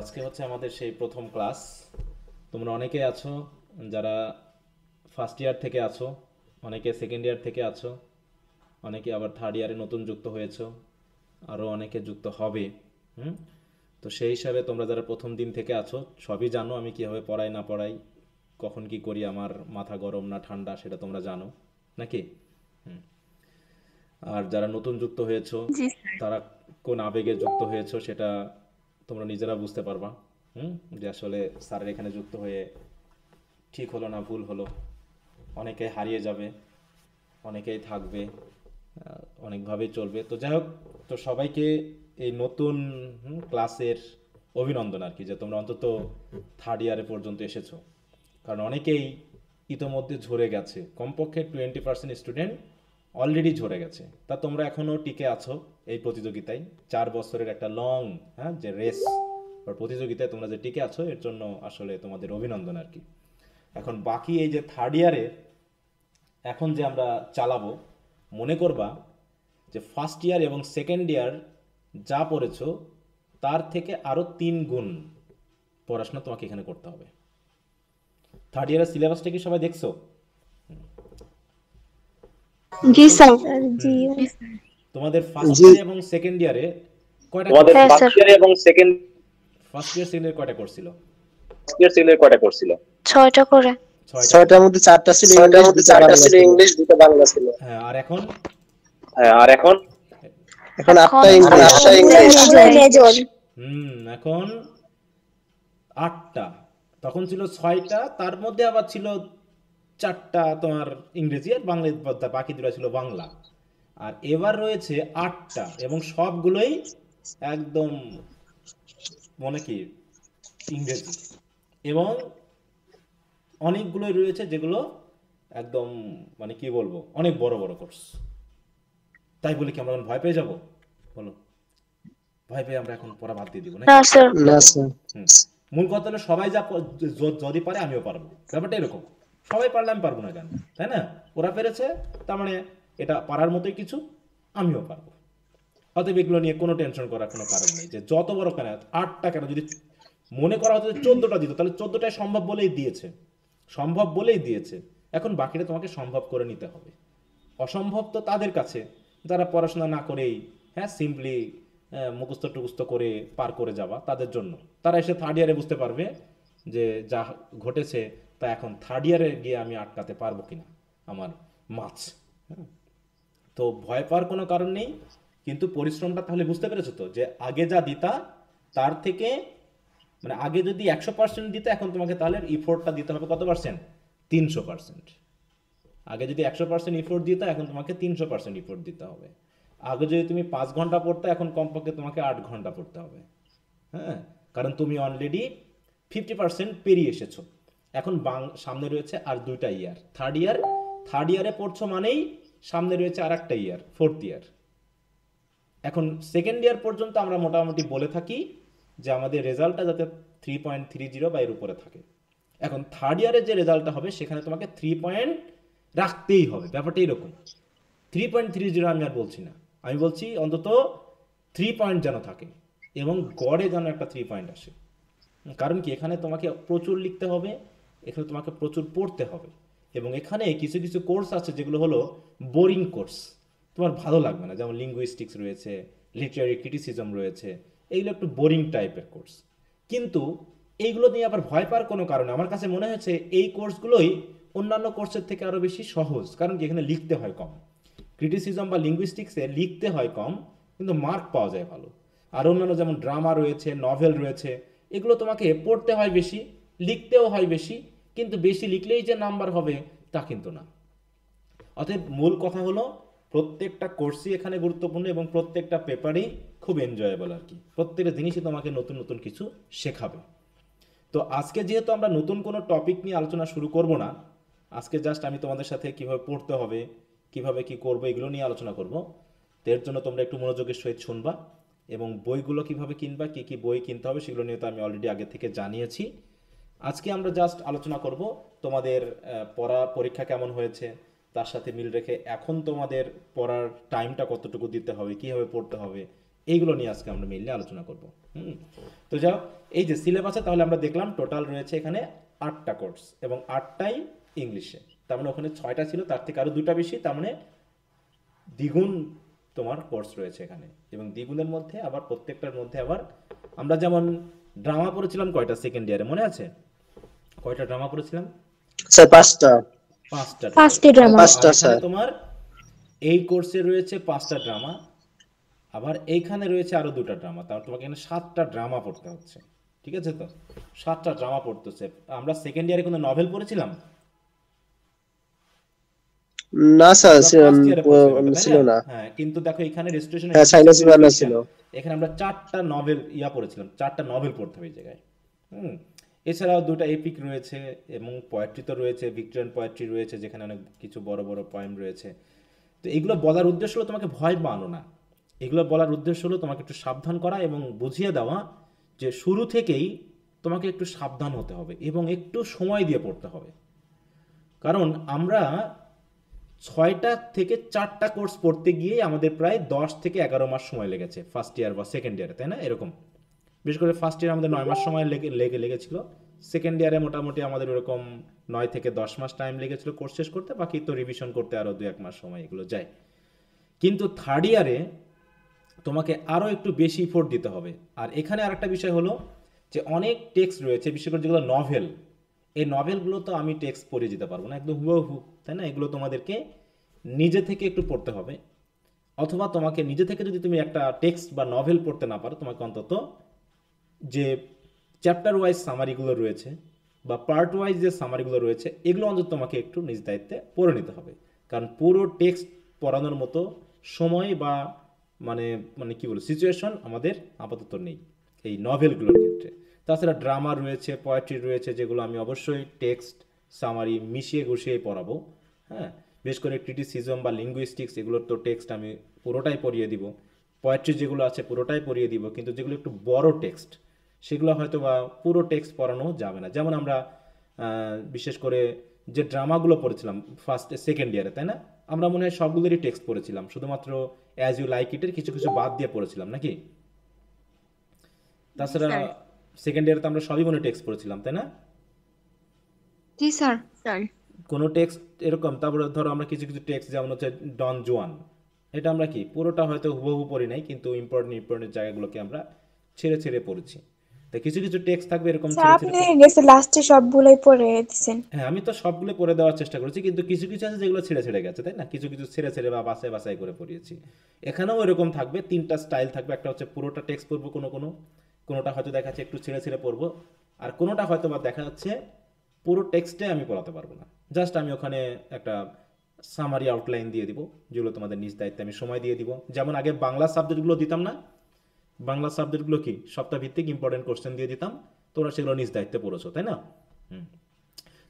আজকে হচ্ছে আমাদের সেই প্রথম ক্লাস। তোমরা অনেকে আছো যারা ফার্স্ট ইয়ার থেকে আছো, অনেকে সেকেন্ড ইয়ার থেকে আছো, অনেকে আবার থার্ড ইয়ারে নতুন যুক্ত হয়েছো, আরও অনেকে যুক্ত হবে। হুম। তো সেই হিসাবে তোমরা যারা প্রথম দিন থেকে আছো সবই জানো আমি কীভাবে পড়াই না পড়াই, কখন কি করি, আমার মাথা গরম না ঠান্ডা সেটা তোমরা জানো নাকি। আর যারা নতুন যুক্ত হয়েছো জি স্যার। তারা কোন আবেগে যুক্ত হয়েছো সেটা তোমরা নিজেরা বুঝতে পারবা। যে আসলে স্যারের এখানে যুক্ত হয়ে ঠিক হলো না ভুল হলো। অনেকে হারিয়ে যাবে, অনেকেই থাকবে, অনেকভাবেই চলবে। তো যাই হোক, তো সবাইকে এই নতুন ক্লাসের অভিনন্দন আর কি, যে তোমরা অন্তত থার্ড ইয়ারে পর্যন্ত এসেছো। কারণ অনেকেই ইতোমধ্যে ঝরে গেছে, কমপক্ষে 20% স্টুডেন্ট অলরেডি ঝরে গেছে। তা তোমরা এখনও টিকে আছো এই প্রতিযোগিতায়, 4 বছরের একটা লং যে রেস বা প্রতিযোগিতায় তোমরা যে টিকে আছো এর জন্য আসলে তোমাদের অভিনন্দন আর কি। এখন বাকি এই যে থার্ড ইয়ারে এখন যে আমরা চালাবো, মনে করবা যে ফার্স্ট ইয়ার এবং সেকেন্ড ইয়ার যা পড়েছো তার থেকে আরও 3 গুণ পড়াশোনা তোমাকে এখানে করতে হবে। থার্ড ইয়ারের সিলেবাসটা কি সবাই দেখছো? জি দেখছো? স্যার। জি হুম। জি স্যার। তোমাদের ফার্স্ট জি। ইয়ার এবং সেকেন্ড ইয়ারে কয়টা কোর্স তোমাদের হ্যাঁ ছিল? স্যার। ফার্স্ট ইয়ার এবং সেকেন্ড ফার্স্ট ইয়ার সেকেন্ড ইয়ার কয়টা কোর্স ছিল? ইয়ার সেকেন্ড কয়টা কোর্স ছিল? 6টা করে। 6টা করে। ছয়টার মধ্যে চারটা ছিল ছয়টার ইংলিশ, মধ্যে দুটো চারটা বাংলা ছিল ছিল। ইংলিশ, দুটো বাংলা ছিল। হ্যাঁ, আর এখন হ্যাঁ, আর এখন এখন এখন আটটা ইংলিশ। আটটা আটটা মেজর। মেজর। এখন 8টা। তখন ছিল 6টা, তার মধ্যে আবার ছিল 4টা তোমার ইংরেজি আর বাংলা, বাকি দুটো ছিল বাংলা। আর এবার রয়েছে 8টা এবং সবগুলোই একদম মনে কি ইংরেজি, এবং অনেকগুলোই রয়েছে যেগুলো একদম মানে কি বলবো অনেক বড় বড় কোর্স। তাই বলে কি আমরা এখন ভয় পেয়ে যাব? বলো, ভয় পেয়ে আমরা এখন পড়া বাদ দিয়ে দিব না নাকি? স্যার। না স্যার। হুম। মূল কথা হলো সবাই যদি পারে আমিও পারবো, ব্যাপারটা এরকম। সবাই পারলে আমি পারবো না কেন, তাই না? ওরা পেরেছে, তার মানে এটা পারার মতোই কিছু, আমিও পারবো। অতএব এগুলো নিয়ে কোনো টেনশন করার কোনো কারণ নেই। যে যত বড় কেন 8টা কেন, যদি মনে করা হতো যে 14টা দিত তাহলে 14টাই সম্ভব বলেই দিয়েছে, সম্ভব বলেই দিয়েছে। এখন বাকিটা তোমাকে সম্ভব করে নিতে হবে। অসম্ভব তো তাদের কাছে যারা পড়াশোনা না করেই সিম্পলি মুখস্থ টুখস্থ করে পার করে যাওয়া, তাদের জন্য। তারা এসে থার্ড ইয়ারে বুঝতে পারবে যে যা ঘটেছে তা এখন থার্ড ইয়ারে গিয়ে আমি আটকাতে পারবো কিনা আমার মাছ। তো ভয় পাওয়ার কোনো কারণ নেই, কিন্তু পরিশ্রমটা তাহলে বুঝতে পেরেছো তো, যে আগে যা দিতা তার থেকে, মানে আগে যদি 100% দিতে, এখন তোমাকে তাহলে ইফোর্টটা দিতে হবে কত পার্সেন্ট? 300%। আগে যদি 100% ইফোর্ট দিতে, এখন তোমাকে 300% ইফোর্ট দিতে হবে। আগে যদি তুমি 5 ঘন্টা পড়তে, এখন কমপক্ষে তোমাকে 8 ঘন্টা পড়তে হবে। হ্যাঁ, কারণ তুমি অলরেডি 50% পেরিয়ে এসেছো। এখন সামনে রয়েছে আর 2টা ইয়ার, থার্ড ইয়ার। থার্ড ইয়ারে পড়ছো মানেই সামনে রয়েছে আর একটা ইয়ার, ফোর্থ ইয়ার। এখন সেকেন্ড ইয়ার পর্যন্ত আমরা মোটামুটি বলে থাকি যে আমাদের রেজাল্টটা যাতে 3.30 বা এর উপরে থাকে। এখন থার্ড ইয়ারে যে রেজাল্টটা হবে সেখানে তোমাকে 3 পয়েন্ট রাখতেই হবে, ব্যাপারটা এরকম। 3.30 আমি আর বলছি না, আমি বলছি অন্তত 3 পয়েন্ট যেন থাকে, এবং গড়ে যেন একটা 3 পয়েন্ট আসে। কারণ কি, এখানে তোমাকে প্রচুর লিখতে হবে, এখানে তোমাকে প্রচুর পড়তে হবে, এবং এখানে কিছু কিছু কোর্স আছে যেগুলো হলো বোরিং কোর্স, তোমার ভালো লাগবে না। যেমন লিঙ্গুইস্টিক্স রয়েছে, লিটারারি ক্রিটিসিজম রয়েছে, এইগুলো একটু বোরিং টাইপের কোর্স। কিন্তু এইগুলো নিয়ে আবার ভয় পাওয়ার কোনো কারণে আমার কাছে মনে হয়েছে এই কোর্সগুলোই অন্যান্য কোর্সের থেকে আরও বেশি সহজ। কারণ কি, এখানে লিখতে হয় কম। ক্রিটিসিজম বা লিঙ্গুইস্টিক্সে লিখতে হয় কম, কিন্তু মার্ক পাওয়া যায় ভালো। আর অন্যান্য যেমন ড্রামা রয়েছে, নভেল রয়েছে, এগুলো তোমাকে পড়তে হয় বেশি, লিখতেও হয় বেশি, কিন্তু বেশি লিখলেই যে নাম্বার হবে তা কিন্তু না। অতএব মূল কথা হলো প্রত্যেকটা কোর্সই এখানে গুরুত্বপূর্ণ, এবং প্রত্যেকটা পেপারই খুব এনজয়েবল আর কি। প্রত্যেকটা জিনিসই তোমাকে নতুন নতুন কিছু শেখাবে। তো আজকে যেহেতু আমরা নতুন কোনো টপিক নিয়ে আলোচনা শুরু করব না, আজকে জাস্ট আমি তোমাদের সাথে কিভাবে পড়তে হবে, কিভাবে কি করব, এগুলো নিয়ে আলোচনা করব। তো এর জন্য তোমরা একটু মনোযোগের সহিত শুনবা, এবং বইগুলো কিভাবে কিনবা, কি কি বই কিনতে হবে সেগুলো নিয়ে তো আমি অলরেডি আগে থেকে জানিয়েছি। আজকে আমরা জাস্ট আলোচনা করব তোমাদের পড়া পরীক্ষা কেমন হয়েছে, তার সাথে মিল রেখে এখন তোমাদের পড়ার টাইমটা কতটুকু দিতে হবে, কীভাবে পড়তে হবে, এইগুলো নিয়ে আজকে আমরা মেইনলি আলোচনা করব। তো যাও, এই যে সিলেবাসে তাহলে আমরা দেখলাম টোটাল রয়েছে এখানে 8টা কোর্স এবং 8টাই ইংলিশে। তার মানে ওখানে 6টা ছিল, তার থেকে আরো 2টা বেশি, তার মানে দ্বিগুণ তোমার কোর্স রয়েছে এখানে। এবং দ্বিগুণের মধ্যে আবার প্রত্যেকটার মধ্যে আবার আমরা যেমন ড্রামা পড়েছিলাম কয়টা সেকেন্ড ইয়ারে মনে আছে? কয়টা ড্রামা পড়েছিলাম? স্যার 5টা। 5টা টোটাল। ফার্স্টে ড্রামা। আর 5টা এখানে স্যার। তোমার এই কোর্সে রয়েছে 5টা ড্রামা, আবার এইখানে রয়েছে আরো 2টা ড্রামা, তার তোমাকে এখানে 7টা ড্রামা পড়তে হচ্ছে। ঠিক আছে? তো 7টা ড্রামা পড়তে হচ্ছে। আমরা সেকেন্ড ইয়ারে কোনো নভেল পড়েছিলাম? না স্যার, আমরা ফার্স্ট ইয়ারে পড়ছিলাম এটা, তাই ছিল না? না। হ্যাঁ, কিন্তু দেখো এখানে রেজিস্ট্রেশন হ্যাঁ, সাইনাস বার্নার ছিল। এখানে আমরা 4টা নভেল পড়েছিলাম, 4টা নভেল পড়তে হবে এই জায়গায়। এছাড়াও 2টা এপিক রয়েছে এবং পোয়েট্রি তো রয়েছে, ভিক্টোরিয়ান পোয়েট্রি রয়েছে যেখানে অনেক কিছু বড় বড় পয়েম রয়েছে। তো এগুলো বলার উদ্দেশ্য হলো তোমাকে ভয় পানো না, এগুলো বলার উদ্দেশ্য হলো তোমাকে একটু সাবধান করা এবং বুঝিয়ে দেওয়া যে শুরু থেকেই তোমাকে একটু সাবধান হতে হবে এবং একটু সময় দিয়ে পড়তে হবে। কারণ আমরা 6টা থেকে 4টা কোর্স পড়তে গিয়ে আমাদের প্রায় 10 থেকে 11 মাস সময় লেগেছে ফার্স্ট ইয়ার বা সেকেন্ড ইয়ারে, তাই না? এরকম বিশেষ করে ফার্স্ট ইয়ারে আমাদের 9 মাস সময় লেগেছিল, সেকেন্ড ইয়ারে মোটামুটি আমাদের ওরকম 9 থেকে 10 মাস টাইম লেগেছিল কোর্স শেষ করতে, বাকি তো রিভিশন করতে আরও 2-1 মাস সময় এগুলো যায়। কিন্তু থার্ড ইয়ারে তোমাকে আরও একটু বেশি ইফোর্ট দিতে হবে। আর এখানে আরেকটা বিষয় হলো যে অনেক টেক্সট রয়েছে, বিশেষ করে যেগুলো নভেল, এই নভেলগুলো তো আমি টেক্সট পড়ে যেতে পারবো না একদম হুবহু, তাই না? এগুলো তোমাদেরকে নিজে থেকে একটু পড়তে হবে, অথবা তোমাকে নিজে থেকে যদি তুমি একটা টেক্সট বা নভেল পড়তে না পারো, তোমাকে অন্তত যে চ্যাপ্টার ওয়াইজ সামারিগুলো রয়েছে বা পার্ট ওয়াইজ যে সামারিগুলো রয়েছে এগুলো অন্তত তোমাকে একটু নিজ দায়িত্বে পড়ে নিতে হবে। কারণ পুরো টেক্সট পড়ানোর মতো সময় বা মানে মানে কি বলবো সিচুয়েশন আমাদের আপাতত নেই এই নভেলগুলোর ক্ষেত্রে। তাছাড়া ড্রামা রয়েছে, পোয়েট্রি রয়েছে, যেগুলো আমি অবশ্যই টেক্সট সামারি মিশিয়ে গুছিয়ে পড়াবো। হ্যাঁ, বিশেষ করে ক্রিটিসিজম বা লিঙ্গুইস্টিক্স এগুলোর তো টেক্সট আমি পুরোটাই পড়িয়ে দিব, পোয়েট্রি যেগুলো আছে পুরোটাই পড়িয়ে দিব, কিন্তু যেগুলো একটু বড় টেক্সট সেগুলো হয়তো বা পুরো টেক্সট পড়ানো যাবে না। যেমন আমরা বিশেষ করে যে ড্রামাগুলো পড়েছিলাম ফার্স্ট সেকেন্ড ইয়ারে, তাই না? আমরা মনে হয় সবগুলোরই টেক্সট পড়েছিলাম, শুধুমাত্র অ্যাজ ইউ লাইক ইটের কিছু কিছু বাদ দিয়ে পড়েছিলাম নাকি? তাছাড়া স্যার। সেকেন্ড ইয়ারে তো আমরা সবই মনে টেক্সট পড়েছিলাম, তাই না? জি স্যার। স্যার। কোনো টেক্সট এরকম, তারপরে ধরো আমরা কিছু কিছু টেক্সট যেমন হচ্ছে ডন জুয়ান, এটা আমরা কি পুরোটা হয়তো হুবহু পড়ি নাই, কিন্তু ইম্পর্টেন্ট জায়গাগুলোকে আমরা ছেড়ে ছেড়ে পড়েছি। তো কিছু কিছু টেক্সট থাকবে এরকম স্যার ছেড়ে আপনি ছেড়ে গেছে লাস্টে সবগুলোই পড়ে দিচ্ছেন। হ্যাঁ, আমি তো সবগুলো পড়ে দেওয়ার চেষ্টা করেছি, কিন্তু কিছু কিছু আছে যেগুলো ছেড়ে ছেড়ে গেছে, তাই না? কিছু কিছু ছেড়ে ছেড়ে বা বাছাই বাছাই করে পড়িয়েছি। এখানেও এরকম থাকবে, 3টা স্টাইল থাকবে। একটা হচ্ছে পুরোটা টেক্সট পড়বো, কোনোটা হয়তো দেখা যাচ্ছে একটু ছেড়ে ছেড়ে পড়বো, আর কোনোটা হয়তো বা দেখা যাচ্ছে পুরো টেক্সটে আমি পড়াতে পারবো না, জাস্ট আমি ওখানে একটা সামারি আউটলাইন দিয়ে দিব, যেগুলো তোমাদের নিজ দায়িত্বে আমি সময় দিয়ে দিব। যেমন আগে বাংলা সাবজেক্টগুলো দিতাম না, বাংলা সাবজেক্টগুলো কি সপ্তাহ ভিত্তিক ইম্পর্টেন্ট কোশ্চেন দিয়ে দিতাম, তোমরা সেগুলো নিজ দায়িত্বে পড়েছো, তাই না?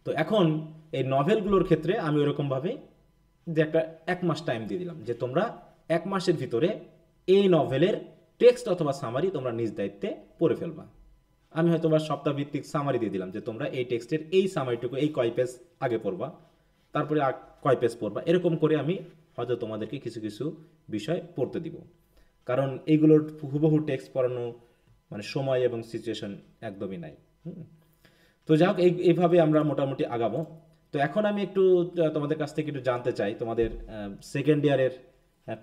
তো এখন এই নভেলগুলোর ক্ষেত্রে আমি ওরকমভাবে যে একটা 1 মাস টাইম দিয়ে দিলাম যে তোমরা 1 মাসের ভিতরে এই নভেলের টেক্সট অথবা সামারি তোমরা নিজ দায়িত্বে পড়ে ফেলবা। আমি হয়তো বা সপ্তাহ ভিত্তিক সামারি দিয়ে দিলাম যে তোমরা এই টেক্সটের এই সামারিটুকু এই কয় পেজ আগে পড়বা, তারপরে কয় পেজ পড়বা, এরকম করে আমি হয়তো তোমাদেরকে কিছু কিছু বিষয় পড়তে দিব। কারণ এইগুলোর হুবহু টেক্সট পড়ানো মানে সময় এবং সিচুয়েশন একদমই নাই। তো যাই হোক, এইভাবে আমরা মোটামুটি আগাবো। তো এখন আমি একটু তোমাদের কাছ থেকে একটু জানতে চাই, তোমাদের সেকেন্ড ইয়ারের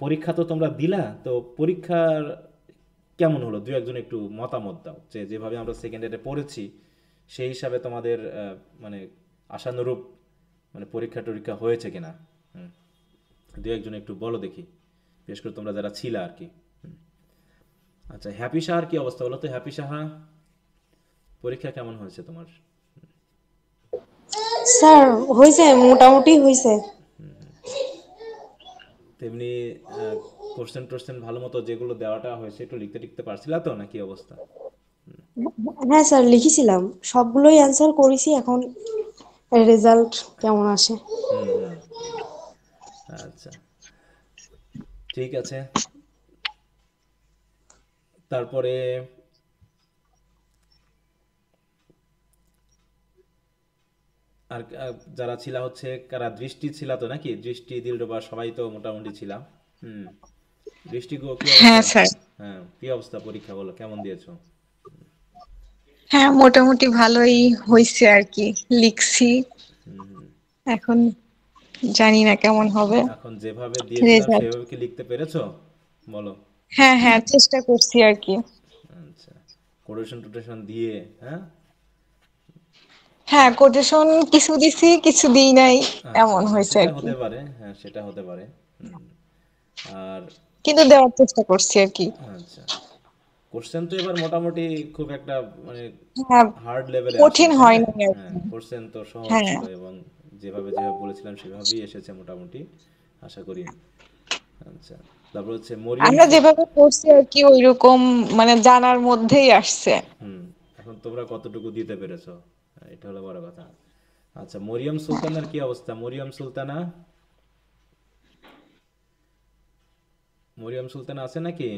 পরীক্ষা তো তোমরা দিলা, তো পরীক্ষার কেমন হলো? দু একজন একটু মতামত দাও যে যেভাবে আমরা সেকেন্ড ইয়ারে পড়েছি সেই হিসাবে তোমাদের মানে আশানুরূপ মানে পরীক্ষা টরীক্ষা হয়েছে কিনা। দু একজন একটু বলো দেখি, বিশেষ করে তোমরা যারা ছিলা আর কি। আচ্ছা, হ্যাপি সাহার কি অবস্থা বলো তো? হ্যাপি সাহা, পরীক্ষা কেমন হয়েছে তোমার? স্যার হয়েছে, মোটামুটি হয়েছে। তেমনি কোশ্চেন টোশ্চেন ভালো মতো যেগুলো দেওয়াটা হয়েছে একটু লিখতে টিখতে পারছিলা তো, নাকি অবস্থা? হ্যাঁ স্যার লিখেছিলাম, সবগুলোই অ্যান্সার করেছি, এখন রেজাল্ট কেমন আসে। আচ্ছা, ঠিক আছে। তারপরে আর যারা ছিলা হচ্ছে কারা, দৃষ্টি ছিলা তো নাকি? দৃষ্টি, দিলরুবা সবাই তো মোটামুটি ছিলাম। দৃষ্টি কি হ্যাঁ অবস্থা? স্যার। হ্যাঁ, কি অবস্থা, পরীক্ষা বলো কেমন দিয়েছো? হ্যাঁ, মোটামুটি ভালোই হয়েছে আর কি। লিখছি, এখন জানি না কেমন হবে এখন যেভাবে দিয়েছিলাম রেজাল্ট। সেভাবে কি লিখতে পেরেছো বলো? হ্যাঁ হ্যাঁ, চেষ্টা করছি আর কি। আচ্ছা, কোটেশন টোটেশন দিয়ে, হ্যাঁ? হ্যাঁ, কোটেশন কিছু দিছি কিছু দিই নাই, আচ্ছা এমন আচ্ছা, হয়েছে সেটা আর কি। হতে পারে, হ্যাঁ সেটা হতে পারে। হুম। আর কিন্তু দেওয়ার চেষ্টা করছি আর কি। আচ্ছা, কোশ্চেন তো এবার মোটামুটি খুব একটা মানে হ্যাঁ, হার্ড লেভেলে কঠিন আসেনি, তাই হয় না? না আর হ্যাঁ, কি। কোশ্চেন তো সহজ হ্যাঁ ছিল এবং যেভাবে যেভাবে বলেছিলাম সেভাবেই এসেছে মোটামুটি, আশা করি। আচ্ছা, তারপর হচ্ছে মরিয়ম আমরা যেভাবে করছি আর কি ওইরকম, মানে জানার মধ্যেই আসছে। হুম, এখন তোমরা কতটুকু দিতে পেরেছো, এটা হলো বড় কথা। আচ্ছা, মরিয়ম সুলতানার কি অবস্থা? মরিয়ম সুলতানা, মরিয়ম সুলতানা আছে নাকি?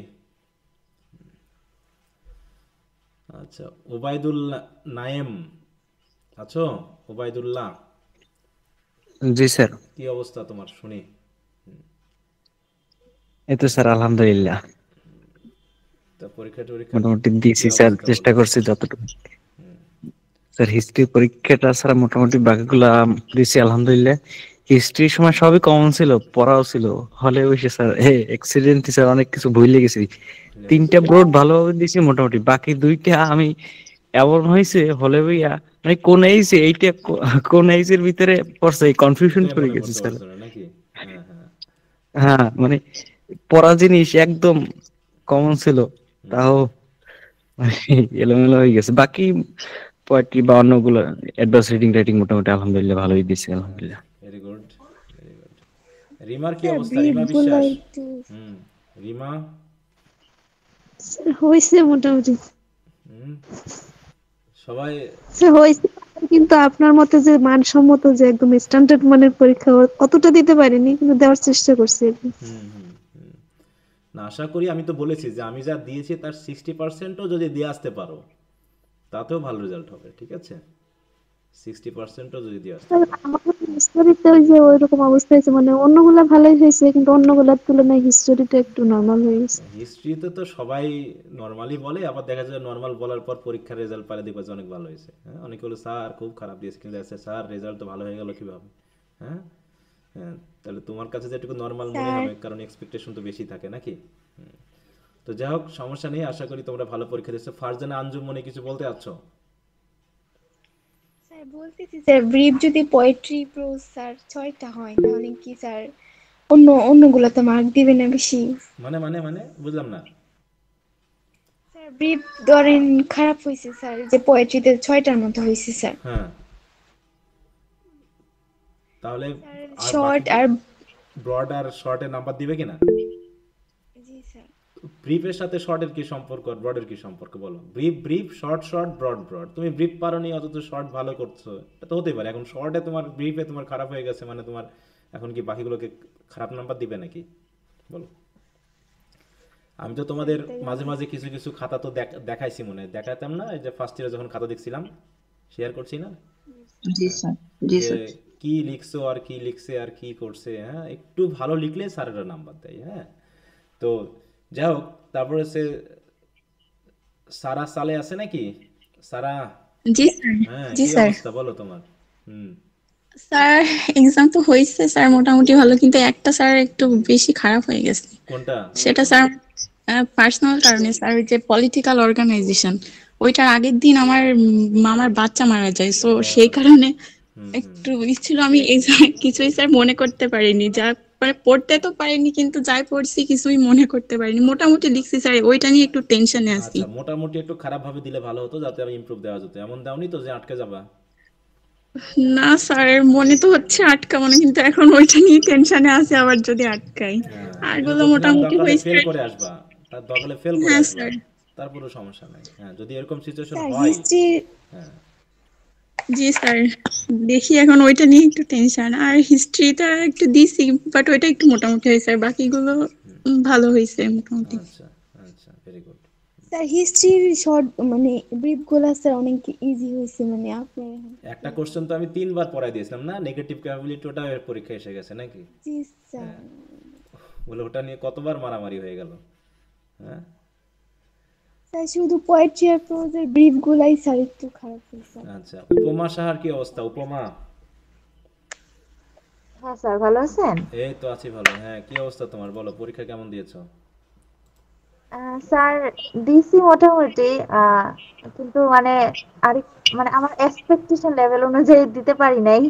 আচ্ছা, ওবায়দুল্লাহ নায়েম আছো? ওবায়দুল্লাহ, জি স্যার। কি অবস্থা তোমার শুনি? এই তো স্যার আলহামদুলিল্লাহ তা পরীক্ষা টরীক্ষা মোটামুটি কি দিয়েছি স্যার, অবস্থা চেষ্টা বলো? করছি যতটুকু। স্যার হিস্ট্রি পরীক্ষাটা স্যার মোটামুটি বাকিগুলা দিয়েছি আলহামদুলিল্লাহ। হিস্ট্রির সময় সবই কমন ছিল, পড়াও ছিল, হলে বসে স্যার এক্সিডেন্ট স্যার অনেক কিছু ভুলে গেছি। ভুলে গেছো? তিনটা বোর্ড ভালোভাবে দিয়েছি মোটামুটি, বাকি দুইটা আমি এমন হয়েছে হলে ভাইয়া মানে কোন এইজ এইটা কোন এইজের ভিতরে পড়ছে কনফিউশন এটাই করে মনে গেছি করতে স্যার। পারছো না নাকি? হ্যাঁ হ্যাঁ। হ্যাঁ মানে পড়া জিনিস একদম কমন ছিল, তাও এলোমেলো হয়ে গেছে। বাকি পোয়েট্রি বা অন্যগুলো অ্যাডভান্স রিডিং রাইটিং মোটামুটি আলহামদুলিল্লাহ ভালোই দিছি আলহামদুলিল্লাহ। Very good, very good. রিমার কি স্যার অবস্থা, ব্রিফ রিমা গুলো বিশ্বাস? একটু হুম, রিমা। স্যার হয়েছে মোটামুটি। হুম, সবাই। স্যার হয়েছে, কিন্তু আপনার মতে যে মানসম্মত যে একদম স্ট্যান্ডার্ড মানের পরীক্ষা অতটা দিতে পারিনি, কিন্তু দেওয়ার চেষ্টা করছি আর কি। হুম হুম হুম। না, আশা করি, আমি তো বলেছি যে আমি যা দিয়েছি তার 60%ও যদি দিয়ে আসতে পারো তাতেও ভালো রেজাল্ট হবে, ঠিক আছে? 60%ও যদি দিয়ে আসতে স্যার পারো। আমার হিস্টোরিতে ওই যে ওইরকম অবস্থা হয়েছে, মানে অন্যগুলা ভালোই হয়েছে কিন্তু অন্যগুলার তুলনায় হিস্টোরিটা একটু নর্মাল হয়ে গেছে। হিস্ট্রিতে তো সবাই নর্মালি বলে, আবার দেখা যায় নর্মাল বলার পর পরীক্ষার রেজাল্ট পারে দেখবে যে অনেক ভালো হয়েছে। হ্যাঁ, অনেকে বলে স্যার খুব খারাপ দিয়েছে, কিন্তু দেখছে স্যার রেজাল্ট তো ভালো হয়ে গেল কিভাবে? হ্যাঁ হ্যাঁ, তাহলে তোমার কাছে যেটুকু নর্মাল মনে স্যার, হবে, কারণ এক্সপেকটেশন তো বেশি থাকে নাকি? তো যাই হোক, সমস্যা নেই, আশা করি তোমরা ভালো পরীক্ষা দিচ্ছ। ফারজানা আঞ্জুম মনে কিছু বলতে আছো? স্যার বলতেছি, স্যার ব্রিফ যদি পোয়েট্রি প্রোজ স্যার 6টা হয় তাহলে কি স্যার অন্যগুলোতে মার্ক দিবে না বেশি? মানে বুঝলাম না। স্যার ব্রিফ ধরেন খারাপ হয়েছে স্যার, যে পোয়েট্রিতে 6টার মতো হয়েছে স্যার। হ্যাঁ, তাহলে স্যার আর শর্ট বাকি আর ব্রড আর শর্টের নাম্বার দিবে কিনা? জি স্যার। ব্রিফের সাথে শর্টের কি সম্পর্ক আর ব্রডের কি সম্পর্ক বলো? Brief brief, short short, broad broad. তুমি ব্রিফ পারোনি অথচ শর্ট ভালো করছো, এটা তো হতেই পারে। এখন শর্টে তোমার, ব্রিফে তোমার খারাপ হয়ে গেছে মানে তোমার এখন কি বাকিগুলোকে খারাপ নাম্বার দিবে নাকি বলো? আমি তো স্যার তোমাদের এটাই মাঝে হবে। মাঝে কিছু কিছু খাতা তো দেখাইছি, মনে হয় দেখাতাম না? এই যে ফার্স্ট ইয়ারে যখন খাতা দেখছিলাম, শেয়ার করছি না? জি স্যার, জি যে স্যার। কি লিখছো আর কি লিখছে আর কি করছে, হ্যাঁ একটু ভালো লিখলে স্যারেরা নাম্বার দেয়। হ্যাঁ, তো যাই হোক, তারপরে সে সারা সালে আছে নাকি? সারা, জি স্যার। হ্যাঁ জি কি স্যার। অবস্থা বলো তোমার? হুম। স্যার এক্সাম তো হয়েছে স্যার মোটামুটি ভালো, কিন্তু একটা স্যার একটু বেশি খারাপ হয়ে গেছে। কোনটা? সেটা স্যার পার্সোনাল কারণে স্যার, ওই যে পলিটিক্যাল অর্গানাইজেশন, ওইটার আগের দিন আমার মামার বাচ্চা মারা যায়, সো ও সেই আচ্ছা। কারণে হুম হুম। একটু ছিল। আমি এক্সাম কিছুই স্যার মনে করতে পারিনি, যা মানে পড়তে তো পারিনি কিন্তু যাই পড়ছি কিছুই মনে করতে পারিনি। মোটামুটি লিখছি স্যার, ওইটা নিয়ে একটু টেনশনে আছি। আচ্ছা, মোটামুটি একটু খারাপ ভাবে দিলে ভালো হতো, যাতে আমি ইমপ্রুভ দেওয়া যেত। এমন দাওনি তো যে আটকে যাবা? না স্যার, মনে তো হচ্ছে আটকাবো, কিন্তু এখন ওইটা নিয়ে টেনশনে আছে আবার যদি আটকাই। হ্যাঁ, আর এই জন্য গুলো বলছিলাম মোটামুটি দরকার হলে হয়েছে। ফেল করে আসবা, তার দরকার হলে ফেল করে হ্যাঁ আসবা, স্যার। তারপরেও সমস্যা নাই। হ্যাঁ, যদি এরকম সিচুয়েশন স্যার হয়। হিস্ট্রি, হ্যাঁ, জি স্যার, দেখি এখন ওইটা নিয়ে একটু টেনশন। আর হিস্ট্রিটা একটু দিছি, বাট ওইটা একটু মোটামুটি হয়েছে, আর বাকিগুলো ভালো হয়েছে মোটামুটি। আচ্ছা আচ্ছা, ভেরি গুড। স্যার হিস্ট্রির শর্ট মানে ব্রিফ গুলা স্যার অনেক ইজি হয়েছে, মানে আপনার। একটা কোশ্চেন তো আমি 3 বার পড়াই দিয়েছিলাম না, নেগেটিভ ক্যাপাবিলিটি, ওটা পরীক্ষা এসে গেছে নাকি? জি স্যার। হ্যাঁ, বলে ওটা নিয়ে কতবার মারামারি হয়ে গেল। হ্যাঁ, তাই শুধু পোয়েট্রি আর প্রোজের ব্রিফ গুলাই স্যার একটু খারাপ হয়েছে। আচ্ছা, উপমা সাহার কি অবস্থা? উপমা, হ্যাঁ স্যার, ভালো আছেন? এই তো আছি ভালো। হ্যাঁ, কি অবস্থা তোমার, বলো, পরীক্ষা কেমন দিয়েছো? স্যার দিছি মোটামুটি, কিন্তু মানে আরেক মানে আমার এক্সপেকটেশন লেভেল অনুযায়ী দিতে পারি নাই।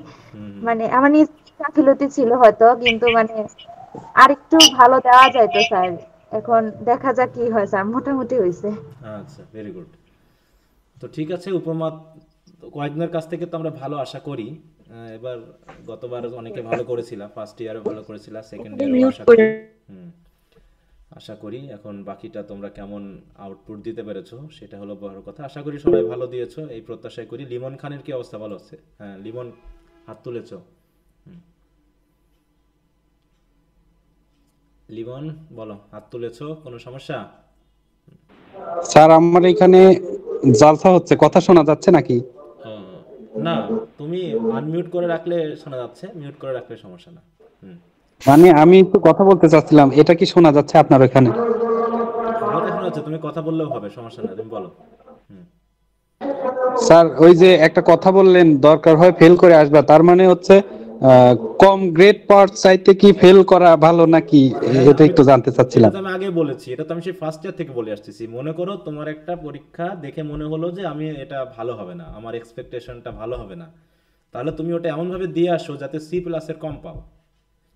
মানে আমার নিজ গাফিলতি ছিল হয়তো, কিন্তু মানে আরেকটু ভালো দেওয়া যাইতো স্যার। এখন দেখা যাক কি হয় স্যার, মোটামুটি হয়েছে। আচ্ছা, ভেরি গুড। তো ঠিক আছে, উপমা কয়েকজনের কাছ থেকে তো আমরা ভালো আশা করি। এবার গতবার অনেকে ভালো করেছিল, ফার্স্ট ইয়ারে ভালো করেছিল, সেকেন্ড ইয়ারে আশা করি। আশা করি এখন বাকিটা তোমরা কেমন আউটপুট দিতে পেরেছো সেটা হলো বড় কথা। আশা করি সবাই ভালো দিয়েছো, এই প্রত্যাশাই করি। লিমন খানের কি অবস্থা, ভালো হচ্ছে? হ্যাঁ, লিমন হাত তুলেছো। লিমন বলো, হাত তুলেছো, কোনো সমস্যা? স্যার আমার এখানে জালসা হচ্ছে, কথা শোনা যাচ্ছে নাকি? না, তুমি আনমিউট করে রাখলে শোনা যাচ্ছে, মিউট করে রাখলে সমস্যা না। মানে আমি একটু কথা বলতে চাচ্ছিলাম, এটা কি শোনা যাচ্ছে আপনার ওখানে? হালকা শোনা যাচ্ছে, তুমি কথা বললেও হবে, সমস্যা না, তুমি বলো। স্যার ওই যে একটা কথা বললেন দরকার হয় ফেল করে আসবা, তার মানে হচ্ছে কম গ্রেড পাওয়ার চাইতে কি ফেল করা ভালো নাকি, এটা একটু জানতে চাচ্ছিলাম। আমি আগে বলেছি, এটা তো আমি সেই ফার্স্ট ইয়ার থেকে বলে আসতেছি। মনে করো তোমার একটা পরীক্ষা দেখে মনে হলো যে আমি এটা ভালো হবে না, আমার এক্সপেকটেশনটা ভালো হবে না, তাহলে তুমি ওটা এমন ভাবে দিয়ে আসো যাতে সি প্লাস এর কম পাও,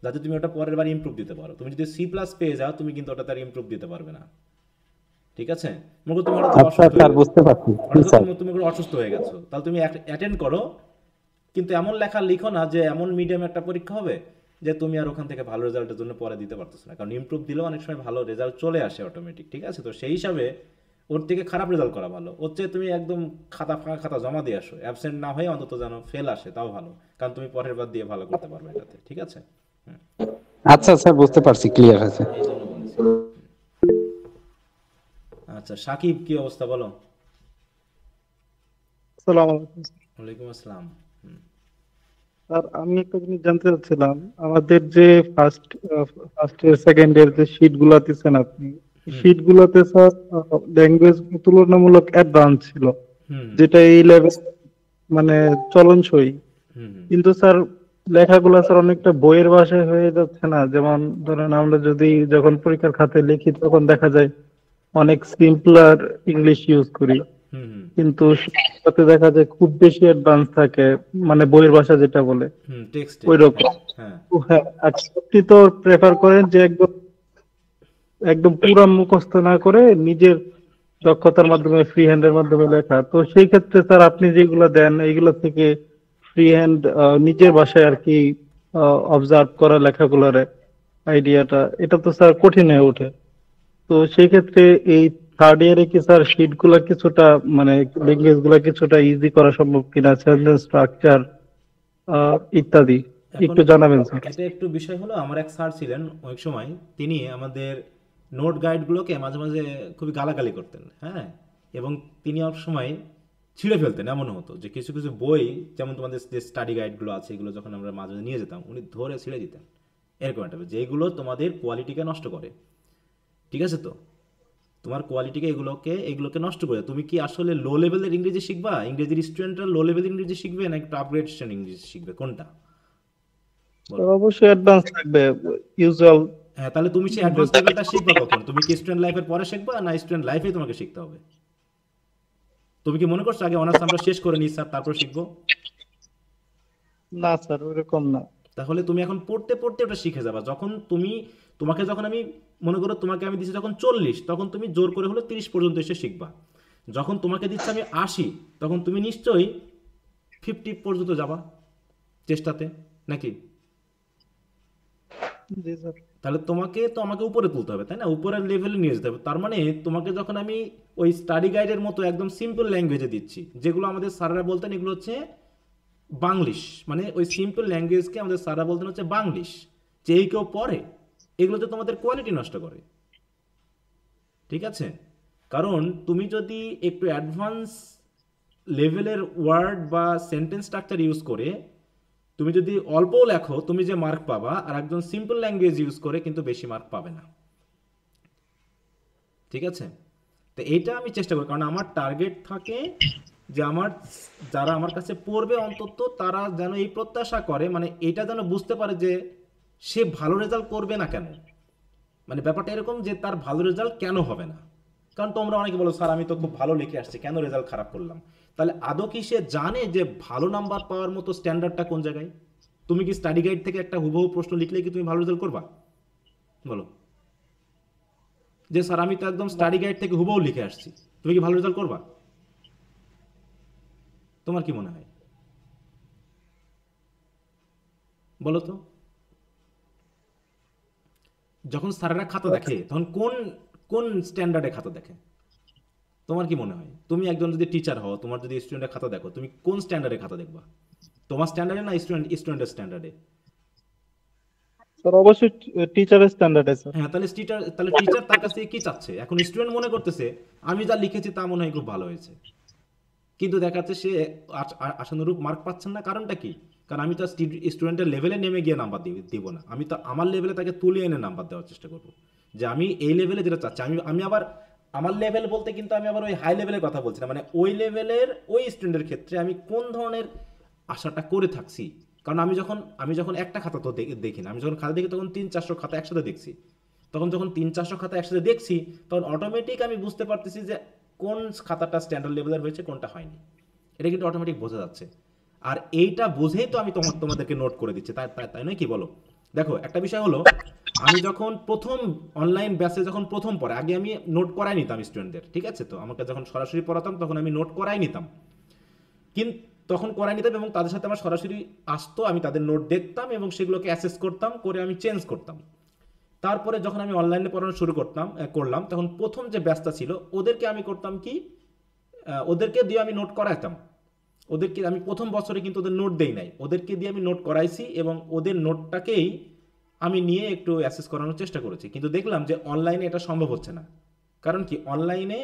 যাতে তুমি ওটা পরের বার ইমপ্রুভ দিতে পারো। তুমি যদি সি প্লাস পেয়ে যাও, তুমি কিন্তু ওটা তার ইমপ্রুভ দিতে পারবে না। ঠিক আছে? মনে করো তুমি অসুস্থ হয়ে গেছো, তাহলে তুমি অ্যাটেন্ড করো, কিন্তু এমন লেখা লিখো না যে এমন মিডিয়াম একটা পরীক্ষা হবে যে তুমি আর ওখান থেকে ভালো রেজাল্টের জন্য পরে দিতে পারতেছো না। কারণ ইমপ্রুভ দিলেও অনেক সময় ভালো রেজাল্ট চলে আসে অটোমেটিক। ঠিক আছে? তো সেই হিসাবে ওর থেকে খারাপ রেজাল্ট করা ভালো। ওর চেয়ে তুমি একদম খাতা ফাঁকা খাতা জমা দিয়ে আসো, অ্যাবসেন্ট না হয়ে অন্তত যেন ফেল আসে, তাও ভালো, কারণ তুমি পরের বার দিয়ে ভালো করতে পারবে এটাতে। ঠিক আছে? আচ্ছা স্যার, বুঝতে পারছি, ক্লিয়ার আছে। আচ্ছা, সাকিব কি অবস্থা, বলো। আসসালামু আলাইকুম। ওয়ালাইকুম আসসালাম। স্যার আমি একটা জিনিস জানতে চাচ্ছিলাম, আমাদের যে ফার্স্ট এর সেকেন্ড এর যে শীট গুলা দিচ্ছেন আপনি, শীট গুলাতে স্যার ল্যাঙ্গুয়েজ তুলনামূলক অ্যাডভান্স ছিল, যেটা এই লেভেল মানে চলনসই, কিন্তু স্যার লেখাগুলো স্যার অনেকটা বইয়ের ভাষায় হয়ে যাচ্ছে না? যেমন ধরেন আমরা যদি যখন পরীক্ষার খাতে লিখি তখন দেখা যায় অনেক সিম্পলার ইংলিশ ইউজ করি, কিন্তু সাথে দেখা যায় খুব বেশি অ্যাডভান্স থাকে, মানে বইয়ের ভাষা যেটা বলে ওইরকম। হ্যাঁ, আপনি তো প্রেফার করেন যে একদম পুরো মুখস্থ না করে নিজের দক্ষতার মাধ্যমে ফ্রি হ্যান্ডের মাধ্যমে লেখা। তো সেই ক্ষেত্রে স্যার আপনি যেগুলো দেন এইগুলো থেকে ফ্রি হ্যান্ড নিজের ভাষায় আর কি অবজার্ভ করা লেখাগুলোর আইডিয়াটা, এটা তো স্যার কঠিন হয়ে ওঠে। তো সেই ক্ষেত্রে এই থার্ড ইয়ারে কি স্যার শীট গুলা কিছুটা মানে ল্যাঙ্গুয়েজ গুলা কিছুটা ইজি করা সম্ভব কিনা, সেন্টেন্স স্ট্রাকচার ইত্যাদি একটু জানাবেন স্যার। এটা একটু বিষয় হলো, আমার এক স্যার ছিলেন ওই সময়, তিনি আমাদের নোট গাইডগুলোকে মাঝে মাঝে খুবই গালাগালি করতেন। হ্যাঁ, এবং তিনি এক সময় ছিঁড়ে ফেলতেন। এমন হতো যে কিছু কিছু বই, যেমন তোমাদের যে স্টাডি গাইডগুলো আছে, এগুলো যখন আমরা মাঝে মাঝে নিয়ে যেতাম, উনি ধরে ছিঁড়ে দিতেন। এরকম একটা, যেগুলো তোমাদের কোয়ালিটিকে নষ্ট করে। ঠিক আছে? তো তোমার কোয়ালিটিকে এগুলোকে নষ্ট করে, তুমি কি আসলে লো লেভেলের ইংরেজি শিখবা, ইংরেজির স্টুডেন্টরা লো লেভেলের ইংরেজি শিখবে, না একটু আপগ্রেডেশন ইংরেজি শিখবে, কোনটা? অবশ্যই অ্যাডভান্স থাকবে ইউজুয়াল। হ্যাঁ, তাহলে তুমি সেই অ্যাডভান্স লেভেলটা শিখবা কখন? তুমি কি স্টুডেন্ট লাইফের পরে শিখবা, না স্টুডেন্ট লাইফেই তোমাকে শিখতে হবে? তুমি কি মনে করছো আগে অনার্স আমরা শেষ করে নিই স্যার তারপর শিখবো? না স্যার, ওরকম না। তাহলে তুমি এখন পড়তে পড়তে ওটা শিখে যাবা। যখন আমি মনে করো তোমাকে আমি দিচ্ছি যখন 40, তখন তুমি জোর করে হলো 30 পর্যন্ত এসে শিখবা। যখন তোমাকে দিচ্ছি আমি 80, তখন তুমি নিশ্চয়ই 50 পর্যন্ত যাবা চেষ্টাতে, নাকি? তাহলে তোমাকে তো আমাকে উপরে তুলতে হবে, তাই না? উপরের লেভেলে নিয়ে যেতে হবে। তার মানে তোমাকে যখন আমি ওই স্টাডি গাইডের মতো একদম সিম্পল ল্যাঙ্গুয়েজে দিচ্ছি, যেগুলো আমাদের স্যাররা বলতেন এগুলো হচ্ছে বাংলিশ, মানে ওই সিম্পল ল্যাঙ্গুয়েজকে আমাদের স্যাররা বলতেন হচ্ছে বাংলিশ, যে কেউ পড়ে, এগুলো তো তোমাদের কোয়ালিটি নষ্ট করে। ঠিক আছে? কারণ তুমি যদি একটু অ্যাডভান্স লেভেলের ওয়ার্ড বা সেন্টেন্স স্ট্রাকচার ইউজ করে তুমি যদি অল্পও লেখো, তুমি যে মার্ক পাবা, আর একজন সিম্পল ল্যাঙ্গুয়েজ ইউজ করে কিন্তু বেশি মার্ক পাবে না। ঠিক আছে? তো এইটা আমি চেষ্টা করি, কারণ আমার টার্গেট থাকে যে আমার যারা আমার কাছে পড়বে অন্তত তারা যেন এই প্রত্যাশা করে, মানে এটা যেন বুঝতে পারে যে সে ভালো রেজাল্ট করবে না কেন, মানে ব্যাপারটা এরকম যে তার ভালো রেজাল্ট কেন হবে না। কারণ তোমরা অনেকে বলো স্যার আমি তো খুব ভালো লিখে আসছি, কেন রেজাল্ট খারাপ করলাম? তাহলে আদৌ কি সে জানে যে ভালো নাম্বার পাওয়ার মতো স্ট্যান্ডার্ডটা কোন জায়গায়? তুমি কি স্টাডি গাইড থেকে একটা হুবহু প্রশ্ন লিখলে কি তুমি ভালো রেজাল্ট করবা? বলো, যে স্যার আমি তো একদম স্টাডি গাইড থেকে হুবহু লিখে আসছি, তুমি কি ভালো রেজাল্ট করবা? তোমার কি মনে হয় বলো তো? যখন স্যারেরা খাতা দেখে তখন কোন কোন স্ট্যান্ডার্ডে খাতা দেখে? তোমার কি মনে হয়? তুমি একজন যদি টিচার হও, তোমার যদি স্টুডেন্টের খাতা দেখো, তুমি কোন স্ট্যান্ডার্ডে খাতা দেখবা? তোমার স্ট্যান্ডার্ডে না স্টুডেন্টের স্ট্যান্ডার্ডে? স্যার অবশ্যই টিচারের স্ট্যান্ডার্ডে স্যার। হ্যাঁ, তাহলে টিচার তার কাছ থেকে কি চাচ্ছে? এখন স্টুডেন্ট মনে করতেছে আমি যা লিখেছি তা মনে হয় খুব ভালো হয়েছে, কিন্তু দেখা যাচ্ছে সে আশানুরূপ মার্ক পাচ্ছেন না। কারণটা কি? কারণ আমি তো স্টুডেন্টের লেভেলে নেমে গিয়ে নাম্বার দিব না, আমি তো আমার লেভেলে তাকে তুলে এনে নাম্বার দেওয়ার চেষ্টা করবো, যে আমি এই লেভেলে যেটা চাচ্ছি। আমি আবার আমার লেভেল বলতে কিন্তু আমি আবার ওই হাই লেভেলের কথা বলছি না, মানে ওই লেভেলের ওই স্টুডেন্টের ক্ষেত্রে আমি কোন ধরনের আশাটা করে থাকছি। কারণ আমি যখন একটা খাতা তো দেখি না, আমি যখন খাতা দেখি তখন 300-400 খাতা একসাথে দেখছি। তখন যখন 300-400 খাতা একসাথে দেখছি তখন অটোমেটিক আমি বুঝতে পারতেছি যে কোন খাতাটা স্ট্যান্ডার্ড লেভেলের হয়েছে, কোনটা হয়নি। এটা কিন্তু অটোমেটিক বোঝা যাচ্ছে। আর এইটা বুঝেই তো আমি তোমাদেরকে নোট করে দিচ্ছি, তাই নয় কি বলো? দেখো একটা বিষয় হলো, আমি যখন প্রথম অনলাইন ব্যাচে যখন প্রথম পড়ে, আগে আমি নোট করাই নিতাম স্টুডেন্টদের, ঠিক আছে? তো আমাকে যখন সরাসরি পড়াতাম তখন আমি নোট করাই নিতাম, কিন্তু তখন করাই নিতাম এবং তাদের সাথে আমার সরাসরি আসতো, আমি তাদের নোট দেখতাম এবং সেগুলোকে অ্যাসেস করতাম, করে আমি চেঞ্জ করতাম। তারপরে যখন আমি অনলাইনে পড়ানো শুরু করলাম তখন প্রথম যে ব্যাচটা ছিল ওদেরকে আমি করতাম কি, ওদেরকে দিয়ে আমি নোট করাইতাম। ওদেরকে আমি প্রথম বছরে কিন্তু ওদের নোট দেই নাই, ওদেরকে দিয়ে আমি নোট করাইছি এবং ওদের নোটটাকেই আমি নিয়ে একটু অ্যাসেস করানোর চেষ্টা করেছি। কিন্তু দেখলাম যে অনলাইনে এটা সম্ভব হচ্ছে না। কারণ কি, অনলাইনে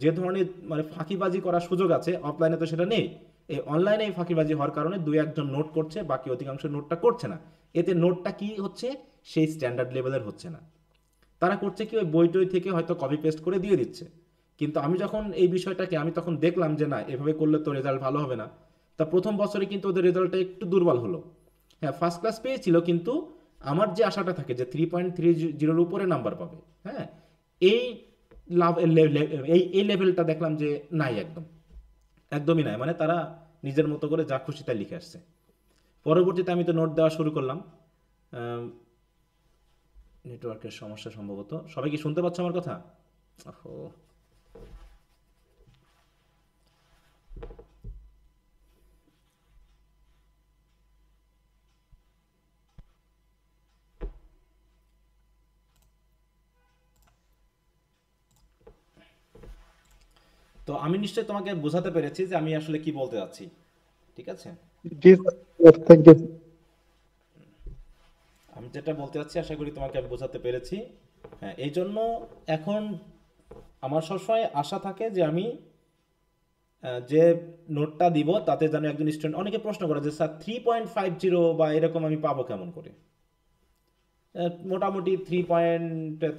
যে ধরনের মানে ফাঁকিবাজি করার সুযোগ আছে, অফলাইনে তো সেটা নেই। এই অনলাইনে এই ফাঁকিবাজি হওয়ার কারণে 2-1 জন নোট করছে, বাকি অধিকাংশ নোটটা করছে না। এতে নোটটা কি হচ্ছে, সেই স্ট্যান্ডার্ড লেভেলের হচ্ছে না। তারা করছে কি, ওই বই টই থেকে হয়তো কপি পেস্ট করে দিয়ে দিচ্ছে। কিন্তু আমি যখন এই বিষয়টাকে আমি তখন দেখলাম যে না, এভাবে করলে তো রেজাল্ট ভালো হবে না। তা প্রথম বছরে কিন্তু ওদের রেজাল্টটা একটু দুর্বল হলো। হ্যাঁ, ফার্স্ট ক্লাস পেয়েছিল, কিন্তু আমার যে আশাটা থাকে যে 3.30 উপরে নাম্বার পাবে, হ্যাঁ, এই লেভেলটা দেখলাম যে নাই, একদমই নাই। মানে তারা নিজের মতো করে যা খুশি তাই লিখে আসছে। পরবর্তীতে আমি তো নোট দেওয়া শুরু করলাম। নেটওয়ার্কের সমস্যা সম্ভবত। সবাই কি শুনতে পাচ্ছ আমার কথা? তো আমি নিশ্চয়ই তোমাকে বোঝাতে পেরেছি যে আমি আসলে কি বলতে যাচ্ছি, ঠিক আছে? জি স্যার, থ্যাংক ইউ। আমি যেটা বলতে চাচ্ছি আশা করি তোমাকে আমি বোঝাতে পেরেছি। হ্যাঁ, এই জন্য এখন আমার সবসময় আশা থাকে যে আমি যে নোটটা দিব তাতে যেন একজন স্টুডেন্ট, অনেকে প্রশ্ন করে যে স্যার 3.50 বা এরকম আমি পাবো কেমন করে? মোটামুটি 3.10,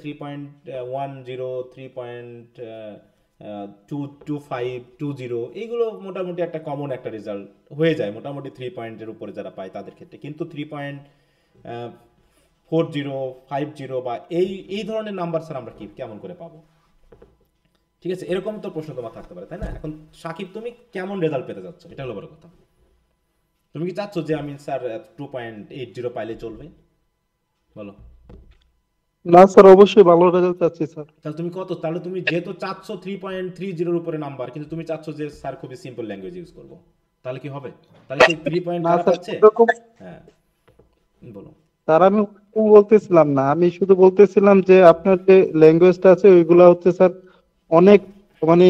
3.25, এইগুলো মোটামুটি একটা কমন একটা রেজাল্ট হয়ে যায় মোটামুটি 3 পয়েন্টের উপরে যারা পায় তাদের ক্ষেত্রে। কিন্তু 3.40, 50 বা এই ধরনের নাম্বার স্যার আমরা কেমন করে পাবো? ঠিক আছে, এরকম তো প্রশ্ন তোমার থাকতে পারে, তাই না? এখন সাকিব, তুমি কেমন রেজাল্ট পেতে যাচ্ছ, এটা হলো বড় কথা। তুমি কি চাচ্ছ যে আমি স্যার 2.80 পাইলে চলবে? বলো। না স্যার, অবশ্যই ভালো রেজাল্ট চাচ্ছি স্যার। তাহলে তুমি যেহেতু চাচ্ছ 3.30 উপরে নাম্বার, কিন্তু তুমি চাচ্ছ যে স্যার খুবই সিম্পল ল্যাঙ্গুয়েজ ইউজ করব, তাহলে কি হবে? তাহলে সেই 3 পয়েন্ট খারাপ আছে? হ্যাঁ, বলো। স্যার আমি বলতেছিলাম না, আমি শুধু বলতেছিলাম যে আপনার যে ল্যাঙ্গুয়েজটা আছে ওইগুলা হচ্ছে স্যার অনেক মানে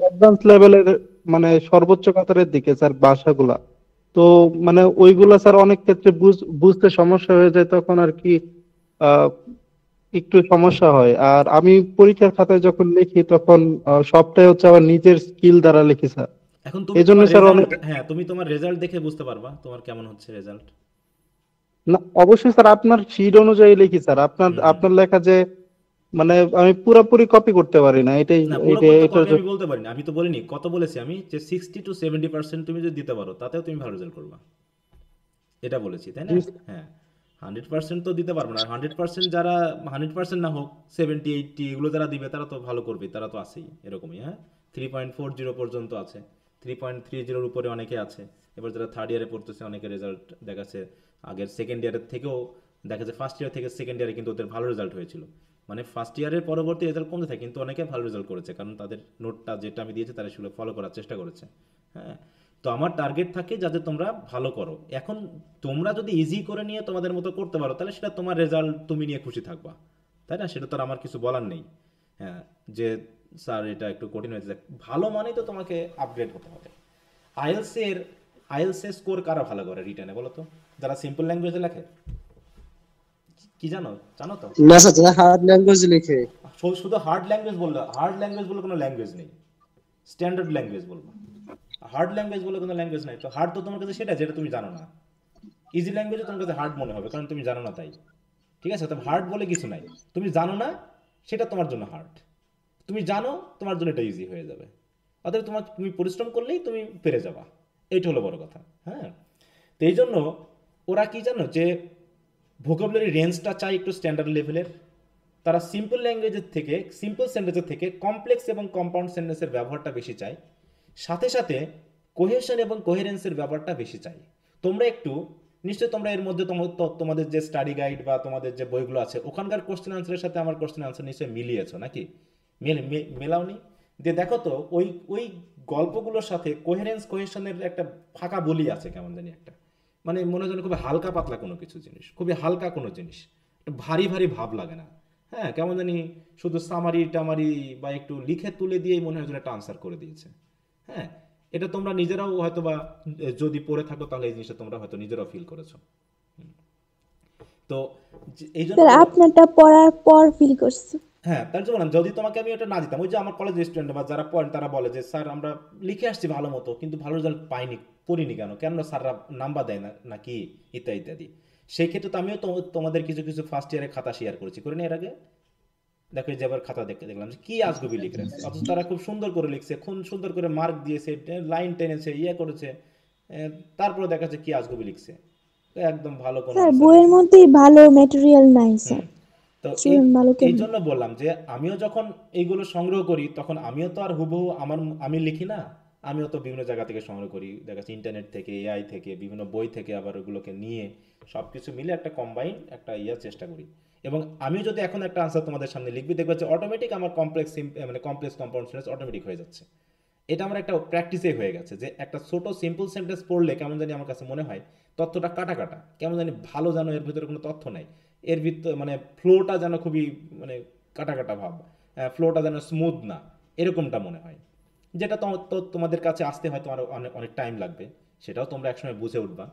অ্যাডভান্স লেভেলের, মানে সর্বোচ্চ কাতারের দিকে স্যার ভাষাগুলা। তো মানে ওইগুলা স্যার অনেক ক্ষেত্রে বুঝতে সমস্যা হয়ে যায়, তখন আর কি একটু সমস্যা হয়। আর আমি পরীক্ষার খাতায় যখন লিখি তখন সবটাই হচ্ছে আমার নিজের স্কিল দ্বারা লিখি স্যার। এখন তুমি তুমি তোমার রেজাল্ট দেখে বুঝতে পারবা তোমার কেমন হচ্ছে রেজাল্ট। না অবশ্যই স্যার, আপনার শিট অনুযায়ী লিখি স্যার। আপনার লেখা যে মানে আমি পুরোপুরি কপি করতে পারি না, এটাই না এটা পুরোপুরি তো এটা কপি আমি বলতে পারিনি, আমি তো বলিনি, কত বলেছি আমি যে 60 to 70% তুমি যদি দিতে পারো তাতেও তুমি ভালো রেজাল্ট করবা, এটা বলেছি তাই না? হ্যাঁ 100% তো দিতে পারবো না, 100% যারা 100% না হোক 70-80 এগুলো যারা দিবে তারা তো ভালো করবে, তারা তো আছেই এরকমই। হ্যাঁ 3.40 পর্যন্ত আছে, 3.30 উপরে অনেকে আছে। এবার যারা থার্ড ইয়ারে পড়তেছে অনেকের রেজাল্ট দেখাচ্ছে আগের সেকেন্ড ইয়ারের থেকেও, দেখা যায় ফার্স্ট ইয়ার থেকে সেকেন্ড ইয়ারে কিন্তু ওদের ভালো রেজাল্ট হয়েছিল, মানে ফার্স্ট ইয়ারের পরবর্তী রেজাল্ট কমতে থাকে কিন্তু অনেকে ভালো রেজাল্ট করেছে, কারণ তাদের নোটটা যেটা আমি দিয়েছি তারা সেগুলো ফলো করার চেষ্টা করেছে। হ্যাঁ তো আমার টার্গেট থাকে যাতে তোমরা ভালো করো। এখন তোমরা যদি ইজি করে নিয়ে তোমাদের মতো করতে পারো তাহলে সেটা তোমার রেজাল্ট তুমি নিয়ে খুশি থাকবা, তাই না? সেটা তো আর আমার কিছু বলার নেই। হ্যাঁ যে স্যার এটা একটু কঠিন হয়েছে, ভালো মানেই তো তোমাকে আপগ্রেড হতে হবে। আইএলসের স্কোর কারা ভালো করে রিটেনে বলো তো, যারা সিম্পল ল্যাঙ্গুয়েজে লেখে? কি জানো তো? না স্যার, যারা হার্ড ল্যাঙ্গুয়েজ লিখে। শুধু হার্ড ল্যাঙ্গুয়েজ বললো, হার্ড ল্যাঙ্গুয়েজ বলে কোনো ল্যাঙ্গুয়েজ নেই, স্ট্যান্ডার্ড ল্যাঙ্গুয়েজ বলবো। হার্ড ল্যাঙ্গুয়েজ বলে কোনো ল্যাঙ্গুয়েজ নাই। তো হার্ড তো তোমার কাছে সেটা যেটা তুমি জানো না, ইজি ল্যাঙ্গুয়েজে তোমার কাছে হার্ড মনে হবে কারণ তুমি জানো না তাই, ঠিক আছে? তবে হার্ড বলে কিছু নাই, তুমি জানো না সেটা তোমার জন্য হার্ড, তুমি জানো তোমার জন্য এটা ইজি হয়ে যাবে। অতএব তুমি পরিশ্রম করলেই তুমি পেরে যাবা, এইটা হলো বড় কথা। হ্যাঁ তো এই জন্য ওরা কি জানো যে ভোকাবুলারি রেঞ্জটা চাই একটু স্ট্যান্ডার্ড লেভেলের, তারা সিম্পল ল্যাঙ্গুয়েজের থেকে, সিম্পল সেন্টেন্সের থেকে কমপ্লেক্স এবং কম্পাউন্ড সেন্টেন্সের ব্যবহারটা বেশি চাই, সাথে সাথে কোহেশন এবং কোহেরেন্সের ব্যাপারটা বেশি চাই। তোমরা একটু নিশ্চয়ই তোমরা এর মধ্যে তোমাদের যে স্টাডি গাইড বা তোমাদের যে বইগুলো আছে ওখানকার কোশ্চেন আনসারের সাথে আমার কোশ্চেন আনসার নিশ্চয়ই মিলিয়েছো নাকি? মেলাওনি? দিয়ে দেখো তো ওই গল্পগুলোর সাথে কোহেশনের একটা ফাঁকা বলি আছে কেমন জানি একটা, মানে মনে হয় খুবই হালকা পাতলা কোনো কিছু জিনিস, খুবই হালকা কোনো জিনিস, ভারী ভারী ভাব লাগে না। হ্যাঁ কেমন জানি শুধু সামারি টামারি বা একটু লিখে তুলে দিয়েই মনে হয় একটা আনসার করে দিয়েছে। হ্যাঁ এটা তোমরা নিজেরাও হয়তো বা যদি পড়ে থাকো তাহলে এই জিনিসটা তোমরা হয়তো নিজেরাও ফিল করেছো। তো এই জন্য আপনারটা পড়ার পর ফিল করছি। হ্যাঁ তার জন্য যদি তোমাকে আমি ওটা না দিতাম, ওই যে আমার কলেজ স্টুডেন্ট বা যারা পড়েন তারা বলে যে স্যার আমরা লিখে আসছি ভালো মতো কিন্তু ভালো রেজাল্ট পাইনি, পড়িনি কেন স্যাররা নাম্বার দেয় না নাকি ইত্যাদি ইত্যাদি। সেই ক্ষেত্রে তো আমিও তোমাদের কিছু কিছু ফার্স্ট ইয়ারের খাতা শেয়ার করেছি, করে না এর আগে? দেখো যে আবার খাতা দেখলাম যে কি আজগুবি লিখে রাখছে, অথচ তারা খুব সুন্দর করে লিখছে, খুব সুন্দর করে মার্ক দিয়েছে, লাইন টেনেছে, করেছে, তারপরে দেখা যাচ্ছে কি আজগুবি লিখছে, একদম ভালো কোনো স্যার বইয়ের মধ্যে ভালো ম্যাটেরিয়াল নাই স্যার। তো এই জন্য বললাম যে আমিও যখন এইগুলো সংগ্রহ করি তখন আমিও তো আর হুবহু আমি লিখি না, আমিও তো বিভিন্ন জায়গা থেকে সংগ্রহ করি, দেখা যাচ্ছে ইন্টারনেট থেকে, এআই থেকে, বিভিন্ন বই থেকে, আবার ওগুলোকে নিয়ে সবকিছু মিলে একটা কম্বাইন একটা চেষ্টা করি। এবং আমি যদি এখন একটা আনসার তোমাদের সামনে লিখবি দেখবে যে অটোমেটিক আমার কমপ্লেক্স কম্পাউন্ড সেন্টেন্স অটোমেটিক হয়ে যাচ্ছে। এটা আমার একটা প্র্যাকটিসেই হয়ে গেছে যে একটা ছোট সিম্পল সেন্টেন্স পড়লে কেমন জানি আমার কাছে মনে হয় তথ্যটা কাটা কাটা, কেমন জানি ভালো যেন এর ভিতরে কোনো তথ্য নাই, এর ভিতরে মানে ফ্লোটা যেন খুবই মানে কাটা কাটা ভাব, ফ্লোটা যেন স্মুথ না, এরকমটা মনে হয়, যেটা তোমাদের কাছে আসতে হয়তো আরও অনেক টাইম লাগবে, সেটাও তোমরা একসময় বুঝে উঠবা।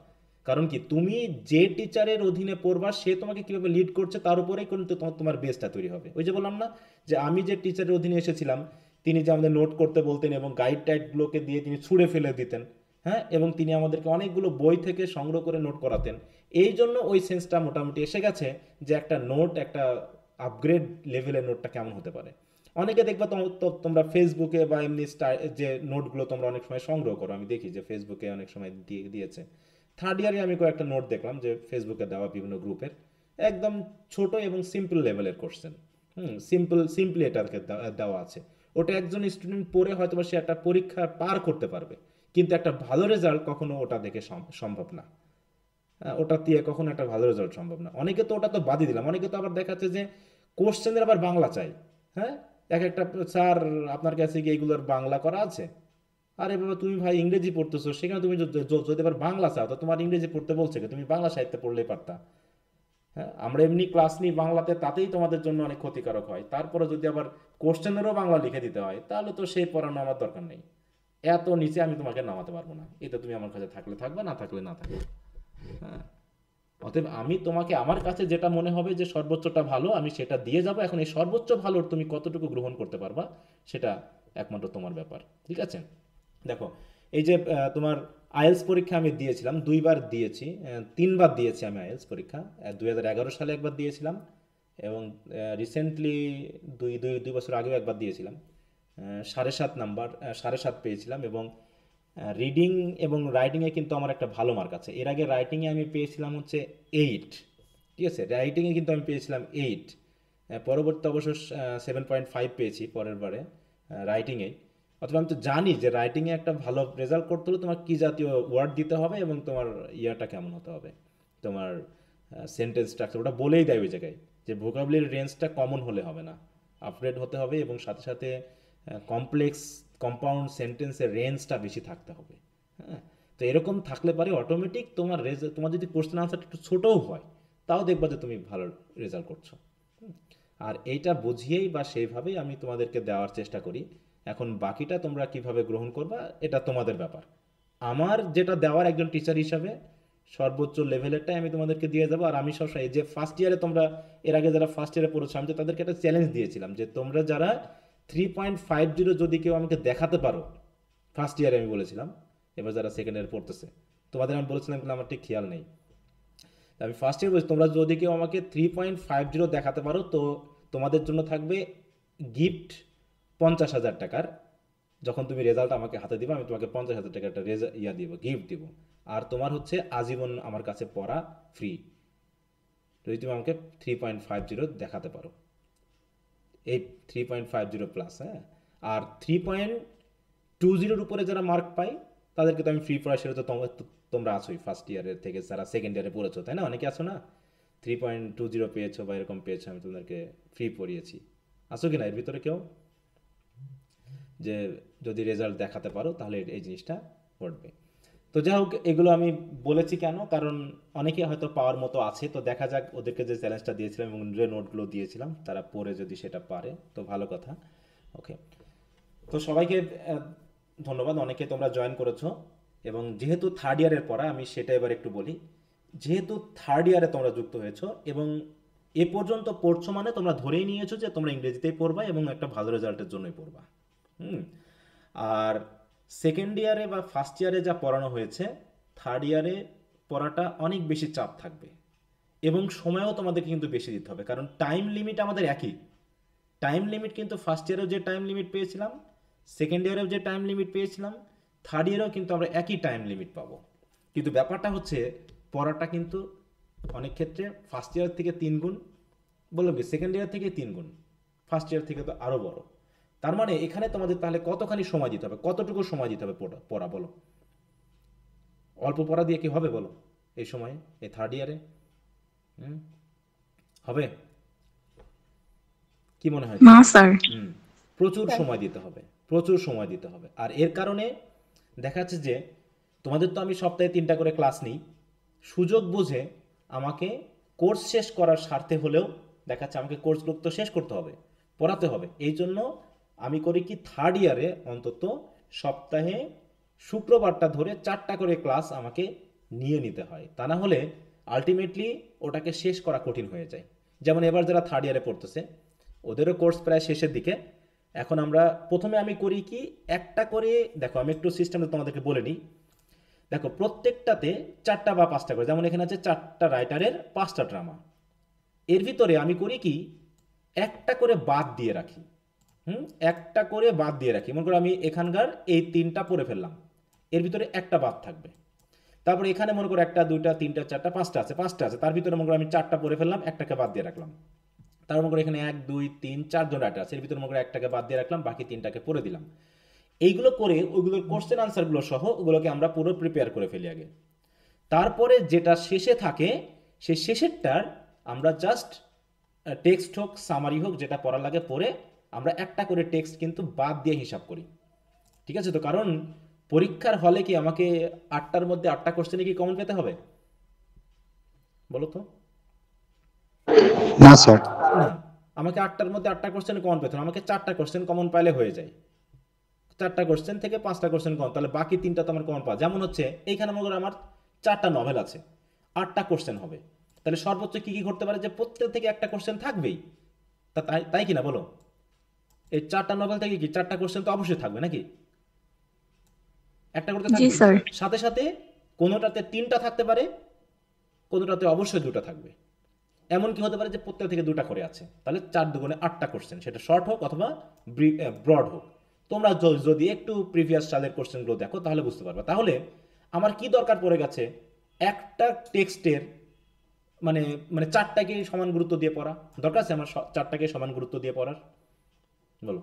কারণ কি তুমি যে টিচারের অধীনে পড়বা সে তোমাকে কিভাবে লিড করছে তার উপরেই কিন্তু তোমার বেসটা তৈরি হবে। ওই যে বললাম না যে আমি যে টিচারের অধীনে এসেছিলাম তিনি যে আমাদের নোট করতে বলতেন এবং গাইড টাইডগুলোকে দিয়ে তিনি ছুঁড়ে ফেলে দিতেন, হ্যাঁ, এবং তিনি আমাদেরকে অনেকগুলো বই থেকে সংগ্রহ করে নোট করাতেন, এই জন্য ওই সেন্সটা মোটামুটি এসে গেছে যে একটা নোট, একটা আপগ্রেড লেভেলের নোটটা কেমন হতে পারে। অনেকে দেখবা তোমরা ফেসবুকে বা এমনি যে নোটগুলো তোমরা অনেক সময় সংগ্রহ করো, আমি দেখি যে ফেসবুকে অনেক সময় দিয়েছে। থার্ড ইয়ারে আমি কয়েকটা নোট দেখলাম যে ফেসবুকে দেওয়া বিভিন্ন গ্রুপের, একদম ছোট এবং সিম্পল লেভেলের কোশ্চেন, সিম্পলি এটাকে দেওয়া আছে। ওটা একজন স্টুডেন্ট পড়ে হয়তো সে একটা পরীক্ষা পার করতে পারবে, কিন্তু একটা ভালো রেজাল্ট কখনো ওটা দেখে সম্ভব না, ওটা দিয়ে কখনো একটা ভালো রেজাল্ট সম্ভব না। অনেকে তো ওটা তো বাদই দিলাম, অনেকে তো আবার দেখাচ্ছে যে কোশ্চেনের আবার বাংলা চাই। হ্যাঁ একটা স্যার আপনার কাছে কি এইগুলোর বাংলা করা আছে? আরে বাবা তুমি ভাই ইংরেজি পড়তেছো, সেখানে তুমি যদি আবার বাংলা চাও তো তোমার ইংরেজি পড়তে বলছে কি? তুমি বাংলা সাহিত্যে পড়লেই পারতা। হ্যাঁ আমরা এমনি ক্লাস নিই বাংলাতে, তাতেই তোমাদের জন্য অনেক ক্ষতিকারক হয়, তারপরে যদি আবার কোশ্চেনেরও বাংলা লিখে দিতে হয় তাহলে তো সেই পড়ানো আমার দরকার নেই, এত নিচে আমি তোমাকে নামাতে পারবো না, এটা তুমি আমার কাছে থাকলে থাকবে, না থাকলে না থাকবে। হ্যাঁ অতএব আমি তোমাকে আমার কাছে যেটা মনে হবে যে সর্বোচ্চটা ভালো আমি সেটা দিয়ে যাব। এখন এই সর্বোচ্চ ভালোর তুমি কতটুকু গ্রহণ করতে পারবা সেটা একমাত্র তোমার ব্যাপার, ঠিক আছে? দেখো এই যে তোমার আইএলস পরীক্ষা আমি দিয়েছিলাম, 2 বার দিয়েছি, 3 বার দিয়েছি আমি আইএলস পরীক্ষা। 2011 সালে একবার দিয়েছিলাম এবং রিসেন্টলি দুই দুই দুই বছর আগেও একবার দিয়েছিলাম, 7.5 নাম্বার, 7.5 পেয়েছিলাম। এবং রিডিং এবং রাইটিংয়ে কিন্তু আমার একটা ভালো মার্ক আছে। এর আগে রাইটিংয়ে আমি পেয়েছিলাম হচ্ছে 8, ঠিক আছে, রাইটিংয়ে কিন্তু আমি পেয়েছিলাম 8, পরবর্তী অবশ্য 7.5 পেয়েছি পরের বারে রাইটিংয়ে। অথবা আমি তো জানি যে রাইটিংয়ে একটা ভালো রেজাল্ট করতে হলে তোমার কী জাতীয় ওয়ার্ড দিতে হবে এবং তোমার ইয়াটা কেমন হতে হবে, তোমার সেন্টেন্স স্ট্রাকচার ওটা বলেই দেয় ওই জায়গায়, যে ভোকাবুলারি রেঞ্জটা কমন হলে হবে না, আপগ্রেড হতে হবে এবং সাথে সাথে কমপ্লেক্স কম্পাউন্ড সেন্টেন্সের রেঞ্জটা বেশি থাকতে হবে। হ্যাঁ, তো এরকম থাকলে পারে অটোমেটিক তোমার তোমার যদি কোশ্চেন আনসারটা একটু ছোটও হয় তাও দেখবা যে তুমি ভালো রেজাল্ট করছো। আর এইটা বুঝিয়েই বা সেইভাবেই আমি তোমাদেরকে দেওয়ার চেষ্টা করি। এখন বাকিটা তোমরা কিভাবে গ্রহণ করবা এটা তোমাদের ব্যাপার। আমার যেটা দেওয়ার একজন টিচার হিসাবে সর্বোচ্চ লেভেলেরটাই আমি তোমাদেরকে দিয়ে যাবো। আর আমি সবসময় এই যে ফার্স্ট ইয়ারে তোমরা এর আগে যারা ফার্স্ট ইয়ারে পড়েছো, আমি তো তাদেরকে একটা চ্যালেঞ্জ দিয়েছিলাম যে তোমরা যারা 3.50 যদি কেউ আমাকে দেখাতে পারো, ফার্স্ট ইয়ারে আমি বলেছিলাম, এবার যারা সেকেন্ড ইয়ারে পড়তেছে তোমাদের আমি বলেছিলাম কিন্তু আমার ঠিক খেয়াল নেই, আমি ফার্স্ট ইয়ার বলছি তোমরা যদি কেউ আমাকে 3.50 দেখাতে পারো তো তোমাদের জন্য থাকবে গিফট 50,000 টাকার। যখন তুমি রেজাল্ট আমাকে হাতে দিবে আমি তোমাকে 50,000 টাকার একটা দিব, গিফট দিব। আর তোমার হচ্ছে আজীবন আমার কাছে পড়া ফ্রি যদি তুমি আমাকে 3.50 দেখাতে পারো, এই 3.50 প্লাস। হ্যাঁ, আর 3.20 উপরে যারা মার্ক পাই তাদেরকে তো আমি ফ্রি পড়া, সেটা তো তোমরা আছোই ফার্স্ট ইয়ারের থেকে যারা সেকেন্ড ইয়ারে পড়েছো, তাই না? অনেকে আছো না 3.20 পেয়েছো বা এরকম পেয়েছো, আমি তোমাদেরকে ফ্রি পড়িয়েছি। আসো কি না এর ভিতরে কেউ যে যদি রেজাল্ট দেখাতে পারো তাহলে এই জিনিসটা ঘটবে? তো যাই হোক, এগুলো আমি বলেছি কেন, কারণ অনেকে হয়তো পাওয়ার মতো আছে, তো দেখা যাক ওদেরকে যে চ্যালেঞ্জটা দিয়েছিলাম এবং যে নোটগুলো দিয়েছিলাম তারা পড়ে যদি সেটা পারে তো ভালো কথা। ওকে, তো সবাইকে ধন্যবাদ, অনেকে তোমরা জয়েন করেছো। এবং যেহেতু থার্ড ইয়ারের পড়া আমি সেটা এবার একটু বলি। যেহেতু থার্ড ইয়ারে তোমরা যুক্ত হয়েছো এবং এ পর্যন্ত পড়ছো মানে তোমরা ধরেই নিয়েছো যে তোমরা ইংরেজিতেই পড়বা এবং একটা ভালো রেজাল্টের জন্যই পড়বা। আর সেকেন্ড ইয়ারে বা ফার্স্ট ইয়ারে যা পড়ানো হয়েছে থার্ড ইয়ারে পড়াটা অনেক বেশি চাপ থাকবে এবং সময়ও তোমাদেরকে কিন্তু বেশি দিতে হবে, কারণ টাইম লিমিট আমাদের একই। টাইম লিমিট কিন্তু ফার্স্ট ইয়ারেও যে টাইম লিমিট পেয়েছিলাম, সেকেন্ড ইয়ারেও যে টাইম লিমিট পেয়েছিলাম, থার্ড ইয়ারেও কিন্তু আমরা একই টাইম লিমিট পাবো। কিন্তু ব্যাপারটা হচ্ছে পড়াটা কিন্তু অনেক ক্ষেত্রে ফার্স্ট ইয়ার থেকে 3 গুণ, বললাম কি সেকেন্ড ইয়ার থেকে 3 গুণ, ফার্স্ট ইয়ার থেকে তো আরও বড়। তার মানে এখানে তোমাদের তাহলে কতখানি সময় দিতে হবে, কতটুকু সময় দিতে হবে পড়া বলো? অল্প পড়া দিয়ে কি হবে বলো এই সময়ে, এই থার্ড ইয়ারে? হবে? কি মনে হয়? না স্যার। প্রচুর সময় দিতে হবে, প্রচুর সময় দিতে হবে। আর এর কারণে দেখা যাচ্ছে যে তোমাদের তো আমি সপ্তাহে 3টা করে ক্লাস নিই, সুযোগ বুঝে আমাকে কোর্স শেষ করার স্বার্থে হলেও দেখা যাচ্ছে আমাকে কোর্সগুলো তো শেষ করতে হবে, পড়াতে হবে। এই জন্য আমি করি কি থার্ড ইয়ারে অন্তত সপ্তাহে শুক্রবারটা ধরে 4টা করে ক্লাস আমাকে নিয়ে নিতে হয়, তা না হলে আলটিমেটলি ওটাকে শেষ করা কঠিন হয়ে যায়। যেমন এবার যারা থার্ড ইয়ারে পড়তেছে ওদেরও কোর্স প্রায় শেষের দিকে। এখন আমরা প্রথমে আমি করি কি একটা করে, দেখো আমি একটু সিস্টেমটা তোমাদেরকে বলে নিই। দেখো প্রত্যেকটাতে 4টা বা 5টা করে, যেমন এখানে আছে 4টা রাইটারের 5টা ড্রামা, এর ভিতরে আমি করি কি একটা করে বাদ দিয়ে রাখি। একটা করে বাদ দিয়ে রাখি। মনে করো আমি এখানকার এই 3টা পড়ে ফেললাম, এর ভিতরে একটা বাদ থাকবে। তারপরে এখানে মনে করো 1টা 2টা 3টা 4টা 5টা আছে, তার ভিতরে মনে করো আমি 4টা পড়ে ফেললাম, একটাকে বাদ দিয়ে রাখলাম। তারপর মনে করো এখানে 1 2 3 4 জন রাইটার আছে, এর ভিতরে মনে করো একটাকে বাদ দিয়ে রাখলাম, বাকি 3টাকে পড়ে দিলাম। এইগুলো করে ওইগুলোর কোশ্চেন আনসারগুলো সহ ওগুলোকে আমরা পুরো প্রিপেয়ার করে ফেলি আগে। তারপরে যেটা শেষে থাকে সেই শেষেরটার আমরা জাস্ট টেক্সট হোক সামারি হোক যেটা পড়া লাগে পড়ে আমরা একটা করে টেক্সট কিন্তু বাদ দিয়ে হিসাব করি, ঠিক আছে? তো কারণ পরীক্ষার হলে কি আমাকে 8টার মধ্যে 8টা কোশ্চেনে কি কমন পেতে হবে বলো তো? না স্যার, না, আমাকে 8টার মধ্যে 8টা কোশ্চেনে কমন পেতে হবে, আমাকে 4টা কোশ্চেন কমন পাইলে হয়ে যায়। 4টা কোশ্চেন থেকে 5টা কোশ্চেন কমন, তাহলে বাকি 3টা তো আমার কমন পাওয়া। যেমন হচ্ছে এইখানে মনে করো আমার 4টা নভেল আছে, 8টা কোশ্চেন হবে, তাহলে সর্বোচ্চ কি কি ঘটতে পারে যে প্রত্যেক থেকে একটা কোশ্চেন থাকবেই, তাই কিনা বলো? এই 4টা নভেল থেকে কি 4টা কোশ্চেন তো অবশ্যই থাকবে নাকি? একটা করতে থাকবে, সাথে সাথে কোনোটাতে 3টা থাকতে পারে, কোনোটাতে অবশ্যই 2টা থাকবে। এমন কি হতে পারে যে প্রত্যেক থেকে 2টা করে আছে, তাহলে 4 দুগুণে 8টা কোশ্চেন, সেটা শর্ট হোক অথবা ব্রড হোক। তোমরা যদি একটু প্রিভিয়াস সালের কোশ্চেনগুলো দেখো তাহলে বুঝতে পারবে। তাহলে আমার কি দরকার পড়ে গেছে, একটা টেক্সটের মানে মানে 4টাকে সমান গুরুত্ব দিয়ে পড়া দরকার আছে আমার, 4টাকে সমান গুরুত্ব দিয়ে পড়ার, বলো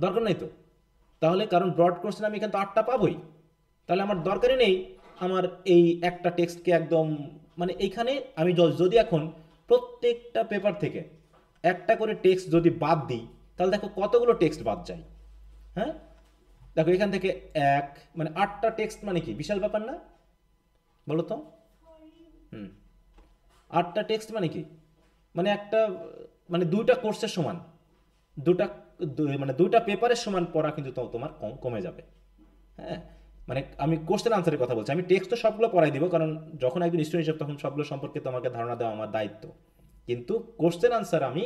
দরকার নাই তো। তাহলে কারণ ব্রড কোশ্চেন আমি এখানে তো 8টা পাবোই, তাহলে আমার দরকারই নেই আমার এই একটা টেক্সটকে একদম মানে এইখানে আমি যদি এখন প্রত্যেকটা পেপার থেকে একটা করে টেক্সট যদি বাদ দিই তাহলে দেখো কতগুলো টেক্সট বাদ যায়। হ্যাঁ দেখো এখান থেকে মানে 8টা টেক্সট মানে কি বিশাল ব্যাপার না, বলো তো? 8টা টেক্সট মানে কি, মানে একটা মানে 2টা কোর্সের সমান, মানে 2টা পেপারের সমান পড়া কিন্তু তোমার কমে যাবে। হ্যাঁ মানে আমি কোশ্চেন আনসারের কথা বলছি, আমি টেক্সট তো সবগুলো পড়াই দিব, কারণ যখন একজন স্টুডেন্ট হিসেবে তখন সবগুলো সম্পর্কে তোমাকে ধারণা দেওয়া আমার দায়িত্ব, কিন্তু কোশ্চেন আনসার আমি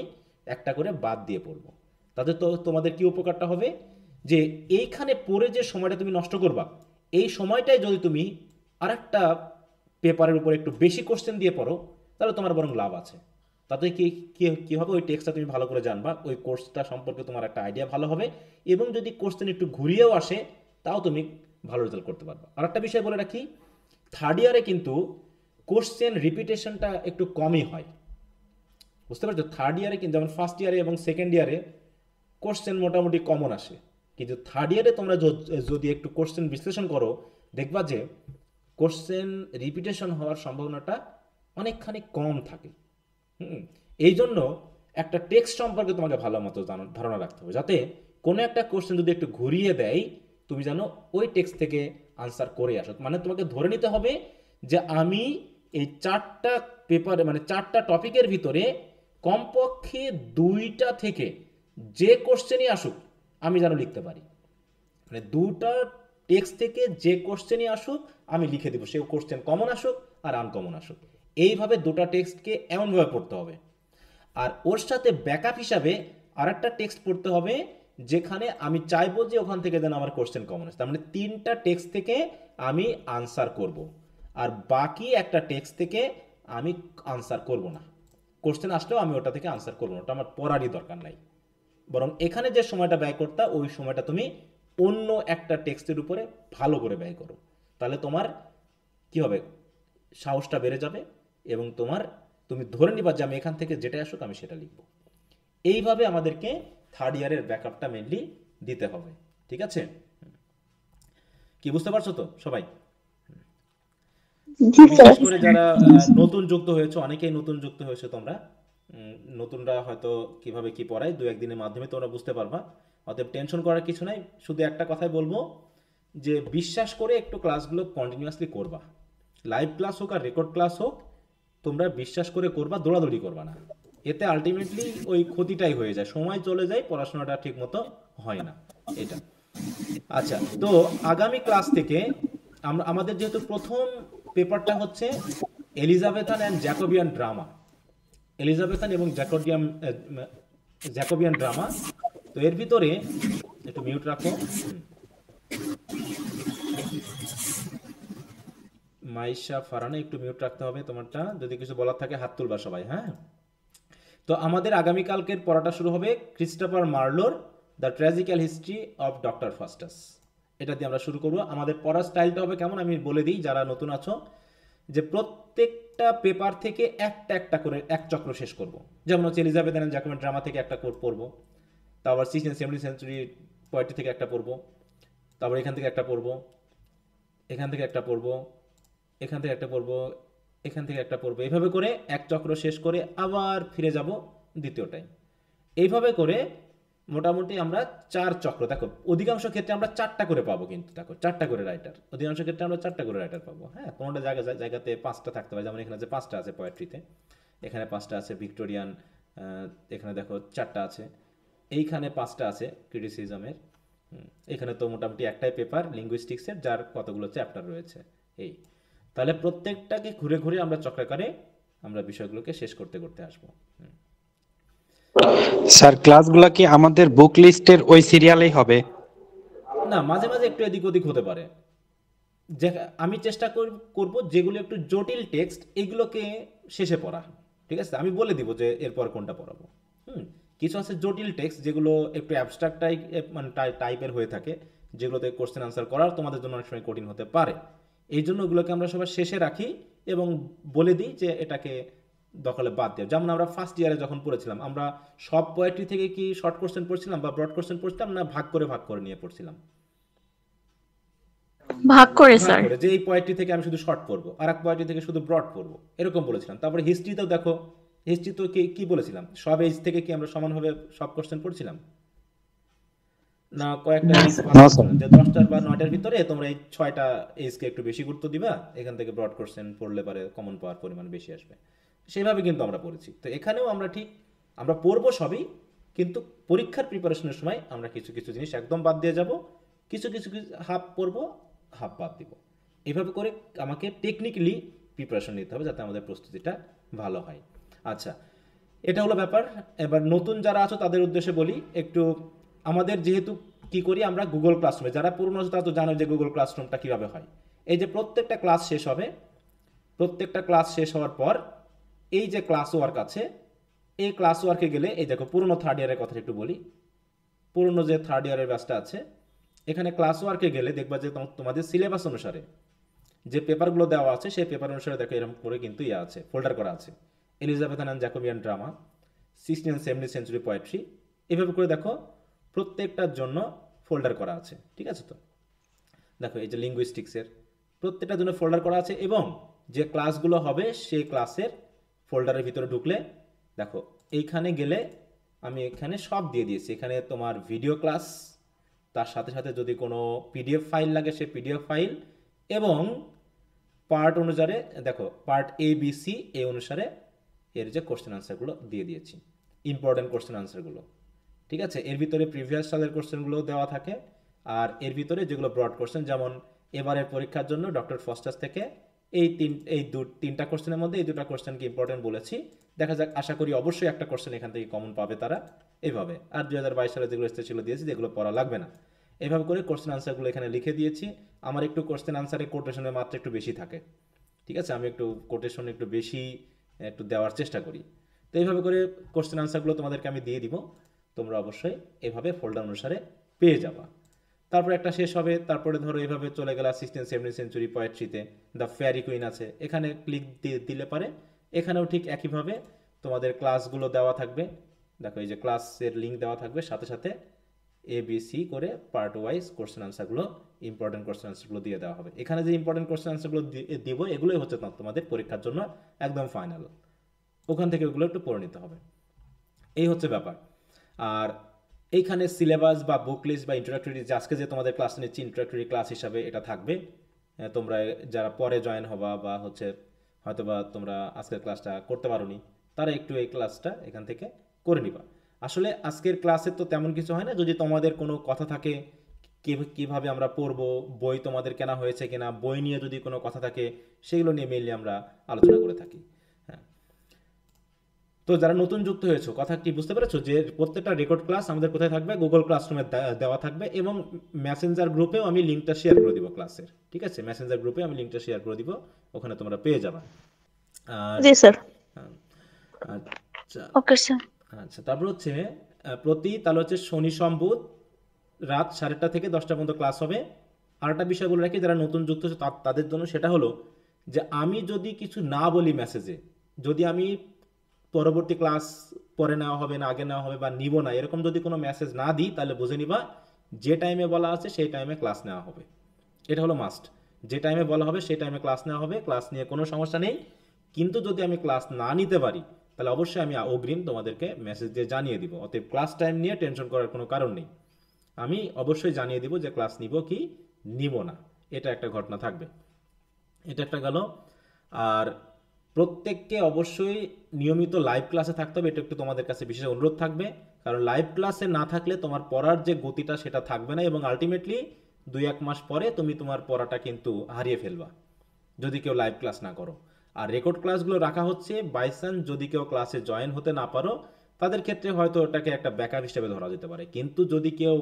একটা করে বাদ দিয়ে পড়বো। তাতে তো তোমাদের কি উপকারটা হবে যে এইখানে পড়ে যে সময়টা তুমি নষ্ট করবা, এই সময়টাই যদি তুমি আরেকটা পেপারের উপর একটু বেশি কোশ্চেন দিয়ে পড়ো তাহলে তোমার বরং লাভ আছে। তাতে কি হবে, ওই টেক্সটটা তুমি ভালো করে জানবা, ওই কোর্সটা সম্পর্কে তোমার একটা আইডিয়া ভালো হবে, এবং যদি কোশ্চেন একটু ঘুরিয়েও আসে তাও তুমি ভালো রেজাল্ট করতে পারবা। আর একটা বিষয় বলে রাখি, থার্ড ইয়ারে কিন্তু কোশ্চেন রিপিটেশনটা একটু কমই হয়, বুঝতে পারছো? থার্ড ইয়ারে কিন্তু যেমন ফার্স্ট ইয়ারে এবং সেকেন্ড ইয়ারে কোশ্চেন মোটামুটি কমন আসে, কিন্তু থার্ড ইয়ারে তোমরা যদি একটু কোশ্চেন বিশ্লেষণ করো দেখবা যে কোশ্চেন রিপিটেশন হওয়ার সম্ভাবনাটা অনেকখানি কম থাকে। এই জন্য একটা টেক্সট সম্পর্কে তোমাকে ভালো মতো ধারণা রাখতে হবে, যাতে কোনো একটা কোশ্চেন যদি একটু ঘুরিয়ে দেয় তুমি জানো ওই টেক্সট থেকে আনসার করে আসো। মানে তোমাকে ধরে নিতে হবে যে আমি এই 4টা পেপারে মানে 4টা টপিকের ভিতরে কমপক্ষে 2টা থেকে যে কোশ্চেনই আসুক আমি যেন লিখতে পারি, মানে 2টা টেক্সট থেকে যে কোশ্চেনই আসুক আমি লিখে দেবো, সে কোশ্চেন কমন আসুক আর আনকমন আসুক। এইভাবে 2টা টেক্সটকে এমনভাবে পড়তে হবে। আর ওর সাথে ব্যাকআপ হিসাবে আরেকটা টেক্সট পড়তে হবে যেখানে আমি চাইবো যে ওখান থেকে যেন আমার কোশ্চেন কমন আসে, তার মানে 3টা টেক্সট থেকে আমি আনসার করব, আর বাকি একটা টেক্সট থেকে আমি আনসার করব না। কোশ্চেন আসলেও আমি ওটা থেকে আনসার করবো না, ওটা আমার পড়ারই দরকার নাই। বরং এখানে যে সময়টা ব্যয় করতে ওই সময়টা তুমি অন্য একটা টেক্সটের উপরে ভালো করে ব্যয় করো, তাহলে তোমার কি হবে, সাহসটা বেড়ে যাবে এবং তুমি ধরে নিবা যে আমি এখান থেকে যেটা আসুক আমি সেটা লিখবো। এইভাবে আমাদেরকে থার্ড ইয়ারের ব্যাকআপটা মেনলি দিতে হবে, ঠিক আছে? কি বুঝতে পারছো তো সবাই? বিশেষ করে যারা নতুন যুক্ত হয়েছে, অনেকেই নতুন যুক্ত হয়েছে তোমরা, নতুনরা হয়তো কিভাবে কি পড়ায় 2-1 দিনের মাধ্যমে তোমরা বুঝতে পারবা। অতএব টেনশন করার কিছু নাই, শুধু একটা কথাই বলবো যে বিশ্বাস করে একটু ক্লাসগুলো কন্টিনিউয়াসলি করবা, লাইভ ক্লাস হোক আর রেকর্ড ক্লাস হোক, তোমরা বিশ্বাস করে করবা, দৌড়াদৌড়ি করবা না, এতে আলটিমেটলি ওই ক্ষতিটাই হয়ে যায়, সময় চলে যায়, পড়াশোনাটা ঠিক মতো হয় না এটা। আচ্ছা, তো আগামী ক্লাস থেকে আমাদের যেহেতু প্রথম পেপারটা হচ্ছে Elizabethan and Jacobian drama, Elizabethan এবং জ্যাকোবিয়ান ড্রামা, তো এর ভিতরে একটু মিউট রাখো, মাইশা ফারানা একটু মিউট রাখতে হবে তোমারটা, যদি কিছু বলার থাকে হাত তুলবা সবাই। হ্যাঁ, তো আমাদের আগামীকালকের পড়াটা শুরু হবে ক্রিস্টোফার মার্লোর the tragical history of Doctor Faustus, এটা দিয়ে আমরা শুরু করবো। আমাদের পড়ার স্টাইলটা হবে কেমন আমি বলে দিই যারা নতুন আছো, যে প্রত্যেকটা পেপার থেকে একটা করে এক চক্র শেষ করব। যেমন হচ্ছে এলিজাবেথ অ্যান্ড জ্যাকোবিয়ান ড্রামা থেকে একটা পড়বো, তারপর 16th and 17th century poetry থেকে একটা পড়বো, তারপর এখান থেকে একটা পড়বো, এখান থেকে একটা পড়বো, এখান থেকে একটা পড়বো, এখান থেকে একটা পড়বো, এইভাবে করে এক চক্র শেষ করে আবার ফিরে যাব দ্বিতীয়টায়। এইভাবে করে মোটামুটি আমরা 4 চক্র, দেখো অধিকাংশ ক্ষেত্রে আমরা 4টা করে পাবো, কিন্তু দেখো 4টা করে রাইটার, অধিকাংশ ক্ষেত্রে আমরা 4টা করে রাইটার পাবো। হ্যাঁ, কোনোটা জায়গাতে 5টা থাকতে পারে, যেমন এখানে যে 5টা আছে পোয়েট্রিতে, এখানে 5টা আছে ভিক্টোরিয়ান, এখানে দেখো 4টা আছে, এইখানে 5টা আছে ক্রিটিসিজমের, এখানে তো মোটামুটি একটাই পেপার লিঙ্গুইস্টিক্সের যার কতগুলো চ্যাপ্টার রয়েছে। এই তাহলে প্রত্যেকটাকে ঘুরে ঘুরে আমরা চক্রাকারে আমরা বিষয়গুলোকে শেষ করতে করতে আসবো। স্যার ক্লাসগুলো কি আমাদের বুক লিস্টের ওই সিরিয়ালেই হবে? না, মাঝে মাঝে একটু এদিক ওদিক হতে পারে, যে আমি চেষ্টা করব যেগুলো একটু জটিল টেক্সট এগুলোকে শেষে পড়া, ঠিক আছে, আমি বলে দিব যে এরপর কোনটা পড়াবো। কিছু আছে জটিল টেক্সট যেগুলো একটু অ্যাবস্ট্রাক্ট মানে টাইপের হয়ে থাকে, যেগুলোতে কোশ্চেন আনসার করার তোমাদের জন্য অনেক সময় কঠিন হতে পারে। এই জন্য ওগুলোকে আমরা সবার শেষে রাখি এবং বলে দিই যে এটাকে দখলে বাদ দেওয়া। যেমন আমরা ফার্স্ট ইয়ারে যখন পড়েছিলাম, আমরা সব পোয়েট্রি থেকে কি শর্ট কোশ্চেন পড়ছিলাম বা ব্রড কোশ্চেন পড়ছিলাম, না ভাগ করে নিয়ে পড়ছিলাম? ভাগ করে স্যার। যে এই পোয়েট্রি থেকে আমি শুধু শর্ট পড়বো, আর এক পোয়েট্রি থেকে শুধু ব্রড পড়বো, এরকম বলেছিলাম। তারপরে হিস্ট্রিতেও দেখো, হিস্ট্রি তো কি বলেছিলাম, সব এজ থেকে কি আমরা সমানভাবে সব কোশ্চেন পড়ছিলাম না? কয়েকটা যে 10টার বা 9টার ভিতরে তোমরা এই 6টা এজকে একটু বেশি গুরুত্ব দিবা, এখান থেকে ব্রড কোশ্চেন পড়লে পারে কমন পাওয়ার পরিমাণ বেশি আসবে। সেইভাবে কিন্তু আমরা পড়েছি। তো এখানেও আমরা ঠিক আমরা পড়বো সবই, কিন্তু পরীক্ষার প্রিপারেশনের সময় আমরা কিছু কিছু জিনিস একদম বাদ দিয়ে যাব, কিছু কিছু হাফ পড়বো, হাফ বাদ দিব। এভাবে করে আমাকে টেকনিক্যালি প্রিপারেশন নিতে হবে যাতে আমাদের প্রস্তুতিটা ভালো হয়। আচ্ছা, এটা হলো ব্যাপার। এবার নতুন যারা আছো তাদের উদ্দেশ্যে বলি একটু, আমাদের যেহেতু কি করি আমরা গুগল ক্লাসরুমে, যারা পুরনো আছে তারা তো জানো যে গুগল ক্লাসরুমটা কীভাবে হয়। এই যে প্রত্যেকটা ক্লাস শেষ হবে, প্রত্যেকটা ক্লাস শেষ হওয়ার পর এই যে ক্লাস ওয়ার্ক আছে, এই ক্লাস ওয়ার্কে গেলে এই দেখো পুরনো থার্ড ইয়ারের কথা একটু বলি, পুরনো যে থার্ড ইয়ারের ব্যাচটা আছে, এখানে ক্লাস ওয়ার্কে গেলে দেখবা যে তোমাদের সিলেবাস অনুসারে যে পেপারগুলো দেওয়া আছে সেই পেপার অনুসারে দেখো এরকম করে কিন্তু ইয়ে আছে, ফোল্ডার করা আছে। Elizabethan and Jacobian drama, 16th and 17th century poetry, এভাবে করে দেখো প্রত্যেকটার জন্য ফোল্ডার করা আছে। ঠিক আছে, তো দেখো এই যে লিঙ্গুইস্টিক্সের প্রত্যেকটার জন্য ফোল্ডার করা আছে, এবং যে ক্লাসগুলো হবে সেই ক্লাসের ফোল্ডারের ভিতরে ঢুকলে দেখো এইখানে গেলে আমি এখানে সব দিয়ে দিয়েছি। এখানে তোমার ভিডিও ক্লাস, তার সাথে সাথে যদি কোনো পিডিএফ ফাইল লাগে সেই পিডিএফ ফাইল, এবং পার্ট অনুসারে দেখো পার্ট ABC এই অনুসারে এর যে কোশ্চেন আনসারগুলো দিয়ে দিয়েছি, ইম্পর্টেন্ট কোশ্চেন আনসারগুলো। ঠিক আছে, এর ভিতরে প্রিভিয়াস সালের কোশ্চেনগুলো দেওয়া থাকে, আর এর ভিতরে যেগুলো ব্রড কোশ্চেন, যেমন এবারের পরীক্ষার জন্য ডক্টর ফস্টাস থেকে এই তিনটা কোশ্চেনের মধ্যে এই দুটো কোশ্চেনকে ইম্পর্টেন্ট বলেছি। দেখা যাক, আশা করি অবশ্যই একটা কোশ্চেন এখান থেকে কমন পাবে তারা এইভাবে। আর 2022 সালে যেগুলো এসেছিল দিয়েছি, যেগুলো পড়া লাগবে না, এইভাবে করে কোশ্চেন আনসারগুলো এখানে লিখে দিয়েছি। আমার একটু কোশ্চেন আনসারে কোটেশনের মাত্রা একটু বেশি থাকে। ঠিক আছে, আমি একটু কোটেশন একটু বেশি একটু দেওয়ার চেষ্টা করি। তো এইভাবে করে কোশ্চেন আনসারগুলো তোমাদেরকে আমি দিয়ে দিব, তোমরা অবশ্যই এভাবে ফোল্ডার অনুসারে পেয়ে যাবা। তারপর একটা শেষ হবে, তারপরে ধরো এইভাবে চলে গেল 16th 17th century পোয়েট্রিতে দ্য ফেয়ারি কুইন আছে, এখানে ক্লিক দিলে পারে এখানেও ঠিক একইভাবে তোমাদের ক্লাসগুলো দেওয়া থাকবে। দেখো এই যে ক্লাসের লিঙ্ক দেওয়া থাকবে, সাথে সাথে ABC করে পার্ট ওয়াইজ কোশ্চেন আনসারগুলো, ইম্পর্টেন্ট কোশ্চেন আনসারগুলো দিয়ে দেওয়া হবে। এখানে যে ইম্পর্টেন্ট কোশ্চেন আনসারগুলো দিব, এগুলোই হচ্ছে তোমাদের পরীক্ষার জন্য একদম ফাইনাল, ওখান থেকে ওগুলো একটু পড়ে নিতে হবে। এই হচ্ছে ব্যাপার। আর এইখানে সিলেবাস বা বুক লিস্ট বা ইন্ট্রোডাক্টরি, যে আজকে যে তোমাদের ক্লাস নিচ্ছি ইন্ট্রোডাক্টরি ক্লাস হিসাবে এটা থাকবে। তোমরা যারা পরে জয়েন হবা বা হচ্ছে হয়তো বা তোমরা আজকের ক্লাসটা করতে পারোনি, তারা একটু এই ক্লাসটা এখান থেকে করে নিবা। আসলে আজকের ক্লাসে তো তেমন কিছু হয় না, যদি তোমাদের কোনো কথা থাকে কিভাবে আমরা পড়বো, বই তোমাদের কেনা হয়েছে কিনা, বই নিয়ে যদি কোনো কথা থাকে, সেগুলো নিয়ে মেইনলি আমরা আলোচনা করে থাকি। হ্যাঁ, তো যারা নতুন যুক্ত হয়েছো, কথা কি বুঝতে পেরেছো যে প্রত্যেকটা রেকর্ড ক্লাস আমাদের কোথায় থাকবে, গুগল ক্লাসরুমে দেওয়া থাকবে, এবং মেসেঞ্জার গ্রুপেও আমি লিঙ্কটা শেয়ার করে দিব ক্লাসের। ঠিক আছে, মেসেঞ্জার গ্রুপে আমি লিঙ্কটা শেয়ার করে দিব, ওখানে তোমরা পেয়ে যাবে। জি স্যার। আচ্ছা ওকে স্যার। আচ্ছা, তারপর হচ্ছে তাহলে হচ্ছে শনি সম্বুধ রাত 8:30 থেকে 10টা পর্যন্ত ক্লাস হবে। আর একটা বিষয় বলে রাখি, যারা নতুন যুক্ত হচ্ছে তাদের জন্য, সেটা হলো যে আমি যদি কিছু না বলি মেসেজে, যদি আমি পরবর্তী ক্লাস পরে নেওয়া হবে না আগে নেওয়া হবে বা নিব না, এরকম যদি কোনো মেসেজ না দিই, তাহলে বুঝে নিবা যে টাইমে বলা আছে সেই টাইমে ক্লাস নেওয়া হবে। এটা হলো মাস্ট, যে টাইমে বলা হবে সেই টাইমে ক্লাস নেওয়া হবে, ক্লাস নিয়ে কোনো সমস্যা নেই। কিন্তু যদি আমি ক্লাস না নিতে পারি, তাহলে অবশ্যই আমি অগ্রিম তোমাদেরকে মেসেজ দিয়ে জানিয়ে দিব। অতএব ক্লাস টাইম নিয়ে টেনশন করার কোনো কারণ নেই, আমি অবশ্যই জানিয়ে দিব যে ক্লাস নিব কি নিব না, এটা একটা ঘটনা থাকবে। এটা একটা গেল। আর প্রত্যেককে অবশ্যই নিয়মিত লাইভ ক্লাসে থাকতে হবে, এটা একটু তোমাদের কাছে বিশেষ অনুরোধ থাকবে, কারণ লাইভ ক্লাসে না থাকলে তোমার পড়ার যে গতিটা সেটা থাকবে না, এবং আলটিমেটলি 2-1 মাস পরে তুমি তোমার পড়াটা কিন্তু হারিয়ে ফেলবা যদি কেউ লাইভ ক্লাস না করো। আর রেকর্ড ক্লাসগুলো রাখা হচ্ছে বাই চান্স যদি কেউ ক্লাসে জয়েন হতে না পারো, তাদের ক্ষেত্রে হয়তো ওটাকে একটা ব্যাকআপ হিসেবে ধরা যেতে পারে। কিন্তু যদি কেউ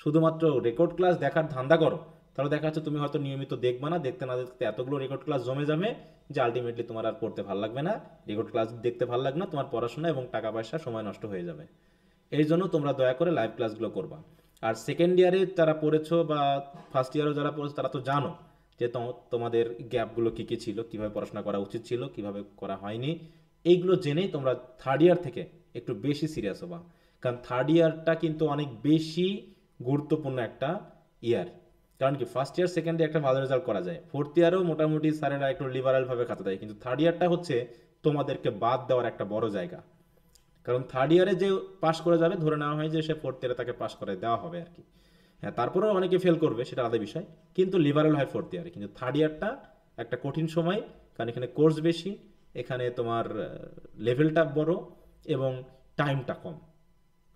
শুধুমাত্র রেকর্ড ক্লাস দেখার ধান্দা করো, তাহলে দেখা যাচ্ছে তুমি হয়তো নিয়মিত দেখবা না, দেখতে না দেখতে এতগুলো রেকর্ড ক্লাস জমে যাবে যে আলটিমেটলি তোমার আর পড়তে ভালো লাগবে না, রেকর্ড ক্লাস দেখতে ভালো লাগবে না, তোমার পড়াশোনা এবং টাকা পয়সা সময় নষ্ট হয়ে যাবে। এই জন্য তোমরা দয়া করে লাইভ ক্লাসগুলো করবা। আর সেকেন্ড ইয়ারে যারা পড়েছো বা ফার্স্ট ইয়ারেও যারা পড়েছো তারা তো জানো যে তোমাদের গ্যাপগুলো কী কী ছিল, কীভাবে পড়াশোনা করা উচিত ছিল, কীভাবে করা হয়নি। এইগুলো জেনেই তোমরা থার্ড ইয়ার থেকে একটু বেশি সিরিয়াস হবা, কারণ থার্ড ইয়ারটা কিন্তু অনেক বেশি গুরুত্বপূর্ণ একটা ইয়ার। কারণ কি ফার্স্ট ইয়ার সেকেন্ড ইয়ার একটা ভালো রেজাল্ট করা যায়, ফোর্থ ইয়ারেও মোটামুটি স্যারেরা একটু লিবারালভাবে খাতা দেয়, কিন্তু থার্ড ইয়ারটা হচ্ছে তোমাদেরকে বাদ দেওয়ার একটা বড় জায়গা। কারণ থার্ড ইয়ারে যে পাস করে যাবে ধরে নেওয়া হয় যে সে ফোর্থ ইয়ারে তাকে পাস করে দেওয়া হবে আর কি। হ্যাঁ, তারপরেও অনেকে ফেল করবে, সেটা আলাদা বিষয়, কিন্তু লিবারাল হয় ফোর্থ ইয়ারে। কিন্তু থার্ড ইয়ারটা একটা কঠিন সময়, কারণ এখানে কোর্স বেশি, এখানে তোমার লেভেলটা বড় এবং টাইমটা কম।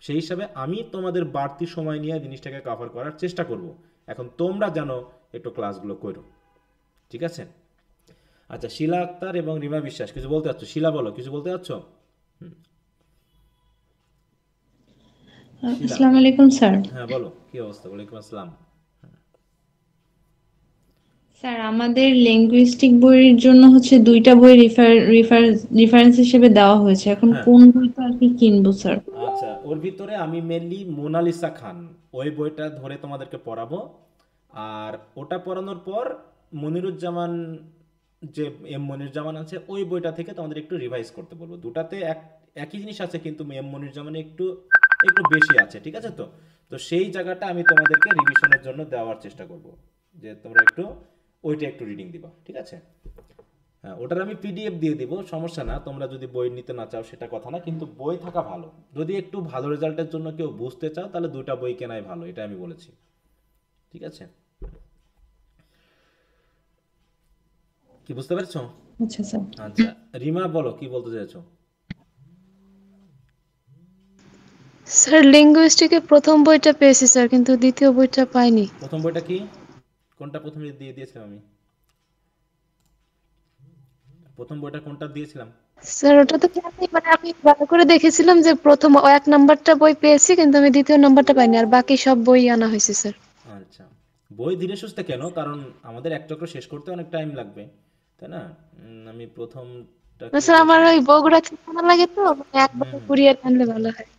সেই হিসাবে আমি তোমাদের বাড়তি সময় নিয়ে জিনিসটাকে কভার করার চেষ্টা করব। এখন তোমরা জানো একটু ক্লাসগুলো করো, ঠিক আছে? আচ্ছা, শিলা আক্তার এবং রিমা বিশ্বাস কিছু বলতে চাচ্ছ? শিলা বলো, কিছু বলতে চাচ্ছ? আসসালামু আলাইকুম স্যার। হ্যাঁ বলো, কি অবস্থা? ওয়ালাইকুম আসসালাম। স্যার, আমাদের লিঙ্গুইস্টিক বইয়ের জন্য হচ্ছে 2টা বই রেফারেন্স হিসেবে দেওয়া হয়েছে, এখন কোন বইটা আর কি কিনবো স্যার? আচ্ছা, ওর ভিতরে আমি মেনলি মোনালিসা খান ওই বইটা ধরে তোমাদেরকে পড়াবো, আর ওটা পড়ানোর পর মনিরুজ্জামান, যে এম মনিরুজ্জামান আছে, ওই বইটা থেকে তোমাদের একটু রিভাইজ করতে বলবো। দুটাতে একই জিনিস আছে, কিন্তু এম মনিরুজ্জামানে একটু বেশি আছে, ঠিক আছে? তো সেই জায়গাটা আমি তোমাদেরকে রিভিশনের জন্য দেওয়ার চেষ্টা করব, যে তোমরা একটু ওইটা একটু রিডিং দিবা, ঠিক আছে? হ্যাঁ, ওটার আমি পিডিএফ দিয়ে দিব, সমস্যা না। তোমরা যদি বই নিতে না চাও সেটা কথা না, কিন্তু বই থাকা ভালো। যদি একটু ভালো রেজাল্টের জন্য কেউ বুঝতে চাও তাহলে 2টা বই কেনাই ভালো, এটা আমি বলেছি, ঠিক আছে? কি বুঝতে পেরেছো? আচ্ছা স্যার। আচ্ছা, রিমা বলো, কি বলতে চাইছো? স্যার লিঙ্গুইস্টিকে প্রথম বইটা পেয়েছি স্যার, কিন্তু দ্বিতীয় বইটা পাইনি। প্রথম বইটা কি, কোনটা প্রথমে দিয়েছিলাম আমি? প্রথম বইটা কোনটা দিয়েছিলাম স্যার? ওটা তো আমি ভালো করে দেখেছিলাম যে প্রথম 1 নাম্বারটা বই পেয়েছি, কিন্তু আমি দ্বিতীয় নাম্বারটা পাইনি, আর বাকি সব বই আনা হয়েছে স্যার। আচ্ছা, বই ধীরে সুস্থে কেন, কারণ আমাদের এক চক্র শেষ করতে অনেক টাইম লাগবে, তাই না? আমি প্রথমটা স্যার আমার ওই বগুড়া থেকে আনা লাগে, তো একবার কুরিয়ার আনলে ভালো হয়।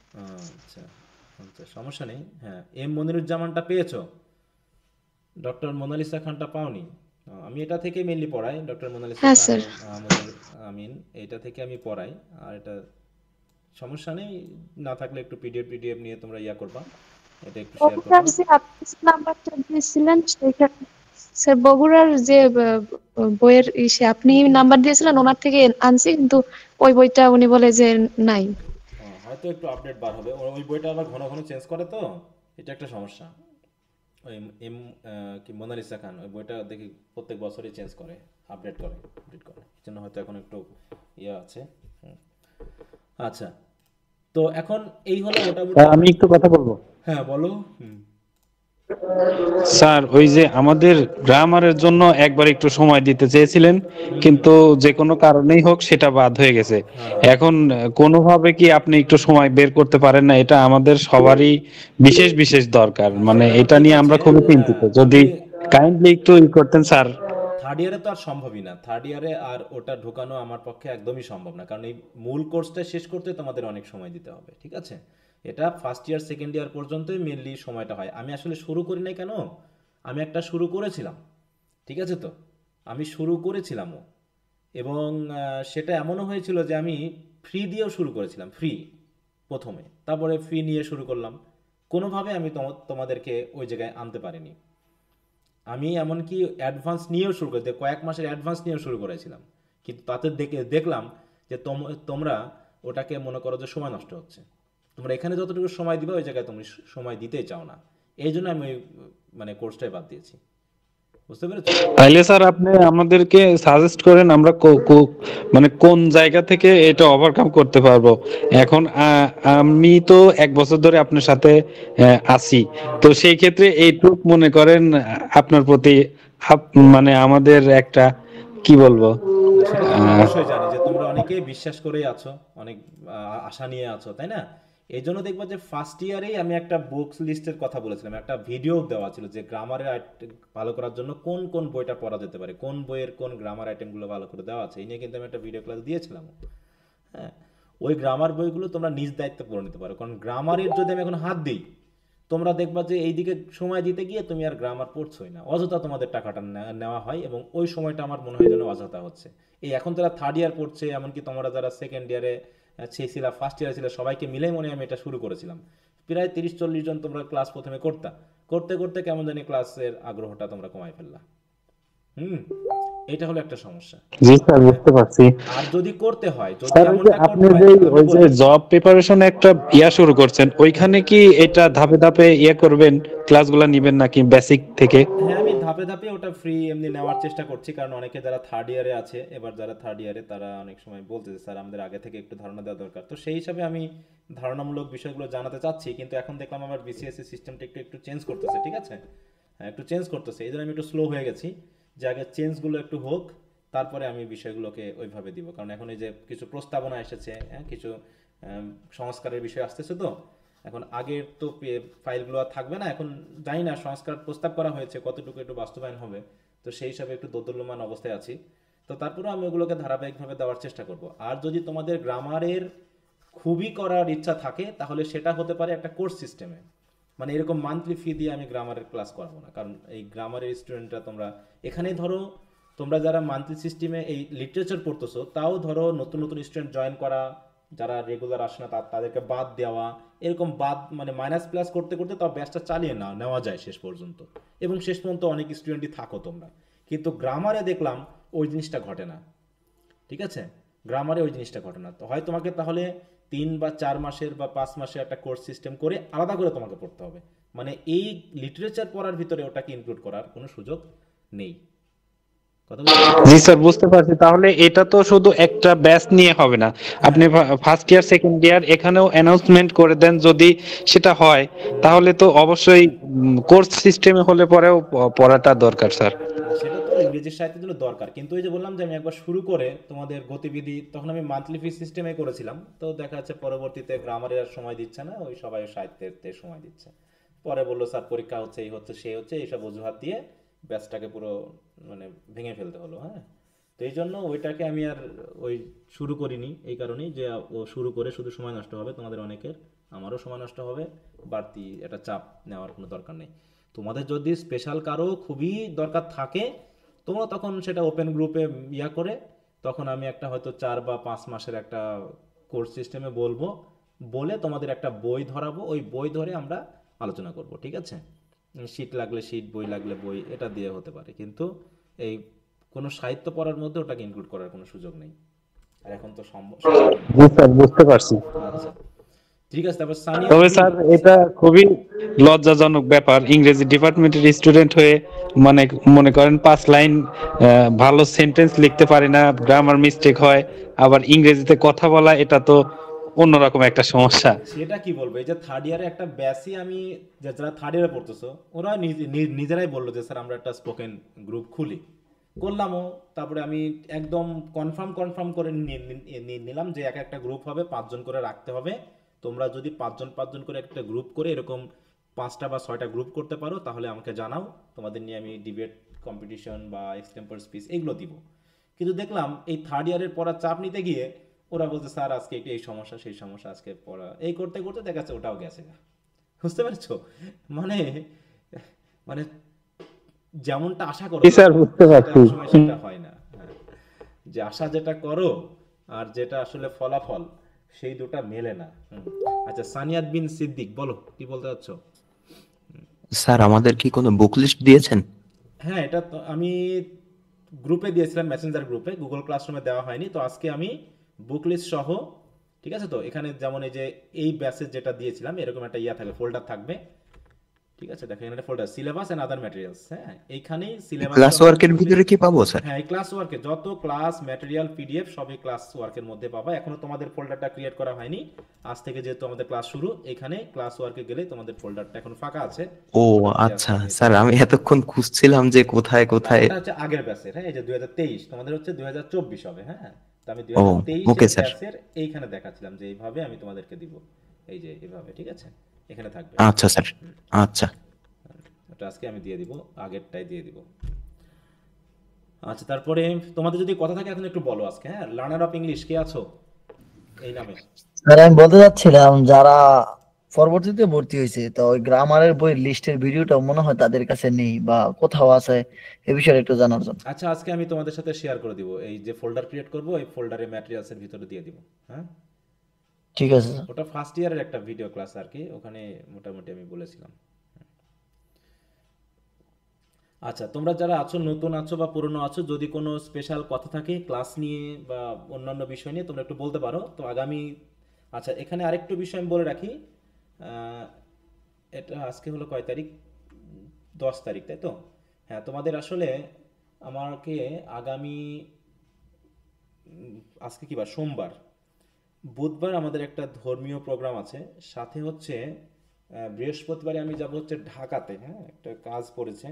আচ্ছা আচ্ছা, সমস্যা নেই। হ্যাঁ, এম মনিরুজ্জামানটা পেয়েছো, ডক্টর মোনালিসা খানটা পাওনি? আমি এটা থেকে মেইনলি পড়াই, ডক্টর মোনালিসা খান, আমিন, এটা থেকে আমি পড়াই। আর এটা সমস্যা নেই, না থাকলে একটু পিডিএফ নিয়ে তোমরা ইয়া করবা, এটা একটু শেয়ার করবা। যে আপনি নাম্বারটা দিয়েছিলেন সেটা স্যার বগুড়ার যে বইয়ের ইসে আপনি নাম্বার দিয়েছিলেন ওনার থেকে আনছি, কিন্তু ওই বইটা উনি বলে যে নাই। হয়তো একটু আপডেট বার হবে, ওই বইটা আবার ঘন ঘন চেঞ্জ করে, তো এটা একটা সমস্যা। ওই কি মোনালিসা খান ওই বইটা দেখি প্রত্যেক বছরই চেঞ্জ করে, আপডেট করে, এই জন্য হয়তো এখন একটু ইয়ে আছে। আচ্ছা, তো এখন এই হলো মোটামুটি। আমি একটু কথা বলবো? হ্যাঁ বলো। স্যার, ওই যে আমাদের গ্রামারের জন্য একবার একটু সময় দিতে চেয়েছিলেন, কিন্তু যে কোনো কারণেই হোক সেটা বাদ হয়ে গেছে। এখন কোনোভাবে কি আপনি একটু সময় বের করতে পারেন না? এটা আমাদের সবারই বিশেষ দরকার, মানে এটা নিয়ে আমরা খুবই চিন্তিত। যদি কাইন্ডলি একটু করতেন স্যার। থার্ড ইয়ারে তো আর সম্ভবই না, থার্ড ইয়ারে আর ওটা ঢোকানো আমার পক্ষে একদমই সম্ভব না, কারণ এই মূল কোর্সটা শেষ করতে তোমাদের অনেক সময় দিতে হবে, ঠিক আছে? এটা ফার্স্ট ইয়ার সেকেন্ড ইয়ার পর্যন্তই মেনলি সময়টা হয়। আমি আসলে শুরু করি নাই কেন, আমি একটা শুরু করেছিলাম, ঠিক আছে? তো আমি শুরু করেছিলামও, এবং সেটা এমনও হয়েছিল যে আমি ফ্রি দিয়েও শুরু করেছিলাম, ফ্রি প্রথমে, তারপরে ফি নিয়ে শুরু করলাম। কোনোভাবে আমি তোমাদেরকে ওই জায়গায় আনতে পারিনি। আমি এমনকি অ্যাডভান্স নিয়েও শুরু করতে, কয়েক মাসের অ্যাডভান্স নিয়েও শুরু করেছিলাম, কিন্তু তাতে দেখলাম যে তোমরা ওটাকে মনে করো যে সময় নষ্ট হচ্ছে। তোমরা এখানে যতটুকু সময় দিবে ওই জায়গায় তুমি সময় দিতেই চাও না, এই জন্য আমি মানে কোর্সটাই বাদ দিয়েছি, বুঝতে পেরেছো? তাইলে স্যার আপনি আমাদেরকে সাজেস্ট করেন আমরা মানে কোন জায়গা থেকে এটা ওভারকাম করতে পারবো। এখন আমি তো 1 বছর ধরে আপনার সাথে আছি, তো সেই ক্ষেত্রে এইটুক মনে করেন আপনার প্রতি মানে আমাদের একটা কি বলবো, অবশ্যই জানি যে তোমরা অনেকেই বিশ্বাস করেই আছো, অনেক আশা নিয়ে আছো, তাই না? এই জন্য দেখবা যে ফার্স্ট ইয়ারেই আমি একটা বুকস লিস্টের কথা বলেছিলাম, একটা ভিডিও দেওয়া ছিল যে গ্রামারের ভালো করার জন্য কোন কোন বইটা পড়া যেতে পারে, কোন বইয়ের কোন গ্রামার আইটেমগুলো ভালো করে দেওয়া আছে, এই নিয়ে কিন্তু আমি একটা ভিডিও ক্লাস দিয়েছিলাম। হ্যাঁ, ওই গ্রামার বইগুলো তোমরা নিজ দায়িত্বে পড়ে নিতে পারো, কারণ গ্রামারের যদি আমি এখন হাত দিই তোমরা দেখবা যে এইদিকে সময় দিতে গিয়ে তুমি আর গ্রামার পড়ছোই না, অযথা তোমাদের টাকাটা নেওয়া হয় এবং ওই সময়টা আমার মনে হয় যেন অযথা হচ্ছে। এই এখন যারা থার্ড ইয়ার পড়ছে, এমনকি তোমরা যারা সেকেন্ড ইয়ারে ছিল, ফার্স্ট ইয়ারে ছিল, সবাইকে মিলেই মনে হয় আমি এটা শুরু করেছিলাম। প্রায় 30-40 জন তোমরা ক্লাস প্রথমে করতে করতে কেমন জানি ক্লাসের আগ্রহটা তোমরা কমাই ফেললা। এটা হলো একটা সমস্যা। জি স্যার, বুঝতে পারছি। আর যদি করতে হয়, যদি স্যার ওই যে এমনটা আপনি করতে যে হয়, ওই যে জব প্রিপারেশন একটা শুরু করছেন, ওইখানে কি এটা ধাপে ধাপে করবেন, ক্লাসগুলো নেবেন নাকি বেসিক থেকে? হ্যাঁ, আমি ধাপে ধাপে ওটা ফ্রি এমনি নেওয়ার চেষ্টা করছি, কারণ অনেকে যারা থার্ড ইয়ারে আছে, এবার যারা থার্ড ইয়ারে তারা অনেক সময় বলতেছে স্যার আমাদের আগে থেকে একটু ধারণা দেওয়া দরকার, তো সেই হিসাবে আমি ধারণামূলক বিষয়গুলো জানাতে চাচ্ছি। কিন্তু এখন দেখলাম আমার বিসিএসসি সিস্টেমটা একটু চেঞ্জ করতেছে, ঠিক আছে, হ্যাঁ একটু চেঞ্জ করতেছে, এই জন্য আমি একটু স্লো হয়ে গেছি, যে আগে চেঞ্জগুলো একটু হোক তারপরে আমি বিষয়গুলোকে ওইভাবে দিব। কারণ এখন এই যে কিছু প্রস্তাবনা এসেছে, হ্যাঁ কিছু সংস্কারের বিষয় আসতেছে, তো এখন আগের তো ফাইলগুলো আর থাকবে না, এখন জানি না সংস্কার প্রস্তাব করা হয়েছে কতটুকু একটু বাস্তবায়ন হবে, তো সেই হিসাবে একটু দোদুল্যমান অবস্থায় আছি। তো তারপরেও আমি ওগুলোকে ধারাবাহিকভাবে দেওয়ার চেষ্টা করব। আর যদি তোমাদের গ্রামারের খুবই করার ইচ্ছা থাকে তাহলে সেটা হতে পারে একটা কোর্স সিস্টেমে, মানে এরকম মান্থলি ফি দিয়ে আমি গ্রামারের ক্লাস করাবো না, কারণ এই গ্রামারের স্টুডেন্টরা তোমরা এখানে ধরো তোমরা যারা মান্থলি সিস্টেমে এই লিটারেচার পড়তেছো, তাও ধরো নতুন নতুন স্টুডেন্ট জয়েন করা, যারা রেগুলার আসে না তাদেরকে বাদ দেওয়া, এরকম বাদ মানে মাইনাস প্লাস করতে করতে তাও ব্যাচটা চালিয়ে নেওয়া যায় শেষ পর্যন্ত, এবং শেষ পর্যন্ত অনেক স্টুডেন্টই থাকো তোমরা। কিন্তু গ্রামারে দেখলাম ওই জিনিসটা ঘটে না, ঠিক আছে, গ্রামারে ওই জিনিসটা ঘটে না। তো হয় তোমাকে তাহলে 3 বা 4 মাসের বা 5 মাসের একটা কোর্স সিস্টেম করে আলাদা করে তোমাকে পড়তে হবে, মানে এই লিটারেচার পড়ার ভিতরে ওটাকে ইনক্লুড করার কোনো সুযোগ নেই। জি স্যার, বুঝতে পারছি। তাহলে এটা তো শুধু একটা ব্যাচ নিয়ে হবে না, আপনি ফার্স্ট ইয়ার সেকেন্ড ইয়ার এখানেও অ্যানাউন্সমেন্ট করে দেন, যদি সেটা হয় তাহলে তো অবশ্যই কোর্স সিস্টেমে হলে পরেও পড়াটা দরকার স্যার। সেটা তো ইংরেজি সাহিত্যের জন্য দরকার, কিন্তু ওই যে বললাম যে আমি একবার শুরু করে তোমাদের গতিবিধি, তখন আমি মান্থলি ফি সিস্টেমে করেছিলাম, তো দেখা যাচ্ছে পরবর্তীতে গ্রামারের আর সময় দিচ্ছে না, ওই সবাই সাহিত্যের সময় দিচ্ছে। পরে বললো স্যার পরীক্ষা হচ্ছে, এই হচ্ছে সেই হচ্ছে, এইসব অজুহাত দিয়ে ব্যাচটাকে পুরো মানে ভেঙে ফেলতে হলো। হ্যাঁ, তো এই জন্য ওইটাকে আমি আর ওই শুরু করিনি, এই কারণেই যে ও শুরু করে শুধু সময় নষ্ট হবে তোমাদের অনেকের, আমারও সময় নষ্ট হবে, বাড়তি একটা চাপ নেওয়ার কোনো দরকার নেই। তোমাদের যদি স্পেশাল কারো খুবই দরকার থাকে তোমরা তখন সেটা ওপেন গ্রুপে করে, তখন আমি একটা হয়তো 4 বা 5 মাসের একটা কোর্স সিস্টেমে বলবো, বলে তোমাদের একটা বই ধরাবো, ওই বই ধরে আমরা আলোচনা করব, ঠিক আছে, শীট লাগলে শীট, বই লাগলে বই, এটা দিয়ে হতে পারে, কিন্তু এই কোনো সাহিত্য পড়ার মধ্যে ওটাকে ইনক্লুড করার কোনো সুযোগ নেই, আর এখন তো সম্ভব। জি স্যার, বুঝতে পারছি। আচ্ছা ঠিক আছে। তারপর সানিয়া, তবে স্যার এটা খুবই লজ্জাজনক ব্যাপার, ইংরেজি ডিপার্টমেন্টের স্টুডেন্ট হয়ে মানে মনে করেন 5 লাইন ভালো সেন্টেন্স লিখতে পারি না, গ্রামার মিস্টেক হয়, আবার ইংরেজিতে কথা বলা, এটা তো অন্যরকম একটা সমস্যা। সেটা কি বলবো, এই যে থার্ড ইয়ারে একটা ব্যাচই আমি, যারা থার্ড ইয়ারে পড়তেছো ওরা নিজেরাই বললো যে স্যার আমরা একটা স্পোকেন গ্রুপ খুলি, করলামও। তারপরে আমি একদম কনফার্ম করে নিলাম যে একটা গ্রুপ হবে, 5 জন করে রাখতে হবে, তোমরা যদি 5 জন করে একটা গ্রুপ করে এরকম 5টা বা 6টা গ্রুপ করতে পারো তাহলে আমাকে জানাও, তোমাদের নিয়ে আমি ডিবেট কম্পিটিশন বা এক্সটেম্পোর স্পিচ এগুলো দিব। কিন্তু দেখলাম এই থার্ড ইয়ারের পড়ার চাপ নিতে গিয়ে ওরা বলছে স্যার আজকে একটু এই সমস্যা সেই সমস্যা, আজকে পড়া এই করতে করতে দেখা যাচ্ছে ওটাও গেছে না, বুঝতে পারছো, মানে মানে যেমনটা আশা করো স্যার, বুঝতে পারছি, সেটা হয় না। যে আশা যেটা করো আর যেটা আসলে ফলাফল সেই দুটো মেলে না। আচ্ছা, সানিয়াত বিন সিদ্দিক বলো, কি বলতে চাচ্ছ? স্যার আমাদের কি কোনো বুক লিস্ট দিয়েছেন? হ্যাঁ, এটা তো আমি গ্রুপে দিয়েছিলাম, মেসেঞ্জার গ্রুপে, গুগল ক্লাসরুমে দেওয়া হয়নি, তো আজকে আমি বুক লিস্ট সহ, ঠিক আছে, তো এখানে যেমন এই যে এই ব্যাচের যেটা দিয়েছিলাম এরকম একটা থাকবে, ফোল্ডার থাকবে, ঠিক আছে, দেখেন এটা folder syllabus and other materials. হ্যাঁ, এইখানেই সিলেবাস ক্লাস ওয়ার্কের ভিতরে কি পাবো স্যার? হ্যাঁ, এই ক্লাস ওয়ার্কে যত ক্লাস ম্যাটেরিয়াল পিডিএফ সবই ক্লাস ওয়ার্কের মধ্যে পাবা। এখনো তোমাদের ফোল্ডারটা ক্রিয়েট করা হয়নি, আজ থেকে যেহেতু আমাদের ক্লাস শুরু, এখানে ক্লাস ওয়ার্কে গেলে তোমাদের ফোল্ডারটা এখন ফাঁকা আছে। ও আচ্ছা স্যার, আমি এতক্ষণ খুঁজছিলাম যে কোথায় এটা হচ্ছে আগের ব্যাচের, হ্যাঁ, এই যে 2023, তোমাদের হচ্ছে 2024 হবে। হ্যাঁ, তো আমি 2023 ব্যাচের এইখানে দেখাচ্ছিলাম যে এইভাবে আমি তোমাদেরকে দিব, এই যে এভাবে, ঠিক আছে, এখানে থাকবে। আচ্ছা স্যার, আচ্ছা। এটা আজকে আমি দিয়ে দিব, আগেরটাই দিয়ে দিব। আচ্ছা, তারপরে তোমাদের যদি কথা থাকে এখন একটু বলো আজকে। হ্যাঁ, লার্নার অফ ইংলিশ কে আছো এই নামে? স্যার আমি বলতে চাচ্ছিলাম যারা পরবর্তীতে ভর্তি হয়েছে তো ওই গ্রামারের বইয়ের লিস্টের ভিডিওটা মনে হয় তাদের কাছে নেই বা কোথাও আছে, এ বিষয়ে একটু জানার জন্য। আচ্ছা, আজকে আমি তোমাদের সাথে শেয়ার করে দিব, এই যে ফোল্ডার ক্রিয়েট করব এই ফোল্ডারে ম্যাটেরিয়ালসের ভিতরে দিয়ে দিব। হ্যাঁ, ঠিক আছে স্যার। ওটা ফার্স্ট ইয়ারের একটা ভিডিও ক্লাস আর কি, ওখানে মোটামুটি আমি বলেছিলাম। আচ্ছা, তোমরা যারা আছো, নতুন আছো বা পুরনো আছো, যদি কোনো স্পেশাল কথা থাকে ক্লাস নিয়ে বা অন্যান্য বিষয় নিয়ে তোমরা একটু বলতে পারো তো আগামী। আচ্ছা, এখানে আরেকটু বিষয় আমি বলে রাখি, এটা আজকে হলো কয় তারিখ? 10 তারিখ, তাই তো? হ্যাঁ, তোমাদের আসলে আমাকে আগামী আজকে কি বার? সোমবার, বুধবার আমাদের একটা ধর্মীয় প্রোগ্রাম আছে, সাথে হচ্ছে বৃহস্পতিবারে আমি যাব হচ্ছে ঢাকাতে। হ্যাঁ, একটা কাজ পড়েছে,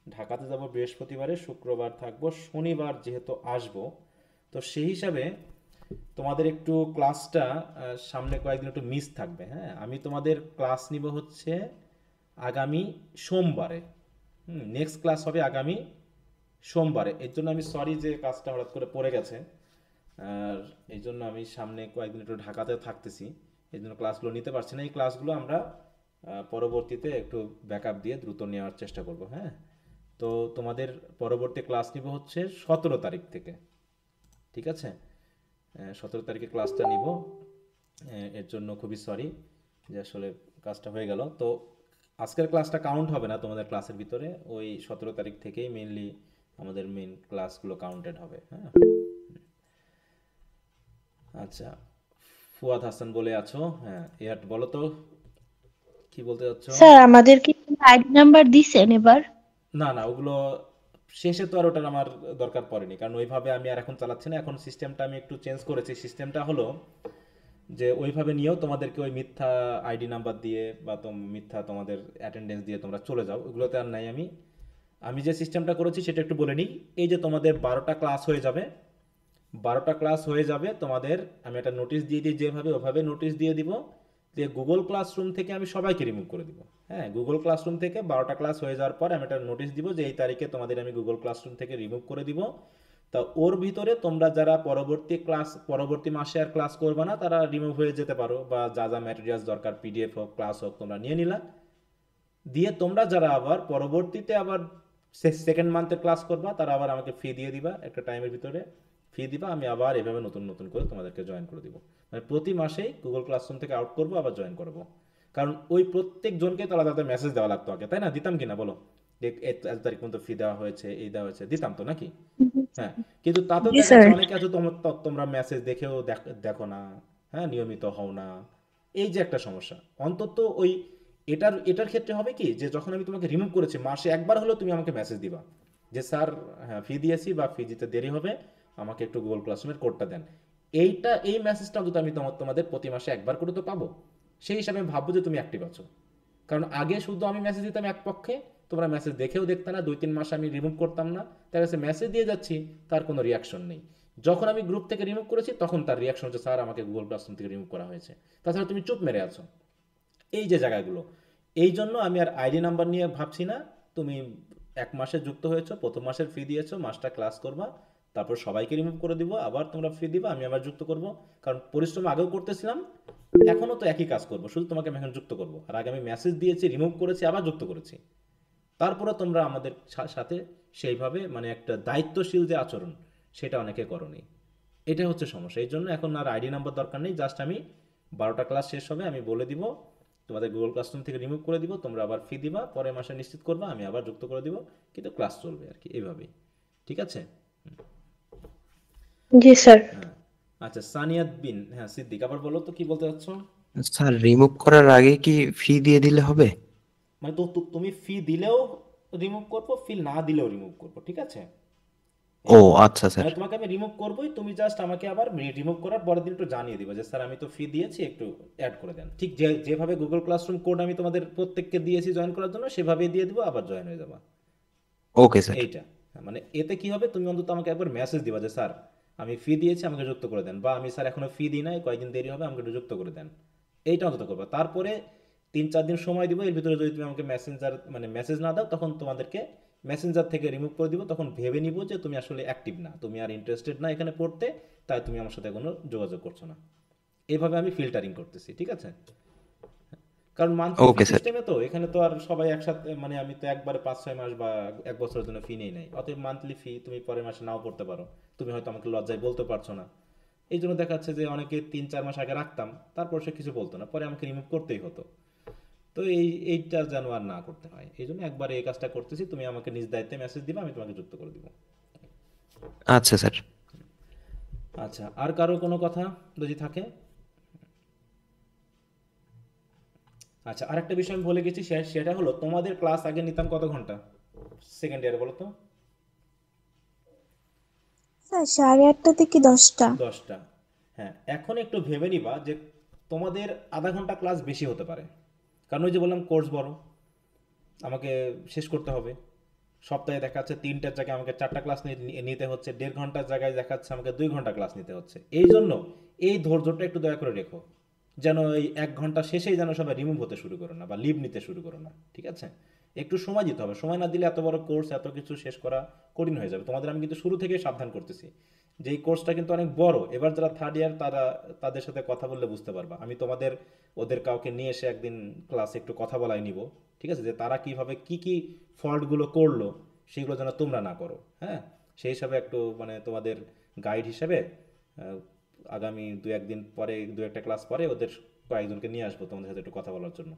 ঢাকাতে যাব বৃহস্পতিবারে, শুক্রবার থাকবো, শনিবার যেহেতু আসবো তো সেই হিসাবে তোমাদের একটু ক্লাসটা সামনে কয়েকদিন একটু মিস থাকবে। হ্যাঁ, আমি তোমাদের ক্লাস নিব হচ্ছে আগামী সোমবারে। নেক্সট ক্লাস হবে আগামী সোমবারে। এর জন্য আমি সরি যে কাজটা হঠাৎ করে পড়ে গেছে, আর এই জন্য আমি সামনে কয়েকদিন একটু ঢাকাতে থাকতেছি, এই জন্য ক্লাসগুলো নিতে পারছি না। এই ক্লাসগুলো আমরা পরবর্তীতে একটু ব্যাকআপ দিয়ে দ্রুত নেওয়ার চেষ্টা করব। হ্যাঁ, তো তোমাদের পরবর্তী ক্লাস নিব হচ্ছে 17 তারিখ থেকে, ঠিক আছে? 17 তারিখে ক্লাসটা নিব, এর জন্য খুবই সরি যে আসলে কাজটা হয়ে গেল। তো আজকের ক্লাসটা কাউন্ট হবে না তোমাদের ক্লাসের ভিতরে, ওই 17 তারিখ থেকেই মেইনলি আমাদের মেইন ক্লাসগুলো কাউন্টেড হবে। হ্যাঁ, আচ্ছা, ফুয়াদ হাসান বলে আছো। হ্যাঁ, এয়ার বলো তো কি বলতে যাচ্ছ? স্যার আমাদের কি আইডি নাম্বার দিছেন এবার? না না, ওগুলো শেষে তো আর ওটার আমার দরকার পড়েনি, কারণ ওইভাবে আমি আর এখন চালাচ্ছি না। এখন সিস্টেমটা আমি একটু চেঞ্জ করেছি। সিস্টেমটা হলো যে ওইভাবে নিয়েও তোমাদেরকে ওই মিথ্যা আইডি নাম্বার দিয়ে বা মিথ্যা তোমাদের অ্যাটেন্ডেন্স দিয়ে তোমরা চলে যাও, ওগুলোতে আর নাই। আমি যে সিস্টেমটা করেছি সেটা একটু বলে নিই। এই যে তোমাদের 12টা ক্লাস হয়ে যাবে, 12টা ক্লাস হয়ে যাবে তোমাদের, আমি একটা নোটিশ দিয়ে দিই, যেভাবে ওভাবে নোটিশ দিয়ে দিব যে গুগল ক্লাসরুম থেকে আমি সবাইকে রিমুভ করে দিব। হ্যাঁ, গুগল ক্লাসরুম থেকে 12টা ক্লাস হয়ে যাওয়ার পর আমি একটা নোটিশ দিব যে এই তারিখে তোমাদের আমি গুগল ক্লাসরুম থেকে রিমুভ করে দিব। তা ওর ভিতরে তোমরা যারা পরবর্তী মাসে আর ক্লাস করবে না তারা রিমুভ হয়ে যেতে পারো, বা যা যা ম্যাটেরিয়ালস দরকার, পিডিএফ হোক, ক্লাস হোক, তোমরা নিয়ে নিলা। দিয়ে তোমরা যারা আবার পরবর্তীতে আবার সেকেন্ড মান্থের ক্লাস করবা তারা আবার আমাকে ফি দিয়ে দিবা, একটা টাইমের ভিতরে ফি দিবা, আমি আবার এভাবে নতুন নতুন করে তোমাদেরকে জয়েন করে দিব। মানে প্রতি মাসেই গুগল ক্লাসরুম থেকে আউট করবো, আবার জয়েন করবো। কারণ ওই প্রত্যেক জনকে তো আলাদা আলাদা মেসেজ দেওয়া লাগতো আগে, তাই না? দিতাম কিনা বলো? এত তারিখ পর্যন্ত ফি দেওয়া হয়েছে, এই দেওয়া হয়েছে, দিতাম তো নাকি? হ্যাঁ, কিন্তু তাতেও দেখা যাচ্ছে অনেকে আছে তোমরা মেসেজ দেখেও দেখো না, হ্যাঁ, নিয়মিত হও না, এই যে একটা সমস্যা। অন্তত ওই এটার ক্ষেত্রে হবে কি, যে যখন আমি তোমাকে রিমুভ করেছি মাসে একবার হলেও তুমি আমাকে মেসেজ দিবা যে স্যার হ্যাঁ ফি দিয়েছি বা ফি দিতে দেরি হবে, আমাকে একটু গুগল ক্লাসরুমের কোডটা দেন। এই মেসেজটাও কিন্তু আমি তোমাদের প্রতি মাসে একবার করে তো পাবো, সেই হিসাবে আমি ভাববো যে তুমি অ্যাক্টিভ আছো। কারণ আগে শুধু আমি মেসেজ দিতাম এক পক্ষে, তোমরা মেসেজ দেখেও দেখতে না, 2-3 মাস আমি রিমুভ করতাম না, তার কাছে মেসেজ দিয়ে যাচ্ছি, তার কোনো রিয়াকশন নেই। যখন আমি গ্রুপ থেকে রিমুভ করেছি তখন তার রিয়াকশন হচ্ছে স্যার আমাকে গুগল ক্লাসরুম থেকে রিমুভ করা হয়েছে। তাছাড়া তুমি চুপ মেরে আছো। এই যে জায়গাগুলো, এই জন্য আমি আর আইডি নাম্বার নিয়ে ভাবছি না। তুমি 1 মাসে যুক্ত হয়েছো, প্রথম মাসের ফি দিয়েছো, মাসটা ক্লাস করবা, তারপর সবাইকে রিমুভ করে দিব, আবার তোমরা ফি দিবা, আমি আবার যুক্ত করব। কারণ পরিশ্রম আগেও করতেছিলাম, এখনও তো একই কাজ করবো, শুধু তোমাকে আমি এখন যুক্ত করবো। আর আগে আমি মেসেজ দিয়েছি, রিমুভ করেছি, আবার যুক্ত করেছি। তারপরে তোমরা আমাদের সাথে সেইভাবে মানে একটা দায়িত্বশীল যে আচরণ সেটা অনেকে করনি, এটা হচ্ছে সমস্যা। এই জন্য এখন আর আইডি নাম্বার দরকার নেই, জাস্ট আমি 12টা ক্লাস শেষ হবে আমি বলে দিব, তোমাদের গুগল ক্লাসরুম থেকে রিমুভ করে দিব, তোমরা আবার ফি দিবা, পরের মাসে নিশ্চিত করবা, আমি আবার যুক্ত করে দিব, কিন্তু ক্লাস চলবে আর কি, এইভাবেই। ঠিক আছে? জি স্যার। হ্যাঁ, আচ্ছা, সানিয়াত বিন, হ্যাঁ সিদ্দিক, আবার বলো তো কি বলতে চাচ্ছ? স্যার রিমুভ করার আগে কি ফি দিয়ে দিলে হবে? মানে তো তুমি ফি দিলেও রিমুভ করবো, ফি না দিলেও রিমুভ করবো, ঠিক আছে? ও আচ্ছা স্যার। মানে তোমাকে আমি রিমুভ করবোই, তুমি জাস্ট আমাকে আবার রিমুভ করার পরের দিন একটু জানিয়ে দিবা যে স্যার আমি তো ফি দিয়েছি, একটু অ্যাড করে দেন। ঠিক যেভাবে গুগল ক্লাসরুম কোড আমি তোমাদের প্রত্যেককে দিয়েছি জয়েন করার জন্য, সেভাবেই দিয়ে দিব, আবার জয়েন হয়ে যাবা। Okay sir. এইটা মানে এতে কি হবে, তুমি অন্তত আমাকে একবার মেসেজ দিবা যে স্যার আমি ফি দিয়েছি, আমাকে যুক্ত করে দেন, বা আমি স্যার এখনো ফি দিই নাই, কয়েকদিন দেরি হবে, আমাকে একটু যুক্ত করে দেন। এইটা অন্তত করবা। তারপরে 3-4 দিন সময় দিব, এর ভিতরে যদি তুমি আমাকে মেসেজ না দাও, তখন তোমাদেরকে মেসেঞ্জার থেকে রিমুভ করে দিব। তখন ভেবে নিব যে তুমি আসলে অ্যাক্টিভ না, তুমি আর ইন্টারেস্টেড না এখানে পড়তে, তাই তুমি আমার সাথে কোনো যোগাযোগ করছো না। এইভাবে আমি ফিল্টারিং করতেছি, ঠিক আছে? কারণ মান্থলি ওকে স্যার। সিস্টেমে তো এখানে তো আর সবাই একসাথে, মানে আমি তো একবারে 5-6 মাস বা 1 বছরের জন্য ফি নেই নাই। অতএব মান্থলি ফি তুমি পরের মাসে নাও পড়তে পারো, তুমি হয়তো আমাকে লজ্জায় বলতে পারছো না। এই জন্য দেখা যাচ্ছে যে অনেকে 3-4 মাস আগে রাখতাম, তারপর সে কিছু বলতো না, পরে আমাকে রিমুভ করতেই হতো। তো এইটা যেন আর না করতে হয়, এই জন্য একবারে এই কাজটা করতেছি। তুমি আমাকে নিজ দায়িত্বে মেসেজ দিবা, আমি তোমাকে যুক্ত করে দিব। আচ্ছা স্যার। আচ্ছা, আর কারো কোনো কথা যদি থাকে? আচ্ছা, আরেকটা বিষয় আমি বলে গেছি, সেটা হলো তোমাদের ক্লাস আগে নিতাম কত ঘন্টা সেকেন্ড ইয়ারে বলো তো? স্যার 8:30 থেকে 10টা। 10টা। হ্যাঁ, এখন একটু ভেবে নিবা যে তোমাদের আধা ঘন্টা ক্লাস বেশি হতে পারে, কারণ ওই যে বললাম কোর্স বড়, আমাকে শেষ করতে হবে। সপ্তাহে দেখা যাচ্ছে 3টার জায়গায় আমাকে 4টা ক্লাস নিতে হচ্ছে, 1.5 ঘন্টার জায়গায় দেখাচ্ছে আমাকে 2 ঘন্টা ক্লাস নিতে হচ্ছে। এই জন্য এই ধৈর্যটা একটু দয়া করে রেখো, যেন এই 1 ঘন্টা শেষেই যেন সবাই রিমুভ হতে শুরু করো না বা লিভ নিতে শুরু করো না, ঠিক আছে? একটু সময় দিতে হবে, সময় না দিলে এত বড় কোর্স এত কিছু শেষ করা কঠিন হয়ে যাবে। তোমাদের আমি কিন্তু শুরু থেকেই সাবধান করতেছি যে এই কোর্সটা কিন্তু অনেক বড়। এবার যারা থার্ড ইয়ার তাদের সাথে কথা বললে বুঝতে পারবা। আমি ওদের কাউকে নিয়ে এসে একদিন ক্লাসে একটু কথা বলাই নিব, ঠিক আছে? যে তারা কিভাবে কি ফল্টগুলো করলো সেগুলো যেন তোমরা না করো। হ্যাঁ, সেই হিসাবে একটু মানে তোমাদের গাইড হিসেবে আগামী 2-1 দিন পরে 2-1টা ক্লাস পরে ওদের কয়েকজনকে নিয়ে আসবো তোমাদের সাথে একটু কথা বলার জন্য,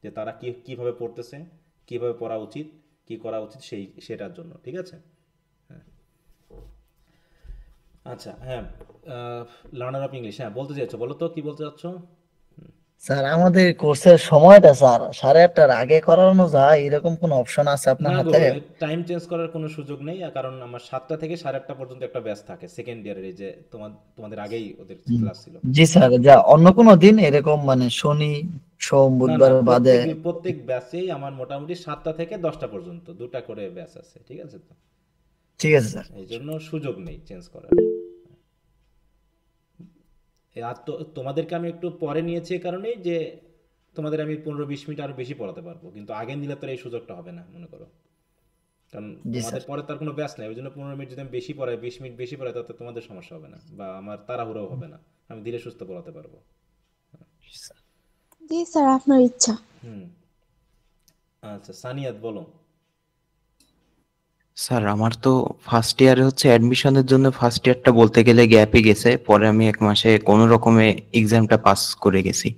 যে তারা কিভাবে পড়তেছে, কিভাবে পড়া উচিত, কি করা উচিত সেটার জন্য, ঠিক আছে? হ্যাঁ, আচ্ছা। হ্যাঁ, লার্নার অফ ইংলিশ, হ্যাঁ বলতে চাইছো, বলো তো কি বলতে চাচ্ছ? স্যার আমাদের কোর্সের সময়টা স্যার 8:30টার আগে করানো যায়, এরকম কোন অপশন আছে আপনার না গো, হাতে? টাইম চেঞ্জ করার কোনো সুযোগ নেই, কারণ আমার 7টা থেকে 8:30 পর্যন্ত একটা ব্যাচ থাকে সেকেন্ড ইয়ারের, এই যে তোমাদের আগেই ওদের ক্লাস ছিল। জি স্যার, যা অন্য কোনো দিন এরকম মানে শনি সোম না না, বুধবার বাদে? প্রত্যেক ব্যাচেই আমার মোটামুটি 7টা থেকে 10টা পর্যন্ত 2টা করে ব্যাচ আছে, ঠিক আছে তো? ঠিক আছে স্যার। এই জন্য সুযোগ নেই চেঞ্জ করার। আর তোমাদেরকে আমি একটু পরে নিয়েছি এই কারণেই যে তোমাদের আমি 15-20 মিনিট আরো বেশি পড়াতে পারবো, কিন্তু আগে নিলে তো এই সুযোগটা হবে না মনে করো, কারণ জি তোমাদের স্যার। পরে তার কোনো ব্যাচ নেই। ওই জন্য 15 মিনিট যদি আমি বেশি পড়াই, 20 মিনিট বেশি পড়াই, তাতে তোমাদের সমস্যা হবে না বা আমার তাড়াহুড়োও হবে না, আমি ধীরে সুস্থ পড়াতে পারবো। জি স্যার, আপনার ইচ্ছা। হুম। আচ্ছা, সানিয়াত বলো। স্যার আমার তো ফার্স্ট ইয়ারে হচ্ছে অ্যাডমিশনের জন্য ফার্স্ট ইয়ারটা বলতে গেলে গ্যাপে গেছে, পরে আমি 1 মাসে কোনো রকমে এক্সামটা পাস করে গেছি।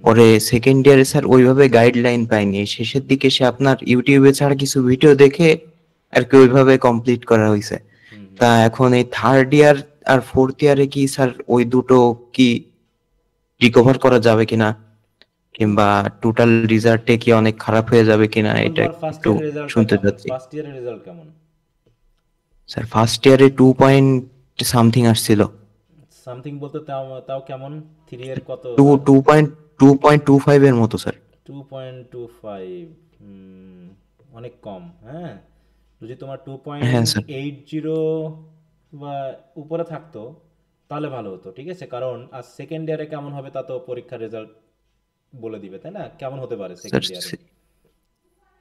পরে সেকেন্ড ইয়ারে স্যার ওইভাবে গাইডলাইন পাইনি, শেষের দিকে সে আপনার ইউটিউবে ছাড়া কিছু ভিডিও দেখে আর কি ওইভাবে কমপ্লিট করা হয়েছে। তা এখন এই থার্ড ইয়ার আর ফোর্থ ইয়ারে কি স্যার ওই দুটো কি রিকভার করা যাবে কিনা, কিংবা টোটাল রেজাল্টে কি অনেক খারাপ হয়ে যাবে কিনা, এটা ফার্স্ট একটু ইয়ারের রেজাল্টটা শুনতে কেমন? চাচ্ছি। ফার্স্ট ইয়ারের রেজাল্ট কেমন? স্যার ফার্স্ট ইয়ারে 2 পয়েন্ট সামথিং আসছিল। সামথিং বলতে তাও কেমন? 3 এর কত? 2.25 এর মতো স্যার। 2.25, অনেক কম। হ্যাঁ, যদি তোমার হ্যাঁ স্যার। 2.80 বা উপরে থাকতো তাহলে ভালো হতো, ঠিক আছে? কারণ আজ সেকেন্ড ইয়ারে কেমন হবে তা তো পরীক্ষার রেজাল্ট বলে দিবে, তাই না? কেমন হতে পারে স্যার সেকেন্ড ইয়ারে?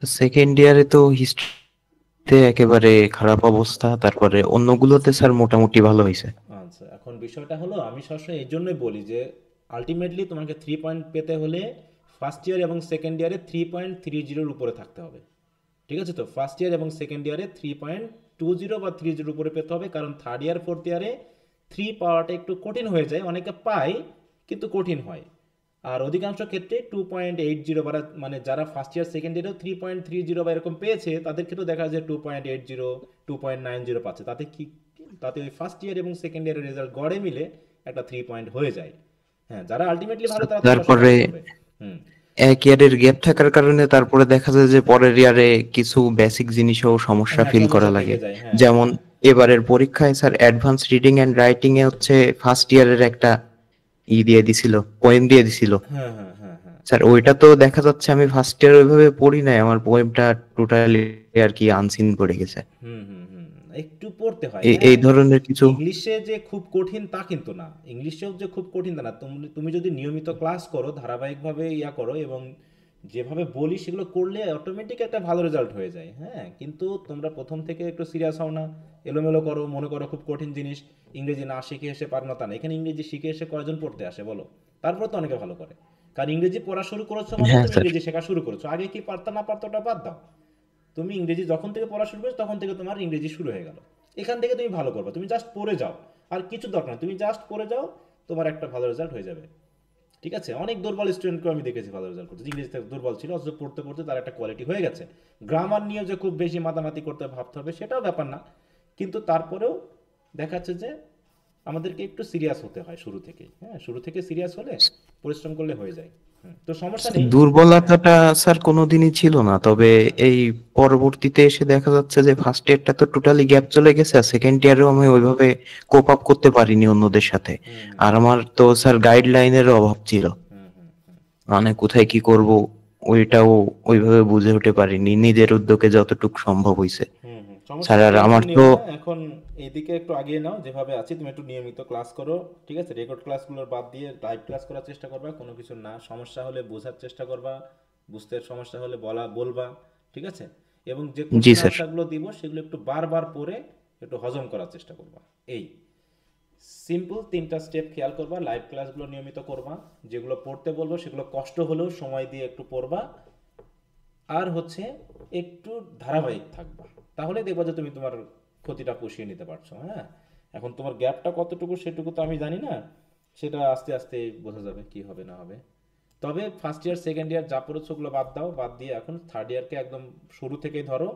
সেকেন্ড ইয়ারে তো হিস্ট্রিতে একেবারে খারাপ অবস্থা, তারপরে অন্যগুলোতে স্যার মোটামুটি ভালো হয়েছে। আচ্ছা, এখন বিষয়টা হলো, আমি সবসময় এই জন্যই বলি যে আলটিমেটলি তোমাকে 3 পয়েন্ট পেতে হলে ফার্স্ট ইয়ার এবং সেকেন্ড ইয়ারে 3.30 উপরে থাকতে হবে, ঠিক আছে তো? ফার্স্ট ইয়ার এবং সেকেন্ড ইয়ারে 3.20 বা 30 উপরে পেতে হবে, কারণ থার্ড ইয়ার ফোর্থ ইয়ারে 3 পাওয়াটা একটু কঠিন হয়ে যায়, অনেকে পায় কিন্তু কঠিন হয়। আর অধিকাংশ ক্ষেত্রে 2.80 মানে যারা ফার্স্ট ইয়ার সেকেন্ড ইয়ারেও 3.30 বা এরকম পেয়েছে, তাদের ক্ষেত্রেও দেখা যায় 2.80 2.90 পাচ্ছে। তাতে ওই ফার্স্ট ইয়ার এবং সেকেন্ড ইয়ারের রেজাল্ট গড়ে মিলে একটা 3 পয়েন্ট হয়ে যায়। হ্যাঁ, যারা আলটিমেটলি ভালো তারা তারপরে এক ইয়ারের গ্যাপ থাকার কারণে তারপরে দেখা যায় যে পরের ইয়ারে কিছু বেসিক জিনিসও সমস্যা ফিল করা লাগে। যেমন এবারের পরীক্ষায় sir advance reading and writing এ হচ্ছে ফার্স্ট ইয়ারের একটা দিয়ে দিছিল, পোয়েম দিয়ে দিছিল। স্যার ওইটা তো দেখা যাচ্ছে আমি ফার্স্ট ইয়ার ওইভাবে পড়ি নাই, আমার পোয়েমটা টোটালি আর কি আনসিন পড়ে গেছে। একটু পড়তে হয়। এই হ্যাঁ, ধরনের কিছু ইংলিশে যে খুব কঠিন তা কিন্তু না, ইংলিশেও যে খুব কঠিন তা না। তুমি তুমি যদি নিয়মিত ক্লাস করো, ধারাবাহিকভাবে ইয়া করো এবং যেভাবে বলি সেগুলো করলে অটোমেটিক একটা ভালো রেজাল্ট হয়ে যায়। হ্যাঁ, কিন্তু তোমরা প্রথম থেকে একটু সিরিয়াস হও না, এলোমেলো করো, মনে করো খুব কঠিন জিনিস ইংরেজি না শিখে এসে পারো না তা না। এখানে ইংরেজি শিখে এসে কয়জন পড়তে আসে বলো? তারপর তো অনেকে ভালো করে, কারণ ইংরেজি পড়া শুরু করেছো মানে হ্যাঁ তুমি স্যার ইংরেজি শেখা শুরু করেছো। আগে কি পারতো না পারতো ওটা বাদ দাও, তুমি ইংরেজি যখন থেকে পড়া শুরু করেছো তখন থেকে তোমার ইংরেজি শুরু হয়ে গেল। এখান থেকে তুমি ভালো করবে, তুমি জাস্ট পড়ে যাও, আর কিছু দরকার নেই, তুমি জাস্ট পড়ে যাও, তোমার একটা ভালো রেজাল্ট হয়ে যাবে। ঠিক আছে, অনেক দুর্বল স্টুডেন্টকেও আমি দেখেছি ভালো রেজাল্ট করতে, ইংরেজিতে দুর্বল ছিল অথচ পড়তে পড়তে তার একটা কোয়ালিটি হয়ে গেছে। গ্রামার নিয়ে যে খুব বেশি মাতামাতি করতে ভাবতে হবে সেটাও ব্যাপার না, কিন্তু তারপরেও দেখাচ্ছে যে আমাদেরকে একটু সিরিয়াস হতে হয় শুরু থেকে। হ্যাঁ, শুরু থেকে সিরিয়াস হলে পরিশ্রম করলে হয়ে যায়। তো সমস্যা নেই। দুর্বলতাটা স্যার কোনোদিনই ছিল না, তবে এই পরবর্তীতে এসে দেখা যাচ্ছে যে ফার্স্ট ইয়ারটা তো টোটালি গ্যাপ চলে গেছে, আর সেকেন্ড ইয়ারেও আমি ওইভাবে কোপ আপ করতে পারিনি অন্যদের সাথে। আর আমার তো স্যার গাইডলাইনের অভাব ছিল, মানে কোথায় কি করব ওইটাও ওইভাবে বুঝে উঠতে পারিনি, নিজের উদ্যোগে যতটুকু সম্ভব হয়েছে। স্যার আর আমার তো এখন এইদিকে একটু আগিয়ে নাও, যেভাবে আছি তুমি একটু নিয়মিত ক্লাস করো। ঠিক আছে, রেকর্ড ক্লাসগুলোর বাদ দিয়ে লাইভ ক্লাস করার চেষ্টা করবা, কোনো কিছু না সমস্যা হলে বোঝার চেষ্টা করবা, বুঝতে সমস্যা হলে বলবা। ঠিক আছে, এবং যে কোশ্চেন আনসারগুলো দিব সেগুলো একটু বারবার পড়ে একটু হজম করার চেষ্টা করবা। এই সিম্পল 3টা স্টেপ খেয়াল করবা, লাইভ ক্লাসগুলো নিয়মিত করবা, যেগুলো পড়তে বলবো সেগুলো কষ্ট হলেও সময় দিয়ে একটু পড়বা, আর হচ্ছে একটু ধারাবাহিক থাকবা, তাহলে দেখবা যে তুমি তোমার ক্ষতিটা পুষিয়ে নিতে পারছো। হ্যাঁ, এখন তোমার গ্যাপটা কতটুকু সেটুকু তো আমি জানি না, সেটা আস্তে আস্তে বোঝা যাবে কি হবে না হবে। তবে ফার্স্ট ইয়ার সেকেন্ড ইয়ার যা পড়েছো ওগুলো বাদ দাও, বাদ দিয়ে এখন থার্ড ইয়ারকে একদম শুরু থেকেই ধরো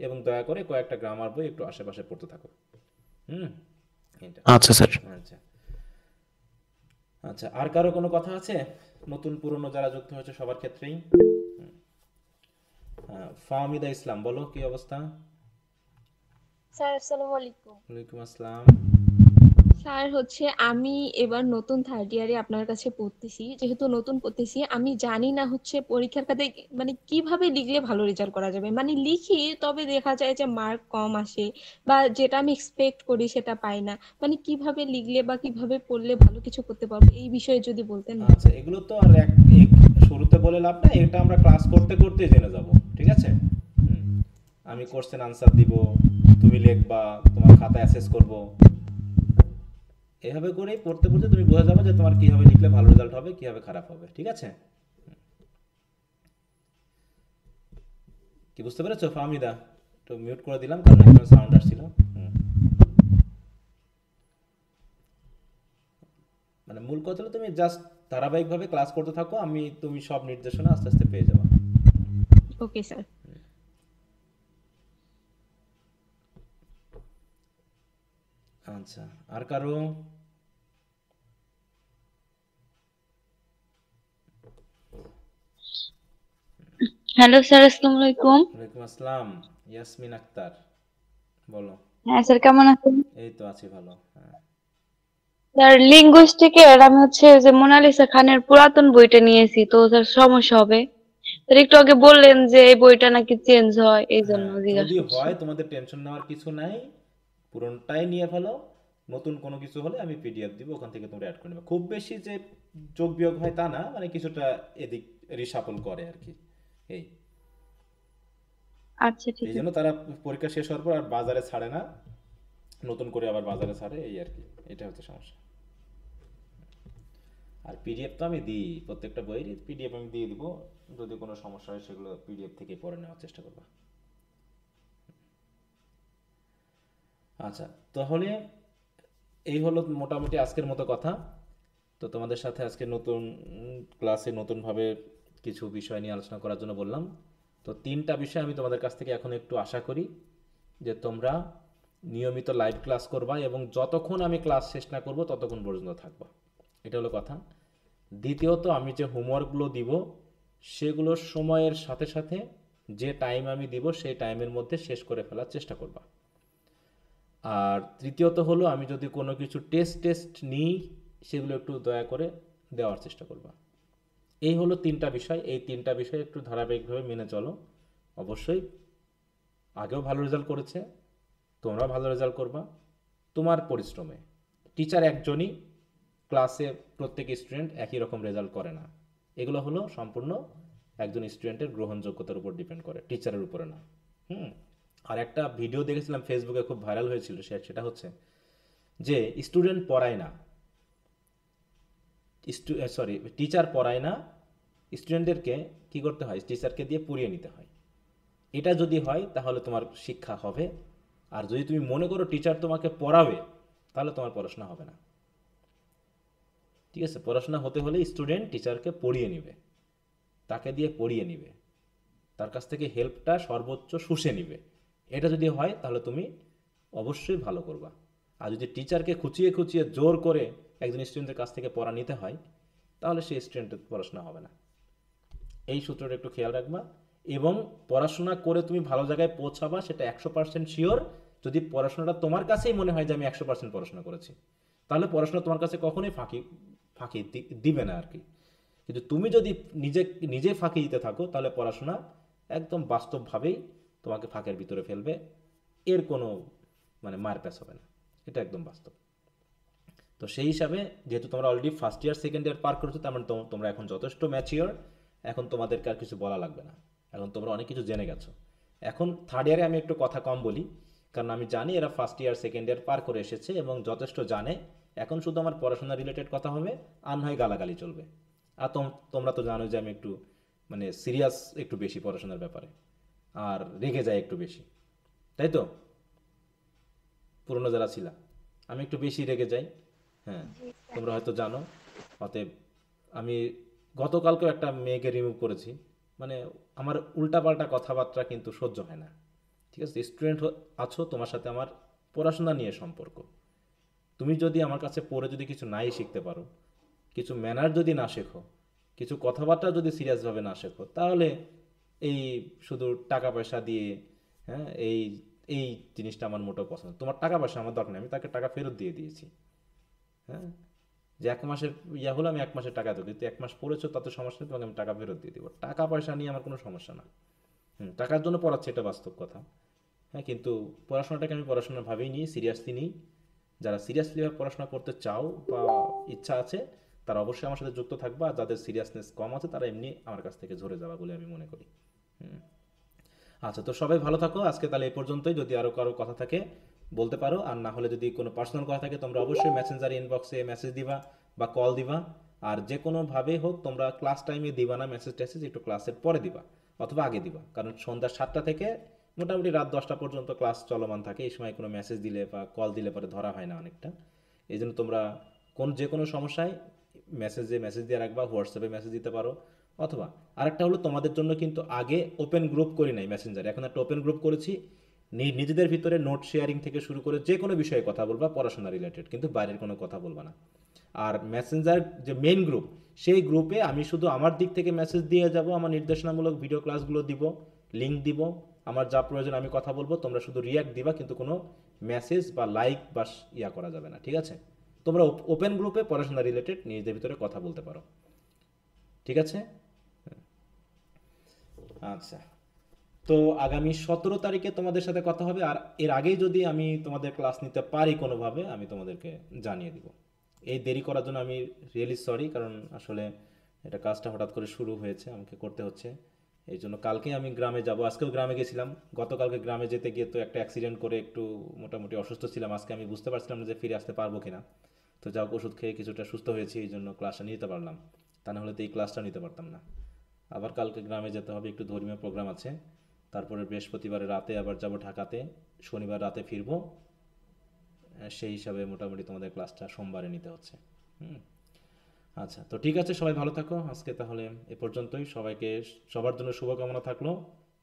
এবং দয়া করে কয়েকটা গ্রামার বই একটু আশেপাশে পড়তে থাকো। আচ্ছা স্যার। আচ্ছা আচ্ছা, আর কারো কোনো কথা আছে? নতুন পুরনো যারা যুক্ত হয়েছে সবার ক্ষেত্রেই। ফাহমিদা ইসলাম, বলো কি অবস্থা? স্যার আসসালামু আলাইকুম। ওয়ালাইকুম আসসালাম। স্যার হচ্ছে আমি এবার নতুন থার্ড ইয়ারে আপনার কাছে পড়তেছি, যেহেতু নতুন পড়তেছি আমি জানি না হচ্ছে পরীক্ষার খাতে মানে কিভাবে লিখলে ভালো রেজাল্ট করা যাবে। মানে লিখি তবে দেখা যায় যে মার্ক কম আসে বা যেটা আমি এক্সপেক্ট করি সেটা পাই না। মানে কিভাবে লিখলে বা কিভাবে পড়লে ভালো কিছু করতে পারবো এই বিষয়ে যদি বলতেন। আচ্ছা, এগুলো তো আর এক শুরুতে বলে লাভ নাই, এটা আমরা ক্লাস করতে করতে জেনে যাব। ঠিক আছে, আমি কোশ্চেন আনসার দিব, তুমি লিখবা, তোমার খাতা অ্যাসেস করব, এভাবে করেই পড়তে পড়তে তুমি বোঝা যাবে যে তোমার কিভাবে লিখলে ভালো রেজাল্ট হবে, কিভাবে খারাপ হবে। ঠিক আছে, কি বুঝতে পেরেছো ফাহমিদা? তো মিউট করে দিলাম কারণ একটা সাউন্ড আসছিল। মানে মূল কথা হলো তুমি জাস্ট ধারাবাহিকভাবে ক্লাস করতে থাকো, তুমি সব নির্দেশনা আস্তে আস্তে পেয়ে যাবে। Okay sir. আচ্ছা, আর কারো? হ্যালো স্যার, আসসালামু আলাইকুম। ওয়ালাইকুম আসসালাম, ইয়াসমিন আক্তার, বলো। হ্যাঁ স্যার, কেমন আছেন? এই তো আছি ভালো। হ্যাঁ স্যার, লিঙ্গুইস্টিকের আমি হচ্ছে যে মোনালিসা খানের পুরাতন বইটা নিয়েছি, তো স্যার সমস্যা হবে? স্যার একটু আগে বললেন যে এই বইটা নাকি চেঞ্জ হয়, এই জন্য জিজ্ঞাসা যদি করছি। হয় তোমাদের টেনশন নেওয়ার কিছু নাই, পুরনটাই নিয়ে ফেলো, নতুন কোনো কিছু হলে আমি পিডিএফ দিব, ওখান থেকে তোমরা অ্যাড করে নেবে। খুব বেশি যে যোগ বিয়োগ হয় তা না, মানে কিছুটা এদিক রিশাফল করে আর কি। এই আচ্ছা ঠিক এই জন্য তারা পরীক্ষা শেষ হওয়ার পর আর বাজারে ছাড়ে না, নতুন করে আবার বাজারে ছাড়ে, এই আর কি, এটা হচ্ছে সমস্যা। আর পিডিএফ তো আমি দিই, প্রত্যেকটা বইয়ের পিডিএফ আমি দিয়ে দিব, যদি কোনো সমস্যা হয় সেগুলো পিডিএফ থেকে পড়ে নেওয়ার চেষ্টা করবা। আচ্ছা, তাহলে এই হলো মোটামুটি আজকের মতো কথা। তো তোমাদের সাথে আজকে নতুন ক্লাসে নতুনভাবে কিছু বিষয় নিয়ে আলোচনা করার জন্য বললাম। তো 3টা বিষয় আমি তোমাদের কাছ থেকে এখন একটু আশা করি যে তোমরা নিয়মিত লাইভ ক্লাস করবা এবং যতক্ষণ আমি ক্লাস শেষ না করব ততক্ষণ পর্যন্ত থাকবা, এটা হলো কথা। দ্বিতীয়ত, আমি যে হোমওয়ার্কগুলো দিব সেগুলো সময়ের সাথে সাথে যে টাইম আমি দিব সেই টাইমের মধ্যে শেষ করে ফেলার চেষ্টা করবা। আর তৃতীয়ত হলো, আমি যদি কোনো কিছু টেস্ট নিই সেগুলো একটু দয়া করে দেওয়ার চেষ্টা করবা। এই হলো 3টা বিষয়, এই 3টা বিষয় একটু ধারাবাহিকভাবে মেনে চলো। অবশ্যই আগেও ভালো রেজাল্ট করেছে, তোমরা ভালো রেজাল্ট করবা তোমার পরিশ্রমে। টিচার একজনই, ক্লাসে প্রত্যেক স্টুডেন্ট একই রকম রেজাল্ট করে না। এগুলো হলো সম্পূর্ণ একজন স্টুডেন্টের গ্রহণযোগ্যতার উপর ডিপেন্ড করে, টিচারের উপরে না। আর একটা ভিডিও দেখেছিলাম ফেসবুকে, খুব ভাইরাল হয়েছিল, সেটা হচ্ছে যে স্টুডেন্ট পড়ায় না, টিচার পড়ায় না, স্টুডেন্টদেরকে কি করতে হয়, টিচারকে দিয়ে পড়িয়ে নিতে হয়। এটা যদি হয় তাহলে তোমার শিক্ষা হবে। আর যদি তুমি মনে করো টিচার তোমাকে পড়াবে, তাহলে তোমার পড়াশোনা হবে না। ঠিক আছে, পড়াশোনা হতে হলে স্টুডেন্ট টিচারকে পড়িয়ে নিবে, তাকে দিয়ে পড়িয়ে নিবে, তার কাছ থেকে হেল্পটা সর্বোচ্চ শুষে নিবে। এটা যদি হয় তাহলে তুমি অবশ্যই ভালো করবা। আর যদি টিচারকে খুঁচিয়ে খুঁচিয়ে জোর করে একজন স্টুডেন্টের কাছ থেকে পড়া নিতে হয়, তাহলে সেই স্টুডেন্টের পড়াশোনা হবে না। এই সূত্রটা একটু খেয়াল রাখবা। এবং পড়াশোনা করে তুমি ভালো জায়গায় পৌঁছাবা সেটা 100% শিওর যদি পড়াশোনাটা তোমার কাছেই মনে হয় যে আমি 100% পড়াশোনা করেছি, তাহলে পড়াশোনা তোমার কাছে কখনোই ফাঁকি দিবে না আর কি। কিন্তু তুমি যদি নিজে ফাঁকি দিতে থাকো, তাহলে পড়াশোনা একদম বাস্তবভাবেই তোমাকে ফাঁকের ভিতরে ফেলবে, এর কোনো মার প্যাচ হবে না, এটা একদম বাস্তব। তো সেই হিসাবে যেহেতু তোমরা already first year second year পার করেছো, তার মানে তোমরা এখন যথেষ্ট ম্যাচিওর, এখন তোমাদেরকে আর কিছু বলা লাগবে না, এখন তোমরা অনেক কিছু জেনে গেছো। এখন থার্ড ইয়ারে আমি একটু কথা কম বলি, কারণ আমি জানি এরা ফার্স্ট ইয়ার সেকেন্ড ইয়ার পার করে এসেছে এবং যথেষ্ট জানে। এখন শুধু আমার পড়াশোনা রিলেটেড কথা হবে, আর নয় গালাগালি চলবে। আর তোমরা তো জানো যে আমি একটু সিরিয়াস একটু বেশি পড়াশোনার ব্যাপারে, আর রেগে যায় একটু বেশি, তাই তো? পুরনো যারা ছিল, আমি একটু বেশি রেগে যাই, হ্যাঁ, তোমরা হয়তো জানো। অতএব আমি গতকালকেও একটা মেয়েকে রিমুভ করেছি, আমার উল্টাপাল্টা কথাবার্তা কিন্তু সহ্য হয় না। ঠিক আছে, স্টুডেন্ট আছো, তোমার সাথে আমার পড়াশোনা নিয়ে সম্পর্ক। তুমি যদি আমার কাছে পড়ে যদি কিছু নাই শিখতে পারো, কিছু ম্যানার যদি না শেখো, কিছু কথাবার্তা যদি সিরিয়াসভাবে না শেখো, তাহলে এই শুধু টাকা পয়সা দিয়ে, হ্যাঁ, এই জিনিসটা আমার মোটেও পছন্দ। তোমার টাকা পয়সা আমার দরকার নেই, আমি তাকে টাকা ফেরত দিয়ে দিয়েছি। হ্যাঁ, যে 1 মাসের হলো আমি 1 মাসের টাকা দেবো, কিন্তু 1 মাস পড়েছো তাতে সমস্যা নেই, তোমাকে আমি টাকা ফেরত দিয়ে দেবো। টাকা পয়সা নিয়ে আমার কোনো সমস্যা না। টাকার জন্য পড়াচ্ছে, এটা বাস্তব কথা। হ্যাঁ, কিন্তু পড়াশোনাটাকে আমি পড়াশোনার ভাবেই নিই, সিরিয়াসলি নিই। যারা সিরিয়াসলি পড়াশোনা করতে চাও বা ইচ্ছা আছে, তারা অবশ্যই আমার সাথে যুক্ত থাকবা। আর যাদের সিরিয়াসনেস কম আছে, তারা এমনি আমার কাছ থেকে ঝরে যাবা বলে আমি মনে করি। আচ্ছা, তো সবাই ভালো থাকো। আজকে তাহলে এই পর্যন্তই। যদি আরও কারো কথা থাকে বলতে পারো, আর না হলে যদি কোনো পার্সোনাল কথা থাকে তোমরা অবশ্যই মেসেঞ্জার ইনবক্সে মেসেজ দিবা বা কল দিবা। আর যে কোনোভাবে হোক তোমরা ক্লাস টাইমে দিবা না, মেসেজ একটু ক্লাসের পরে দিবা অথবা আগে দিবা, কারণ সন্ধ্যা 7টা থেকে মোটামুটি রাত 10টা পর্যন্ত ক্লাস চলমান থাকে। এই সময় কোনো মেসেজ দিলে বা কল দিলে পরে ধরা হয় না অনেকটা। এই জন্য তোমরা যে কোনো সমস্যায় মেসেজ দিয়ে রাখবা, হোয়াটসঅ্যাপে মেসেজ দিতে পারো। অথবা আরেকটা হলো, তোমাদের জন্য কিন্তু আগে ওপেন গ্রুপ করি নাই মেসেঞ্জারে, এখন একটা ওপেন গ্রুপ করেছি। নিজেদের ভিতরে নোট শেয়ারিং থেকে শুরু করে যে কোনো বিষয়ে কথা বলবা, পড়াশোনা রিলেটেড, কিন্তু বাইরের কোনো কথা বলবা না। আর মেসেঞ্জার যে মেইন গ্রুপ, সেই গ্রুপে আমি শুধু আমার দিক থেকে মেসেজ দিয়ে যাব, আমার নির্দেশনামূলক ভিডিও ক্লাসগুলো দিব, লিঙ্ক দিব, আমার যা প্রয়োজন আমি কথা বলবো, তোমরা শুধু রিয়াক্ট দিবা, কিন্তু কোনো মেসেজ বা লাইক বা করা যাবে না। ঠিক আছে, তোমরা ওপেন গ্রুপে পড়াশোনা রিলেটেড নিজেদের ভিতরে কথা বলতে পারো। ঠিক আছে, আচ্ছা। তো আগামী 17 তারিখে তোমাদের সাথে কথা হবে। আর এর আগেই যদি আমি তোমাদের ক্লাস নিতে পারি কোনোভাবে, আমি তোমাদেরকে জানিয়ে দিব। এই দেরি করার জন্য আমি রিয়েলি সরি, কারণ আসলে এটা কাজটা হঠাৎ করে শুরু হয়েছে, আমাকে করতে হচ্ছে। এই জন্য কালকে আমি গ্রামে যাব, আজকেও গ্রামে গেছিলাম। গতকালকে গ্রামে যেতে গিয়ে তো একটা অ্যাক্সিডেন্ট করে একটু মোটামুটি অসুস্থ ছিলাম। আজকে আমি বুঝতে পারছিলাম না যে ফিরে আসতে পারবো কিনা। তো যাও, ওষুধ খেয়ে কিছুটা সুস্থ হয়েছি, এই জন্য ক্লাসটা নিতে পারলাম। তা না হলে তো এই ক্লাসটা নিতে পারতাম না। আবার কালকে গ্রামে যেতে হবে, একটু ধর্মীয় প্রোগ্রাম আছে। তারপরে বৃহস্পতিবার রাতে আবার যাব ঢাকাতে, শনিবার রাতে ফিরবো। সেই হিসাবে মোটামুটি তোমাদের ক্লাসটা সোমবারে নিতে হচ্ছে। আচ্ছা, তো ঠিক আছে, সবাই ভালো থাকো। আজকে তাহলে এ পর্যন্তই। সবার জন্য শুভকামনা থাকলো।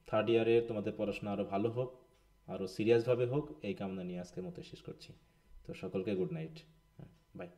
থার্ড ইয়ারে তোমাদের পড়াশোনা আরও ভালো হোক, আরও সিরিয়াসভাবে হোক, এই কামনা নিয়ে আজকের মতো শেষ করছি। তো সকলকে গুড নাইট, বাই।